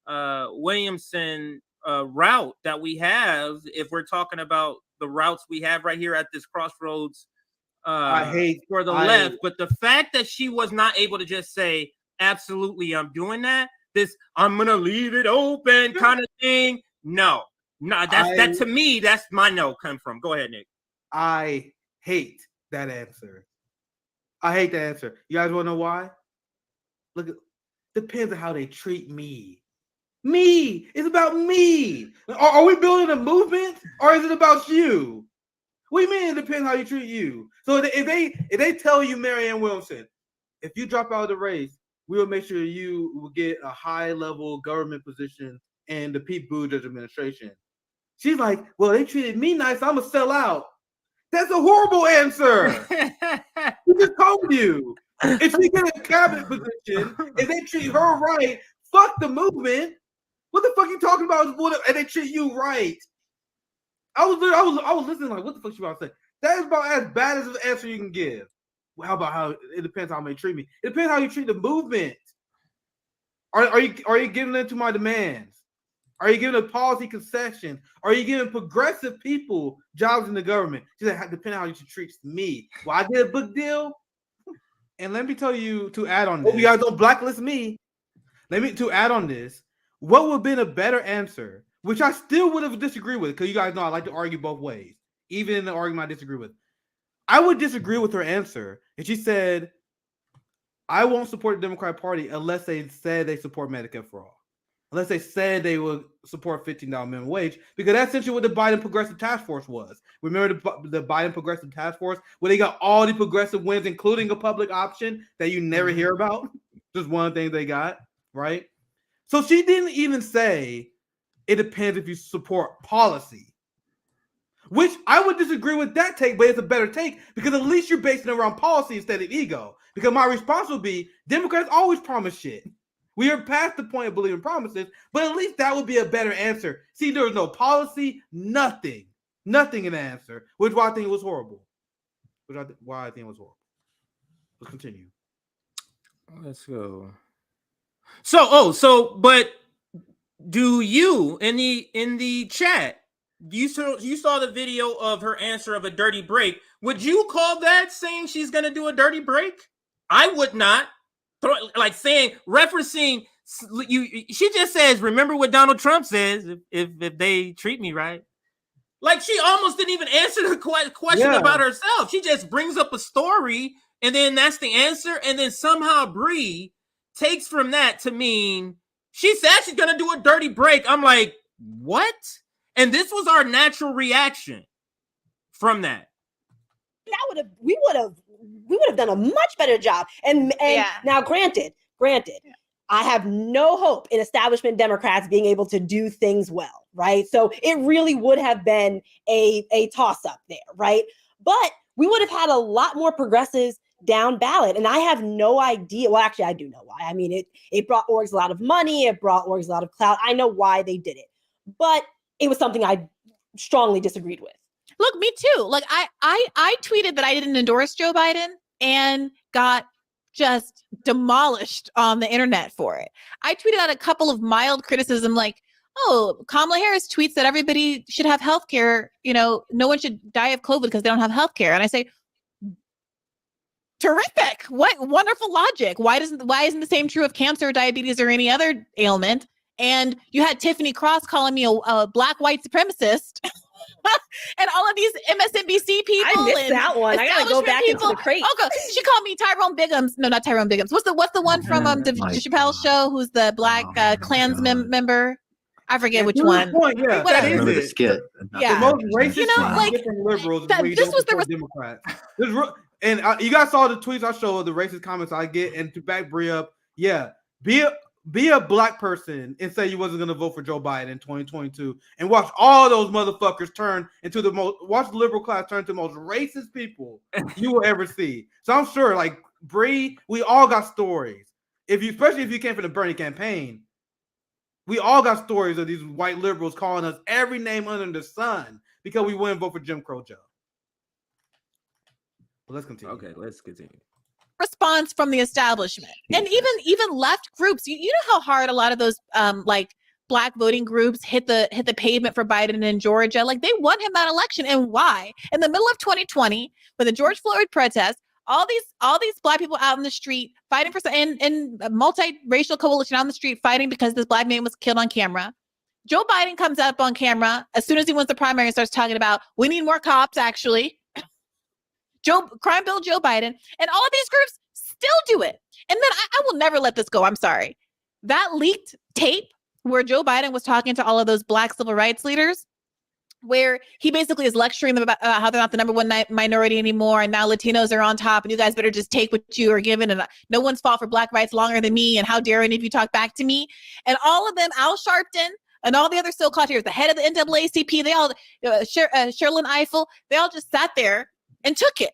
Williamson route that we have. If we're talking about the routes we have right here at this crossroads for the left, but the fact that she was not able to just say, absolutely, I'm doing that, this I'm gonna leave it open kind of thing. No, that to me, that's my no come from. Go ahead, Nick. I hate that answer. I hate the answer. You guys want to know why? Look, depends on how they treat me. Me. It's about me. Are we building a movement, or is it about you? What do you mean? It depends how you treat you. So if they tell you, Marianne Williamson, if you drop out of the race, we will make sure you will get a high-level government position in the Pete Buttigieg administration. She's like, well, they treated me nice. I'm gonna sell out. That's a horrible answer. Who just told you? If she get a cabinet position, if they treat her right, fuck the movement. What the fuck are you talking about? And they treat you right. I was listening like, what the fuck she about to say? That is about as bad as an answer you can give. Well, how about how it depends how they treat me? It depends how you treat the movement. Are you giving into my demands? Are you giving a policy concession? Are you giving progressive people jobs in the government? She said, depending on how you treat me. Well, I did a book deal. And let me tell you to add on this. You guys don't blacklist me. To add on this, what would have been a better answer, which I still would have disagreed with, because you guys know I like to argue both ways, even in the argument I disagree with. I would disagree with her answer if she said, I won't support the Democratic Party unless they said they support Medicare for all. Unless they said they would support $15 minimum wage, because that's essentially what the Biden Progressive Task Force was. Remember the Biden Progressive Task Force, where they got all the progressive wins, including a public option that you never hear about? Just one of the things they got, right? So she didn't even say it depends if you support policy, which I would disagree with that take, but it's a better take because at least you're basing it around policy instead of ego. Because my response would be, Democrats always promise shit. We are past the point of believing promises, but at least that would be a better answer. See, there was no policy, nothing in the answer, which is why I think it was horrible. Let's continue. Let's go. But do you in the chat? You saw the video of her answer of a dirty break. Would you call that saying she's gonna do a dirty break? I would not. Referencing you. She just says, "Remember what Donald Trump says if they treat me right." Like she almost didn't even answer the question about herself. She just brings up a story, and then that's the answer. And then somehow Bree takes from that to mean she said she's gonna do a dirty break. I'm like, what? And this was our natural reaction from that. We would have done a much better job. And now, granted, I have no hope in establishment Democrats being able to do things well, right? So it really would have been a toss-up there, right? But we would have had a lot more progressives down ballot. And I have no idea. Well, actually, I do know why. I mean, it brought orgs a lot of money. It brought orgs a lot of clout. I know why they did it. But it was something I strongly disagreed with. Look, me too. Like I tweeted that I didn't endorse Joe Biden and got just demolished on the internet for it. I tweeted out a couple of mild criticism like, oh, Kamala Harris tweets that everybody should have health care. No one should die of COVID because they don't have health care. And I say, terrific. What wonderful logic. Why isn't the same true of cancer, diabetes, or any other ailment? And you had Tiffany Cross calling me a black white supremacist. And all of these MSNBC people. I missed that one. I gotta go back into the crate. Okay, she called me Tyrone Biggums. No, not Tyrone Biggums. What's the one from Chappelle's show? Who's the black Klansman member? I forget which one. That I remember the skit. The most racist from liberals. This was the Democrats. And you guys saw the tweets I showed, the racist comments I get, and to back Brie up, be a black person and say you wasn't going to vote for Joe Biden in 2022 and watch all those motherfuckers turn into watch the liberal class turn to the most racist people you will ever see. So I'm sure, like Bree, we all got stories. Especially if you came from the Bernie campaign, We all got stories of these white liberals calling us every name under the sun because we wouldn't vote for Jim Crow Joe. Well, let's continue. Okay, let's continue. Response from the establishment, and even left groups. You know how hard a lot of those like Black voting groups hit the pavement for Biden in Georgia. Like, they won him that election, and why? In the middle of 2020, with the George Floyd protest, all these Black people out in the street fighting for and a multiracial coalition out in the street fighting because this Black man was killed on camera. Joe Biden comes up on camera as soon as he wins the primary and starts talking about we need more cops. Actually, crime bill Joe Biden, and all of these groups still do it. And then I will never let this go. I'm sorry. That leaked tape where Joe Biden was talking to all of those Black civil rights leaders, where he basically is lecturing them about how they're not the number one minority anymore, and now Latinos are on top, and you guys better just take what you are given, and no one's fought for Black rights longer than me, and how dare any of you talk back to me. And all of them, Al Sharpton and all the other so-called heroes, the head of the NAACP, they all, Sherlyn Ifill, they all just sat there and took it.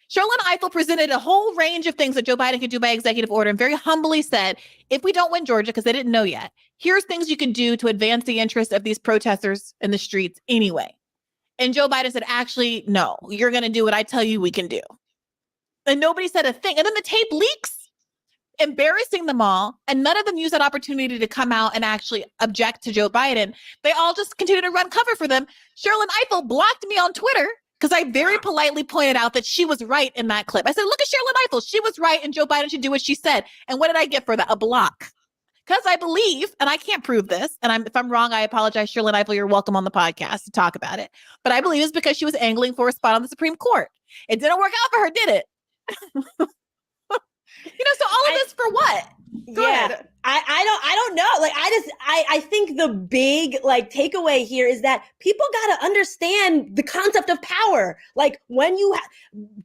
Sherlyn Ifill presented a whole range of things that Joe Biden could do by executive order and very humbly said, if we don't win Georgia, because they didn't know yet, here's things you can do to advance the interests of these protesters in the streets anyway. And Joe Biden said, actually, no, you're going to do what I tell you we can do. And nobody said a thing. And then the tape leaks, embarrassing them all. And none of them used that opportunity to come out and actually object to Joe Biden. They all just continue to run cover for them. Sherlyn Ifill blocked me on Twitter because I very politely pointed out that she was right in that clip. I said, look at Sherlyn Ifill. She was right, and Joe Biden should do what she said. And what did I get for that? A block. Because I believe, and I can't prove this, and if I'm wrong, I apologize, Sherlyn Ifill, you're welcome on the podcast to talk about it. But I believe it's because she was angling for a spot on the Supreme Court. It didn't work out for her, did it? So all of this for what? Go ahead. I don't know. Like, I think the big takeaway here is that people got to understand the concept of power. Like, when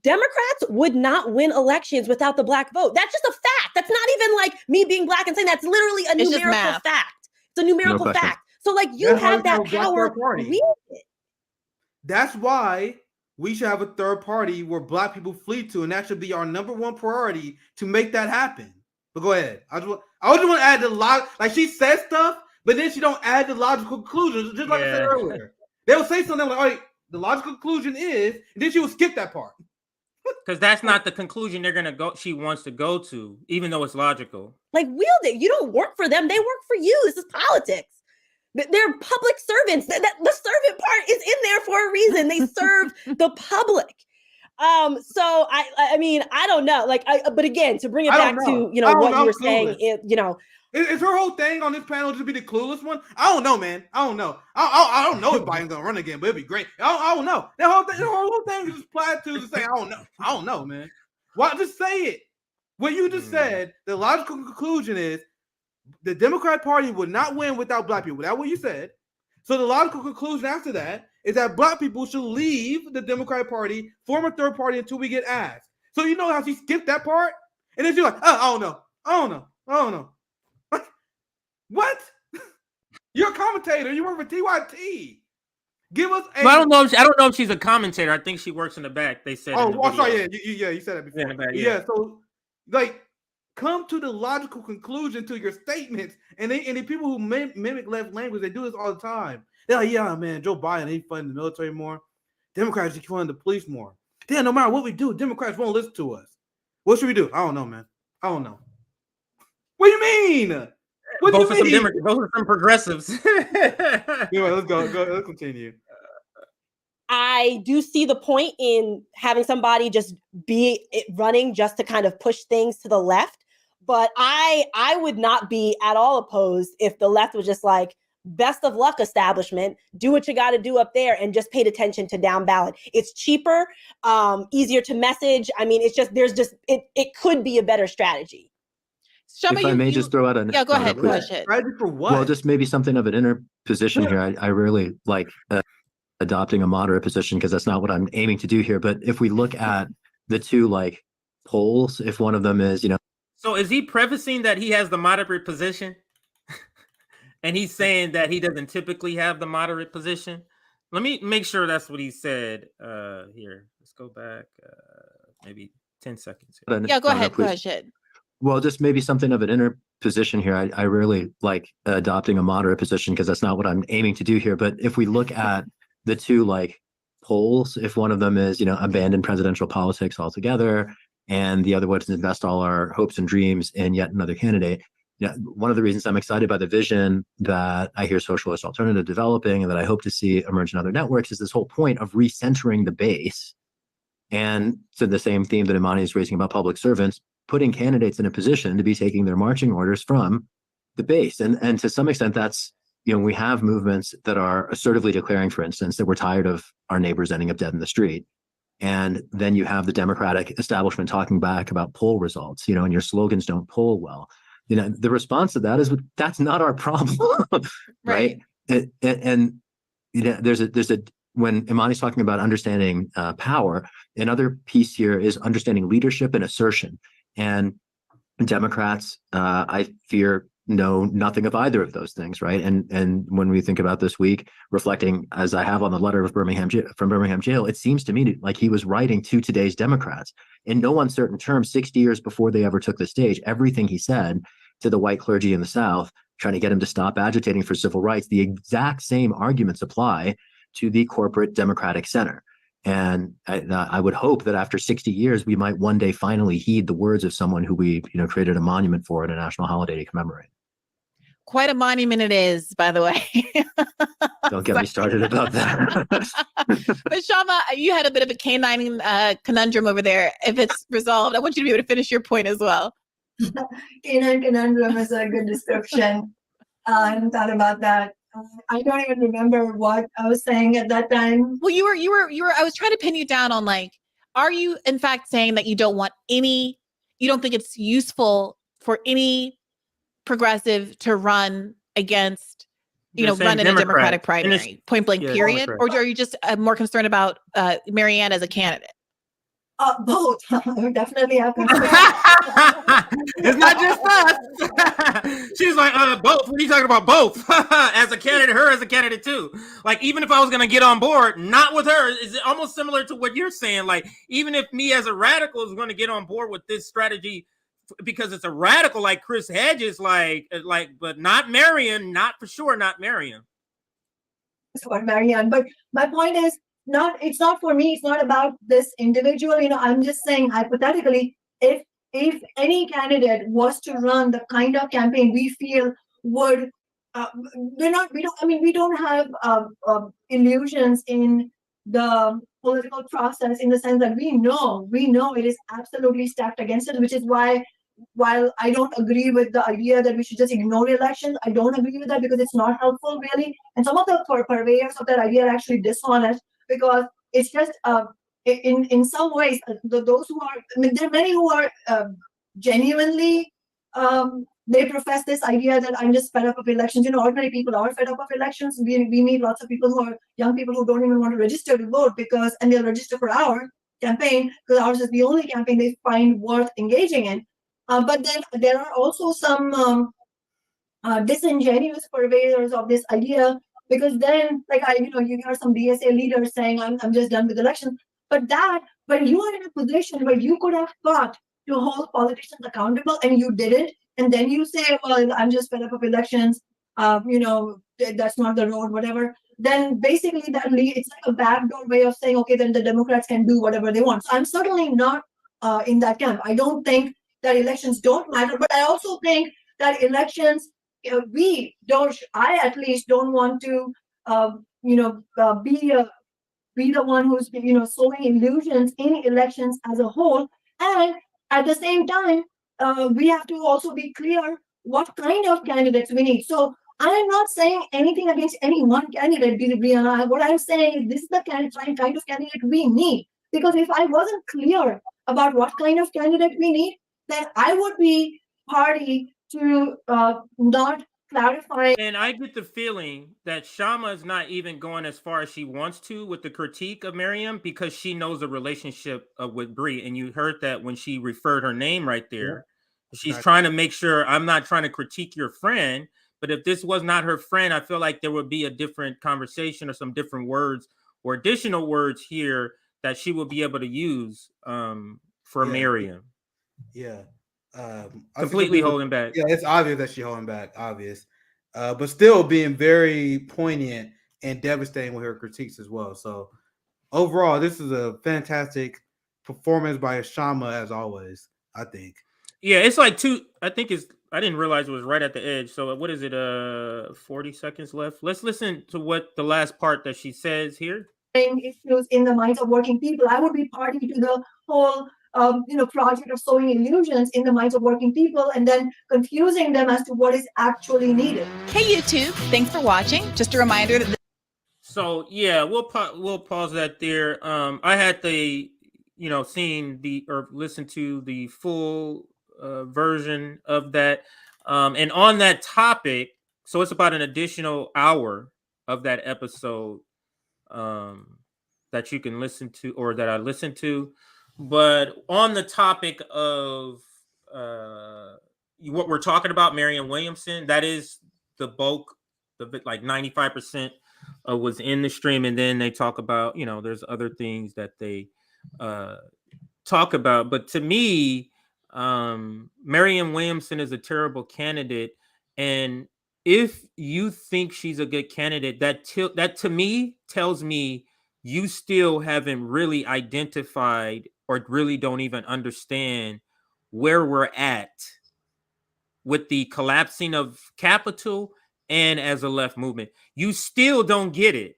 Democrats would not win elections without the Black vote. That's just a fact. That's not even like me being Black and saying that's literally a numerical fact. It's a numerical fact. So you have that power. That's why we should have a third party where Black people flee to, and that should be our number one priority to make that happen. But go ahead. I just want to add the lot. Like, she says stuff, but then she don't add the logical conclusions. Just like I said earlier, they'll say something like, "All right, the logical conclusion is," and then she will skip that part because that's not the conclusion they're gonna go. She wants to go to, even though it's logical. Like, wield it. You don't work for them; they work for you. This is politics. They're public servants. The servant part is in there for a reason. They serve the public. So I mean, I don't know. But again, to bring it back to what you were saying, is her whole thing on this panel just be the clueless one? I don't know, man. I don't know. I don't know if Biden's gonna run again, but it'd be great. I don't know. That whole thing is just platitudes to say I don't know. I don't know, man. Why just say it? What you just said. The logical conclusion is the Democrat Party would not win without Black people. That's what you said. So the logical conclusion after that is that Black people should leave the Democratic Party, form a third party until we get asked. So you know how she skipped that part? And then she's like, I don't know. What? You're a commentator. You work for TYT. Give us a... I don't know if she's a commentator. I think she works in the back. They said. Sorry. Yeah, you said that before. Yeah, so come to the logical conclusion to your statements. And the people who mimic left language, they do this all the time. They're like, yeah, man, Joe Biden, he funding the military more. Democrats, he funding the police more. Then no matter what we do, Democrats won't listen to us. What should we do? I don't know, man. I don't know. What do you mean? Both of some progressives. Anyway, let's go. Let's continue. I do see the point in having somebody just be running just to kind of push things to the left. But I would not be at all opposed if the left was just like, best of luck, establishment. Do what you got to do up there and just paid attention to down ballot. It's cheaper, easier to message. I mean, it's just, it could be a better strategy. Shama, if I may just throw out a... Yeah, go ahead. Strategy for what? Well, just maybe something of an inner position here. I really like adopting a moderate position because that's not what I'm aiming to do here. But if we look at the two polls, if one of them is, So is he prefacing that he has the moderate position? And he's saying that he doesn't typically have the moderate position? Let me make sure that's what he said here. Let's go back maybe 10 seconds. Yeah, go ahead. Go ahead. Well, just maybe something of an inner position here. I really like adopting a moderate position because that's not what I'm aiming to do here. But if we look at the two like polls, if one of them is, abandon presidential politics altogether, and the other one is invest all our hopes and dreams in yet another candidate. One of the reasons I'm excited by the vision that I hear Socialist Alternative developing and that I hope to see emerge in other networks is this whole point of recentering the base. And so the same theme that Imani is raising about public servants, putting candidates in a position to be taking their marching orders from the base. And to some extent, that's, we have movements that are assertively declaring, for instance, that we're tired of our neighbors ending up dead in the street. And then you have the Democratic establishment talking back about poll results, and your slogans don't poll well. The response to that is, that's not our problem, right? And there's a when Imani's talking about understanding power, another piece here is understanding leadership and assertion. And Democrats, I fear, know nothing of either of those things, right? And when we think about this week, reflecting as I have on the letter of from Birmingham jail, it seems to me like he was writing to today's Democrats in no uncertain terms, 60 years before they ever took the stage. Everything he said to the white clergy in the South, trying to get him to stop agitating for civil rights, the exact same arguments apply to the corporate Democratic center. And I would hope that after 60 years, we might one day finally heed the words of someone who we, created a monument for and a national holiday to commemorate. Quite a monument it is, by the way. Don't get me started about that. But Kshama, you had a bit of a canine conundrum over there. If it's resolved, I want you to be able to finish your point as well. Canine conundrum is a good description. I hadn't thought about that. I don't even remember what I was saying at that time. Well, you were. I was trying to pin you down on are you in fact saying that you don't think it's useful for any progressive to run against, run in a Democratic primary, point blank, period? Or are you just more concerned about Marianne as a candidate? Both. Definitely have It's not just us. She's like, both. What are you talking about? Both. As a candidate, her as a candidate too. Like, even if I was going to get on board, not with her, is almost similar to what you're saying. Like, even if me as a radical is going to get on board with this strategy because it's a radical like Chris Hedges, but not Marianne, not for sure, not Marianne. It's for Marianne. But my point is, it's not for me. It's not about this individual. I'm just saying hypothetically, if any candidate was to run the kind of campaign we feel would, we don't have illusions in the political process, in the sense that we know it is absolutely stacked against us, which is why, while I don't agree with the idea that we should just ignore elections, I don't agree with that because it's not helpful really. And some of the purveyors of that idea are actually dishonest, because it's just in some ways those who are, there are many who are genuinely they profess this idea that I'm just fed up of elections. Ordinary people are fed up of elections. We meet lots of people who are young people who don't even want to register to vote and they'll register for our campaign because ours is the only campaign they find worth engaging in. But then there are also some disingenuous purveyors of this idea, because then, you hear some DSA leaders saying, I'm just done with elections. But you are in a position where you could have fought to hold politicians accountable and you didn't. And then you say, well, I'm just fed up of elections. That's not the road, whatever. Then basically it's like a backdoor way of saying, okay, then the Democrats can do whatever they want. So I'm certainly not in that camp. I don't think that elections don't matter, but I also think that elections, I at least don't want to, be the one who's, sowing illusions in elections as a whole. And at the same time, we have to also be clear what kind of candidates we need. So I'm not saying anything against any one candidate, Brianna. What I'm saying is this is the kind of candidate we need. Because if I wasn't clear about what kind of candidate we need, then I would be party to not clarifying. And I get the feeling that Kshama is not even going as far as she wants to with the critique of Marianne, because she knows the relationship with Bree. And you heard that when she referred her name right there. Yeah. She's trying to make sure I'm not trying to critique your friend. But if this was not her friend, I feel like there would be a different conversation or some different words or additional words here that she will be able to use for Marianne. Yeah. completely holding back. Yeah, it's obvious that she's holding back, obvious. But still being very poignant and devastating with her critiques as well. So overall, this is a fantastic performance by Kshama as always, I think. Yeah, it's like I didn't realize it was right at the edge. So what is it? 40 seconds left. Let's listen to what the last part that she says here. Issues in the minds of working people. I would be party to the whole project of sowing illusions in the minds of working people and then confusing them as to what is actually needed. Hey YouTube, thanks for watching. Just a reminder that So yeah, we'll pause that there. I had listened to the full version of that, and on that topic, so it's about an additional hour of that episode that you can listen to, or that I listened to. But on the topic of what we're talking about, Marianne Williamson, that is the bulk of it, like 95% was in the stream. And then they talk about, there's other things that they talk about. But to me, Marianne Williamson is a terrible candidate. And if you think she's a good candidate, that to me tells me you still haven't really identified or really don't even understand where we're at with the collapsing of capital and as a left movement. You still don't get it.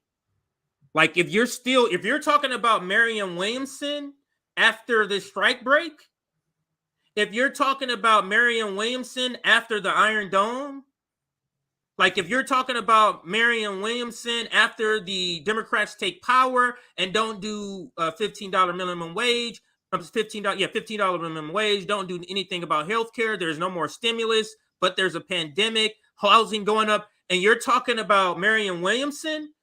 Like if you're talking about Marianne Williamson after the strike break, if you're talking about Marianne Williamson after the Iron Dome, like if you're talking about Marianne Williamson after the Democrats take power and don't do $15 minimum wage, $15 minimum wage, don't do anything about healthcare, there's no more stimulus, but there's a pandemic, housing going up, and you're talking about Marianne Williamson,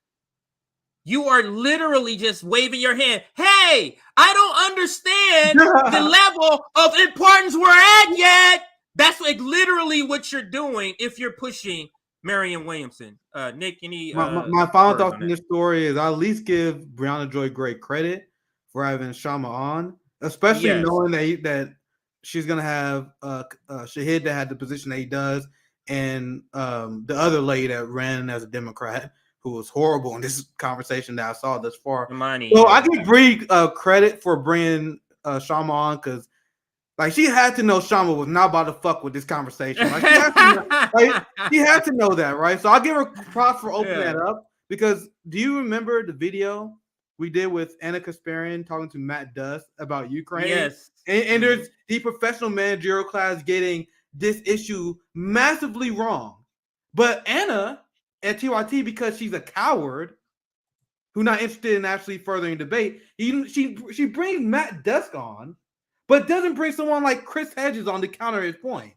you are literally just waving your hand. Hey, I don't understand the level of importance we're at yet. That's like literally what you're doing if you're pushing Marianne Williamson. Nick, any my final thoughts on this story is I at least give Brianna Joy great credit for having Kshama on, especially knowing that she's gonna have Shahid that had the position that he does, and the other lady that ran as a Democrat who was horrible in this conversation that I saw thus far. So I give Bree credit for bringing Kshama on, because like she had to know Kshama was not about to fuck with this conversation. Like she had to know that, right? So I'll give her props for opening that up, because do you remember the video we did with Anna Kasparian talking to Matt Duss about Ukraine? Yes. And there's the professional managerial class getting this issue massively wrong. But Anna at TYT, because she's a coward who's not interested in actually furthering debate, she brings Matt Dusk on, but doesn't bring someone like Chris Hedges on to counter his point.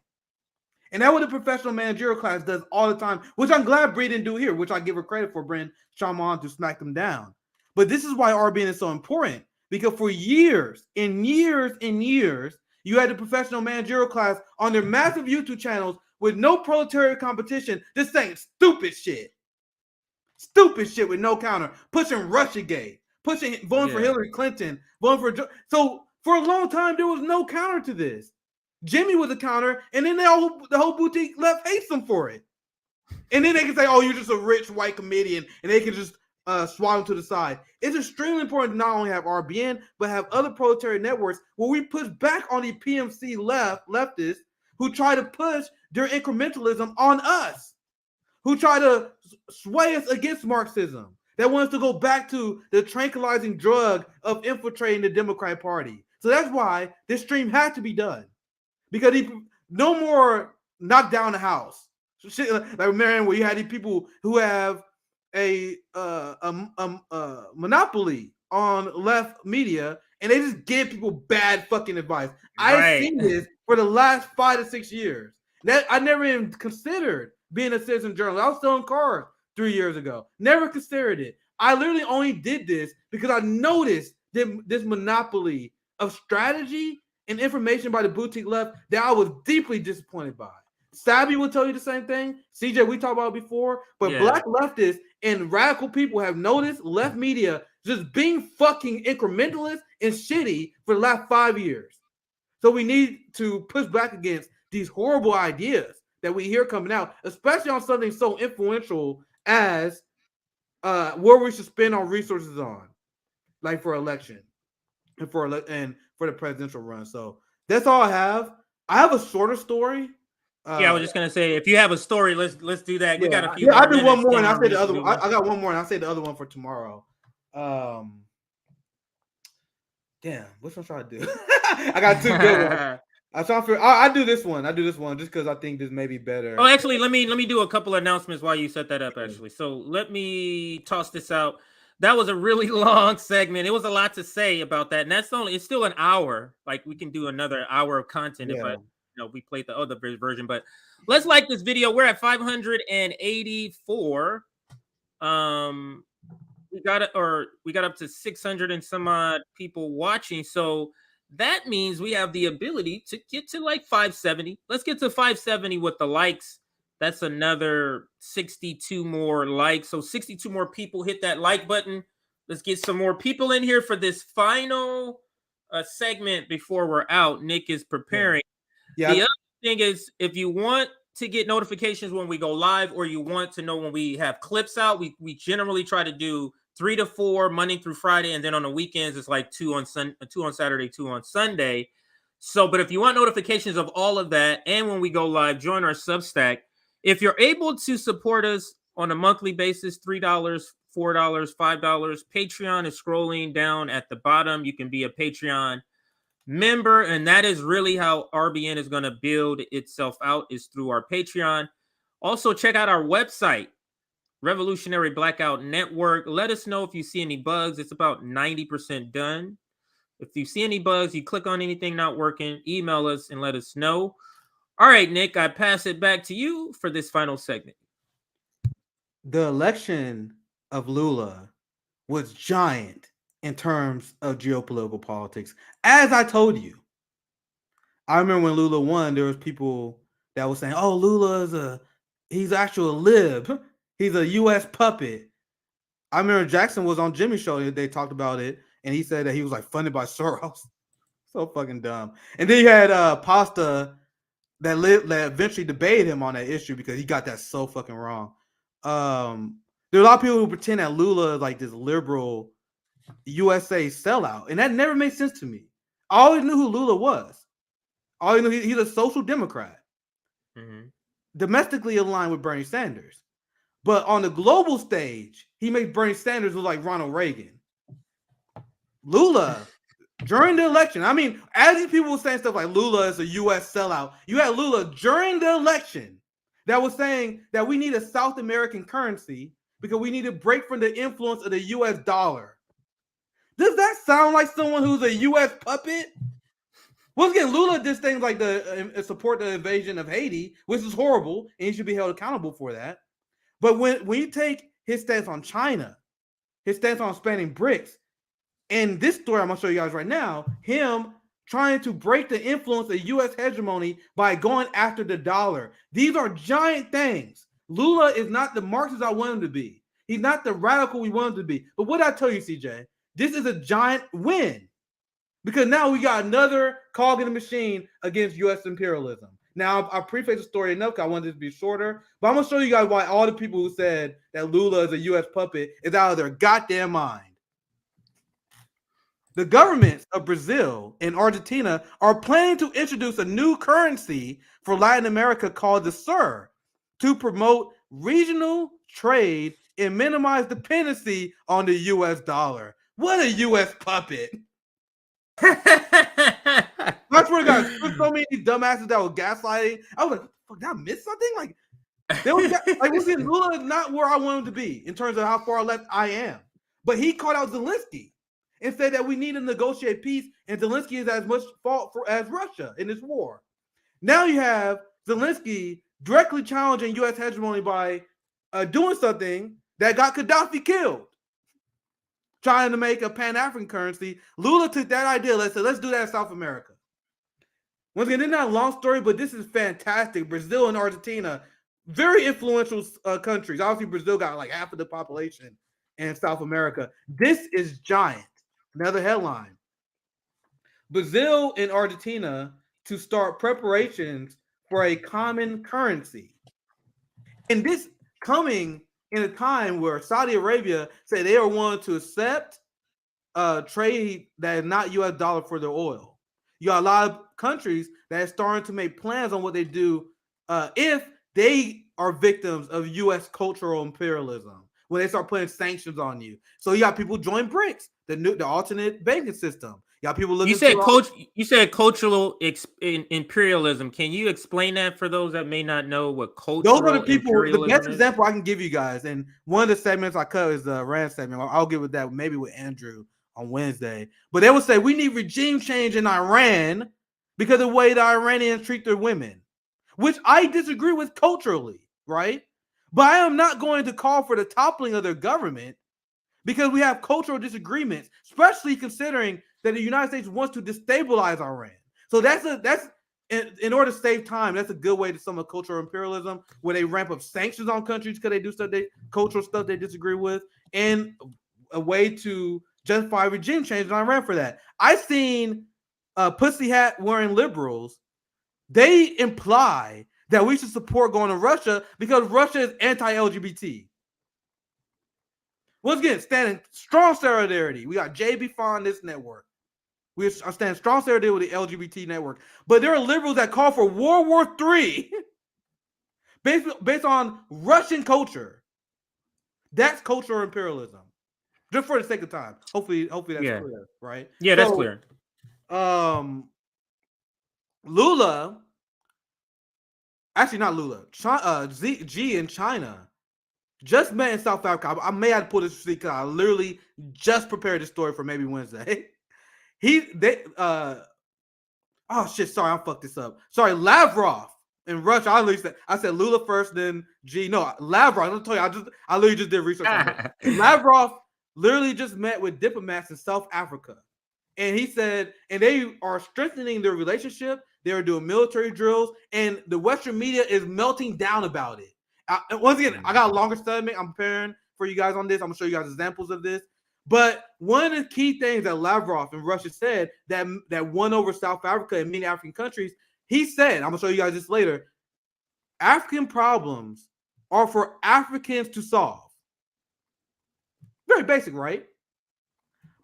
And that's what the professional managerial class does all the time, which I'm glad Bree didn't do here, which I give her credit for bringing Kshama on to smack them down. But this is why RBN is so important, because for years and years and years, you had the professional managerial class on their massive YouTube channels with no proletariat competition, just saying stupid shit with no counter, pushing Russiagate, voting for Hillary Clinton, voting for so for a long time there was no counter to this. Jimmy was a counter, and then the whole boutique left hates them for it, and then they can say, "Oh, you're just a rich white comedian," and they can just swallow to the side. It's extremely important to not only have RBN but have other proletariat networks where we push back on the PMC leftists who try to push their incrementalism on us, who try to sway us against Marxism, that wants to go back to the tranquilizing drug of infiltrating the Democratic Party. So that's why this stream had to be done, because no more knock down the house. So shit like Marianne, where you had these people who have a monopoly on left media, and they just give people bad fucking advice. I've seen this for the last 5 to 6 years. That I never even considered being a citizen journalist. I was selling cars 3 years ago. Never considered it. I literally only did this because I noticed this monopoly of strategy and information by the boutique left that I was deeply disappointed by. Sabby will tell you the same thing. CJ, we talked about it before, but black leftists and radical people have noticed left media just being fucking incrementalist and shitty for the last 5 years. So we need to push back against these horrible ideas that we hear coming out, especially on something so influential as where we should spend our resources on, like for election and for the presidential run. So that's all I have. I have a shorter story. Yeah, I was just gonna say, if you have a story, let's do that. We got a few. Yeah, I'll do one minutes, more, and I'll say the Maurice, other do one. I got one more, and I'll say the other one for tomorrow. Damn, which one should I do? I got two good ones. I'm trying to figure. I do this one. I do this one just because I think this may be better. Oh, actually, let me do a couple of announcements while you set that up. Actually, so let me toss this out. That was a really long segment. It was a lot to say about that, and it's still an hour. Like, we can do another hour of content if we played the other version. But let's like this video. We're at 584. We got up to 600 and some odd people watching. So that means we have the ability to get to like 570. Let's get to 570 with the likes. That's another 62 more likes. So 62 more people hit that like button. Let's get some more people in here for this final segment before we're out. Nick is preparing. Yeah. The other thing is, if you want to get notifications when we go live, or you want to know when we have clips out, we generally try to do 3 to 4 Monday through Friday, and then on the weekends it's like 2 on Saturday, 2 on Sunday. So, but if you want notifications of all of that, and when we go live, join our Substack. If you're able to support us on a monthly basis, $3, $4, $5, Patreon is scrolling down at the bottom. You can be a Patreon member, and that is really how RBN is going to build itself out, is through our Patreon. Also, check out our website, Revolutionary Blackout Network. Let us know if you see any bugs. It's about 90% done. If you see any bugs, you click on anything not working, email us and let us know. All right, Nick, I pass it back to you for this final segment. The election of Lula was giant in terms of geopolitical politics. As I told you, I remember when Lula won, there was people that were saying, "Oh, he's actually a lib. He's a U.S. puppet." I remember Jackson was on Jimmy's show, and they talked about it, and he said that he was like funded by Soros. So fucking dumb. And then you had Pasta that eventually debated him on that issue because he got that so fucking wrong. There are a lot of people who pretend that Lula is like this liberal USA sellout, and that never made sense to me. I always knew who Lula was. I always knew he's a social democrat, domestically aligned with Bernie Sanders. But on the global stage, he makes Bernie Sanders look like Ronald Reagan. Lula, during the election, I mean, as these people were saying stuff like Lula is a U.S. sellout, you had Lula during the election that was saying that we need a South American currency because we need to break from the influence of the U.S. dollar. Does that sound like someone who's a U.S. puppet? Once again, Lula did things like support the invasion of Haiti, which is horrible, and he should be held accountable for that. But when you take his stance on China, his stance on expanding BRICS, and this story I'm going to show you guys right now, him trying to break the influence of U.S. hegemony by going after the dollar. These are giant things. Lula is not the Marxist I want him to be. He's not the radical we want him to be. But what did I tell you, CJ? This is a giant win. Because now we got another cog in the machine against U.S. imperialism. Now, I preface the story enough because I wanted it to be shorter, but I'm going to show you guys why all the people who said that Lula is a U.S. puppet is out of their goddamn mind. The governments of Brazil and Argentina are planning to introduce a new currency for Latin America called the SUR to promote regional trade and minimize dependency on the U.S. dollar. What a U.S. puppet. I swear to God, there's so many dumbasses that were gaslighting. I was like, fuck, did I miss something? Like, Lula is not where I want him to be in terms of how far left I am. But he called out Zelensky and said that we need to negotiate peace, and Zelensky is as much fault as Russia in this war. Now you have Zelensky directly challenging U.S. hegemony by doing something that got Gaddafi killed. Trying to make a Pan-African currency. Lula took that idea. Said, let's do that in South America. Once again, it's not a long story, but this is fantastic. Brazil and Argentina, very influential countries. Obviously, Brazil got like half of the population in South America. This is giant. Another headline. Brazil and Argentina to start preparations for a common currency. And this coming in a time where Saudi Arabia said they are willing to accept trade that is not U.S. dollar for their oil. You got a lot of countries that are starting to make plans on what they do if they are victims of U.S. cultural imperialism, when they start putting sanctions on you. So you got people join BRICS, the alternate banking system. You got people looking. You said cultural imperialism. Can you explain that for those that may not know what cultural Those are the people. The best is? example I can give you guys, and one of the segments I cut is the Rand segment. I'll get with that maybe with Andrew on Wednesday. But they would say we need regime change in Iran because of the way the Iranians treat their women, which I disagree with culturally, right? But I am not going to call for the toppling of their government because we have cultural disagreements, especially considering that the United States wants to destabilize Iran. So that's in order to save time, that's a good way to sum up cultural imperialism, where they ramp up sanctions on countries because they do cultural stuff they disagree with, and a way to justify regime change in Iran for that. I've seen pussy hat wearing liberals. They imply that we should support going to Russia because Russia is anti-LGBT. Once again, standing strong solidarity. We got JB on this network. We are standing strong solidarity with the LGBT network. But there are liberals that call for World War III based on Russian culture. That's cultural imperialism. Just for the sake of time. Hopefully that's clear, right? Yeah, that's clear. Lula, actually not Lula, G in China just met in South Africa. I may have to pull this receipt because I literally just prepared this story for maybe Wednesday. Sorry, I fucked this up. Sorry, Lavrov in Russia. I said Lula first, then G. No, Lavrov. I'll tell you, I literally just did research on it. Lavrov literally just met with diplomats in South Africa. And he said, and they are strengthening their relationship. They are doing military drills, and the Western media is melting down about it. Once again, I got a longer study I'm preparing for you guys on this. I'm going to show you guys examples of this. But one of the key things that Lavrov in Russia said that won over South Africa and many African countries, he said, I'm going to show you guys this later, African problems are for Africans to solve. Very basic, right?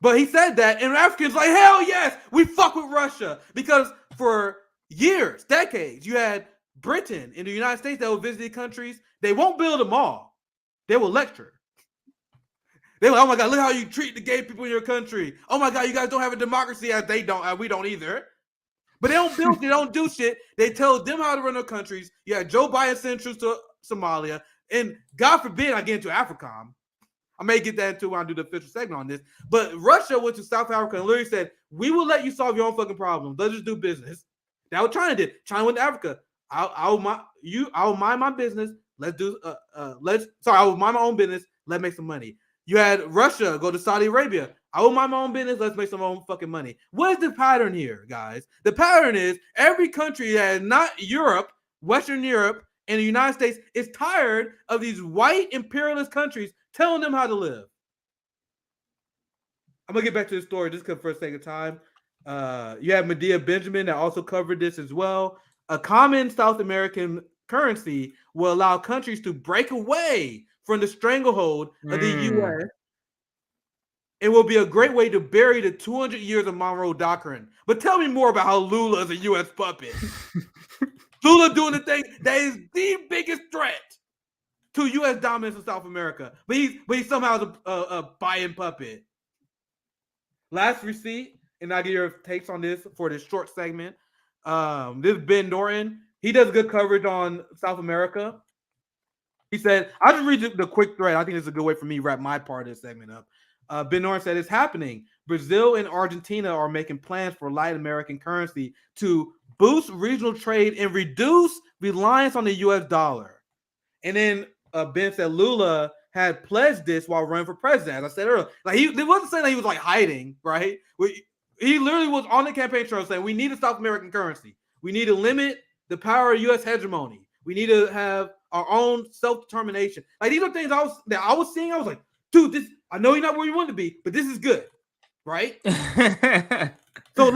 But he said that, and Africans like, hell yes, we fuck with Russia. Because for years, decades, you had Britain and the United States that will visit the countries. They won't build them all. They will lecture. They're like, oh my God, look how you treat the gay people in your country. Oh my God, you guys don't have a democracy as they don't. We don't either. But they don't build, they don't do shit. They tell them how to run their countries. You had Joe Biden send troops to Somalia. And God forbid I get into AFRICOM. I may get that into when I do the official segment on this. But Russia went to South Africa and literally said, we will let you solve your own fucking problems. Let's just do business. That's what China did. China went to Africa. I'll mind my business. I will mind my own business. Let's make some money. You had Russia go to Saudi Arabia. I will mind my own business. Let's make some own fucking money. What is the pattern here, guys? The pattern is every country that is not Europe, Western Europe, and the United States is tired of these white imperialist countries telling them how to live. I'm going to get back to the story just because for the sake of time. You have Medea Benjamin that also covered this as well. A common South American currency will allow countries to break away from the stranglehold of the U.S. It will be a great way to bury the 200 years of Monroe Doctrine. But tell me more about how Lula is a U.S. puppet. Lula doing the thing that is the biggest threat to U.S. dominance in South America. But he somehow is a buy-in puppet. Last receipt, and I'll get your takes on this for this short segment. This is Ben Norton. He does good coverage on South America. He said, I'll just read the quick thread. I think it's a good way for me to wrap my part of this segment up. Ben Norton said, it's happening. Brazil and Argentina are making plans for Latin American currency to boost regional trade and reduce reliance on the U.S. dollar. And then Ben said Lula had pledged this while running for president. As I said earlier, like he wasn't saying that he was like hiding, right? He literally was on the campaign trail saying we need a South American currency. We need to limit the power of U.S. hegemony. We need to have our own self-determination. Like these are things I was seeing. I was like, dude, I know you're not where you want to be, but this is good, right? So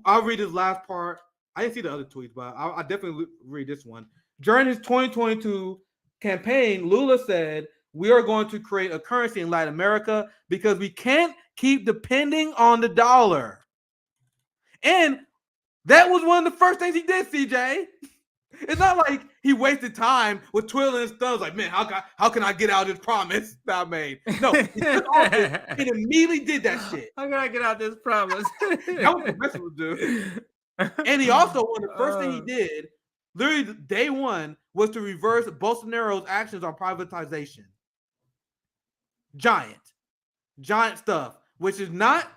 I'll read this last part. I didn't see the other tweets, but I definitely read this one. During his 2022 campaign, Lula said, "We are going to create a currency in Latin America because we can't keep depending on the dollar." And that was one of the first things he did, CJ. It's not like he wasted time with twiddling his thumbs like, man, how can I get out of this promise that I made? No, he took office and immediately did that shit. How can I get out this promise? That was professional, dude. And he also, one of the first thing he did, literally day one, was to reverse Bolsonaro's actions on privatization. Giant stuff, which is not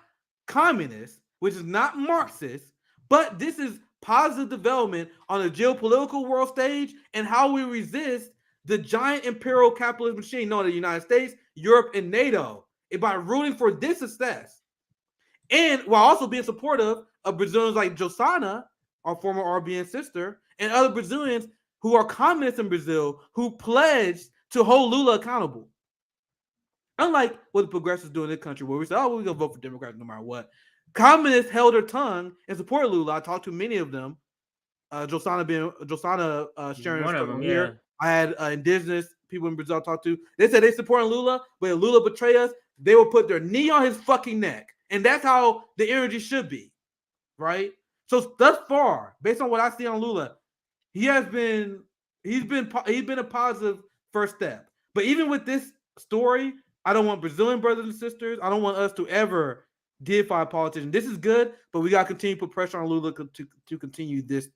communist, which is not Marxist, but this is positive development on the geopolitical world stage and how we resist the giant imperial capitalist machine known as the United States, Europe, and NATO, and by rooting for this success. And while also being supportive of Brazilians like Josana, our former RBN sister, and other Brazilians who are communists in Brazil who pledged to hold Lula accountable. Unlike what the progressives do in this country, where we say, oh, we're going to vote for Democrats no matter what. Communists held their tongue and supported Lula. I talked to many of them. Josana sharing one her of them here. yeah. I had indigenous people in Brazil talk to. They said they supported Lula, but if Lula betray us, they will put their knee on his fucking neck. And that's how the energy should be, right? So thus far, based on what I see on Lula, he's been a positive first step. But even with this story, I don't want Brazilian brothers and sisters. I don't want us to ever deify politicians. This is good, but we got to continue to put pressure on Lula to continue this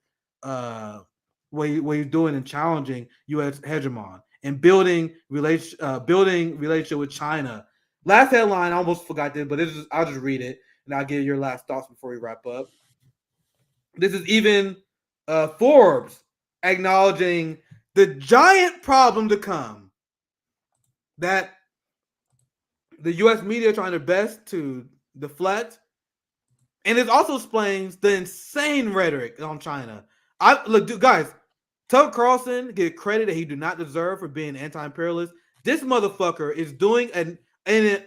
what he's doing and challenging U.S. hegemon and building relationship with China. Last headline, I almost forgot this, but I'll just read it and I'll give your last thoughts before we wrap up. This is even Forbes acknowledging the giant problem to come that the U.S. media are trying their best to deflect, and it also explains the insane rhetoric on China. Guys, Tucker Carlson get credit that he do not deserve for being anti-imperialist. This motherfucker is doing an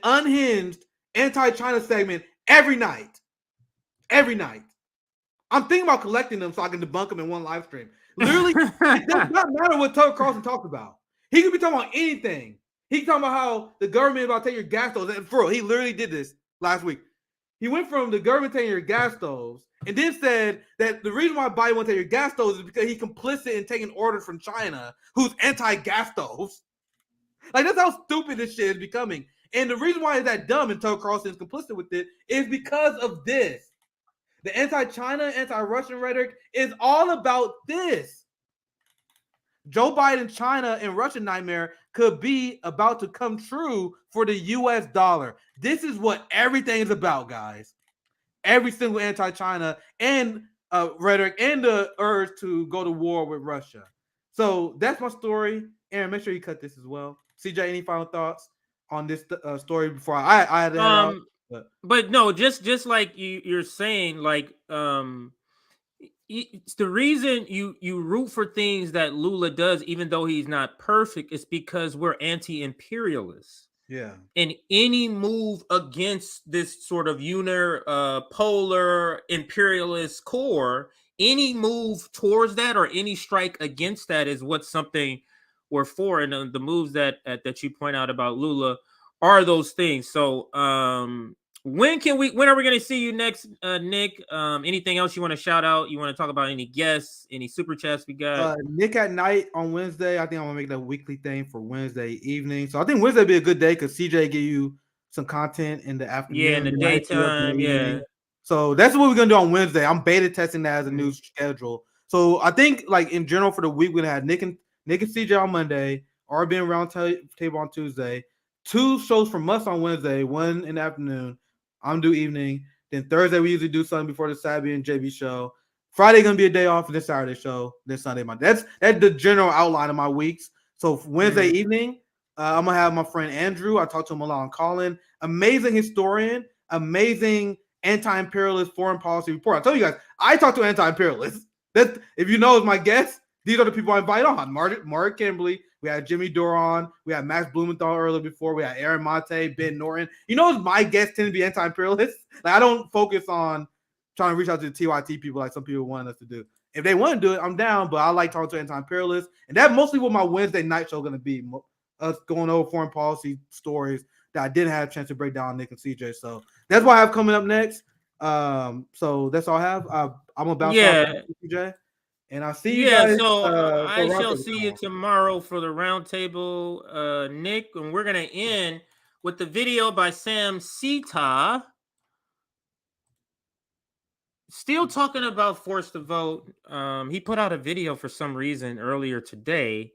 unhinged anti-China segment every night. Every night. I'm thinking about collecting them so I can debunk them in one live stream. Literally, it does not matter what Tucker Carlson talks about. He could be talking about anything. He can talk about how the government is about to take your gas stoves. And for real, he literally did this last week. He went from the government taking your gas stoves and then said that the reason why Biden won't take your gas stoves is because he's complicit in taking orders from China, who's anti-gas stoves. Like, that's how stupid this shit is becoming. And the reason why it's that dumb and Tucker Carlson is complicit with it is because of this. The anti-China, anti-Russian rhetoric is all about this. Joe Biden, China, and Russian nightmare could be about to come true for the U.S. dollar. This is what everything is about, guys. Every single anti-China and rhetoric and the urge to go to war with Russia. So that's my story. Aaron, make sure you cut this as well. CJ, any final thoughts on this story before I had that out? But no, just like you're saying, like it's the reason you root for things that Lula does, even though he's not perfect, is because we're anti-imperialists. Yeah. And any move against this sort of polar imperialist core, any move towards that or any strike against that is what something we're for. And the moves that you point out about Lula are those things. So when are we going to see you next, Nick? Anything else you want to shout out? You want to talk about any guests, any super chats we got? Nick at night on Wednesday. I think I'm gonna make that a weekly thing for Wednesday evening. So I think Wednesday will be a good day because CJ give you some content in the afternoon. Yeah, in the daytime. Yeah. So that's what we're gonna do on Wednesday. I'm beta testing that as a new schedule. So I think, like, in general for the week, we're gonna have Nick and CJ on Monday, RBN Round Table on Tuesday, 2 shows from us on Wednesday, 1 in the afternoon. I'm due evening. Then Thursday we usually do something before the Sabby and JB show. Friday gonna be a day off, and then Saturday show. Then Sunday that's the general outline of my weeks. So Wednesday evening, I'm gonna have my friend Andrew. I talked to him a lot on Colin. Amazing historian, amazing anti-imperialist foreign policy report. I tell you guys, I talk to anti-imperialists. That, if you know, is my guest. These are the people I invite on. Mark Kimberly. We had Jimmy Doron. We had Max Blumenthal earlier before. We had Aaron Mate, Ben Norton. You know, my guests tend to be anti-imperialists. Like, I don't focus on trying to reach out to the TYT people like some people wanted us to do. If they want to do it, I'm down, but I like talking to anti-imperialists. And that's mostly what my Wednesday night show is going to be, us going over foreign policy stories that I didn't have a chance to break down Nick and CJ. So that's what I have coming up next. So that's all I have. I'm going to bounce off CJ. And I'll see you guys. So I shall see you tomorrow for the roundtable, Nick. And we're going to end with the video by Sam Sita. Still talking about forced to vote. He put out a video for some reason earlier today,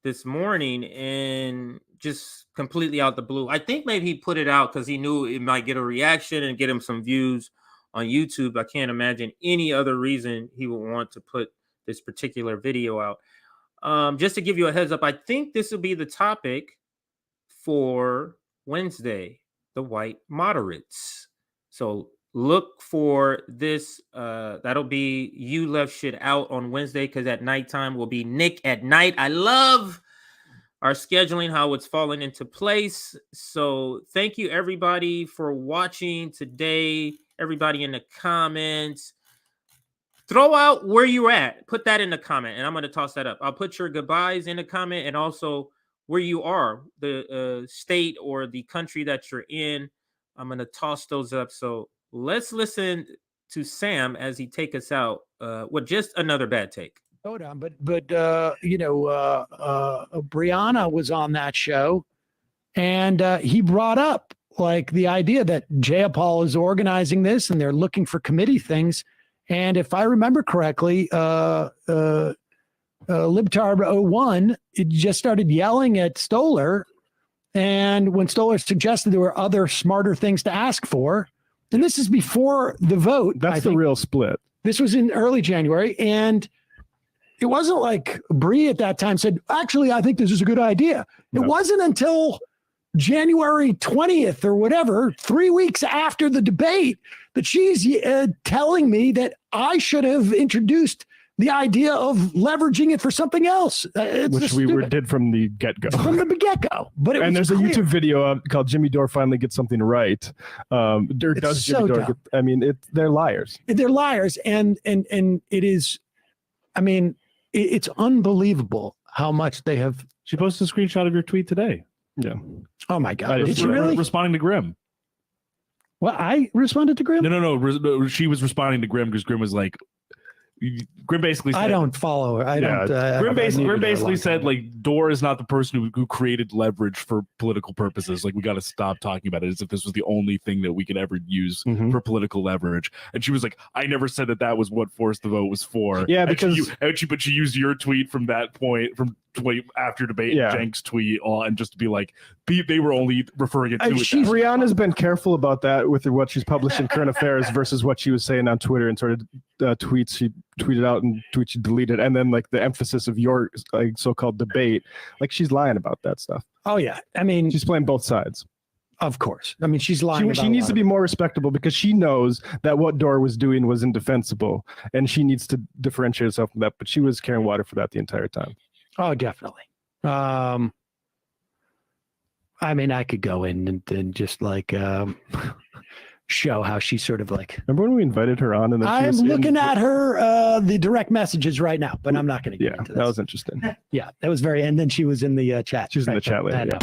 this morning, and just completely out the blue. I think maybe he put it out because he knew it might get a reaction and get him some views on YouTube. I can't imagine any other reason he would want to put this particular video out. Just to give you a heads up, I think this will be the topic for Wednesday, the white moderates. So look for this. That'll be You Left Shit Out on Wednesday, because at nighttime will be Nick at Night. I love our scheduling, how it's falling into place. So thank you, everybody, for watching today. Everybody in the comments, throw out where you're at. Put that in the comment, and I'm going to toss that up. I'll put your goodbyes in the comment, and also where you are, the state or the country that you're in. I'm going to toss those up. So let's listen to Sam as he take us out with just another bad take. Hold on, but Brianna was on that show, and he brought up like the idea that Jayapal is organizing this and they're looking for committee things. And if I remember correctly, Libtar 01, it just started yelling at Stoller. And when Stoller suggested there were other smarter things to ask for, and this is before the vote. That's the real split. This was in early January. And it wasn't like Bree at that time said, actually, I think this is a good idea. It wasn't until January 20th or whatever, 3 weeks after the debate, that she's telling me that I should have introduced the idea of leveraging it for something else. Which we did from the get-go. From the get-go. But it there's clear. a YouTube video called Jimmy Dore Finally Gets Something Right. Does Jimmy Dore get, I mean, they're liars. They're liars. And it is, I mean, it's unbelievable how much they have. She posted a screenshot of your tweet today. Yeah. Oh my God. Did you really? Responding to Grimm. Well, I responded to Grimm? No. She was responding to Grimm because Grimm was like, Grimm basically said, I don't follow her. I don't. Grimm basically said, like, Dore is not the person who created leverage for political purposes. Like, we got to stop talking about it as if this was the only thing that we could ever use for political leverage. And she was like, I never said that was what Forced the Vote was for. Yeah, because but she used your tweet from that point, from after debate, Jenk's tweet, and just to be like, they were only referring it to it. Brianna's been careful about that with what she's published in Current Affairs versus what she was saying on Twitter and sort of tweets she tweeted out and tweets she deleted, and then like the emphasis of your like so-called debate, like she's lying about that stuff. Oh yeah, I mean she's playing both sides. Of course, I mean she's lying. She needs to be more respectable because she knows that what Dore was doing was indefensible, and she needs to differentiate herself from that. But she was carrying water for that the entire time. Oh, definitely. I mean, I could go in and just like show how she's sort of like. Remember when we invited her on? And then I'm looking at her the direct messages right now, but I'm not going to get into this. That was interesting. Yeah, that was and then she was in the chat. She was in the chat later.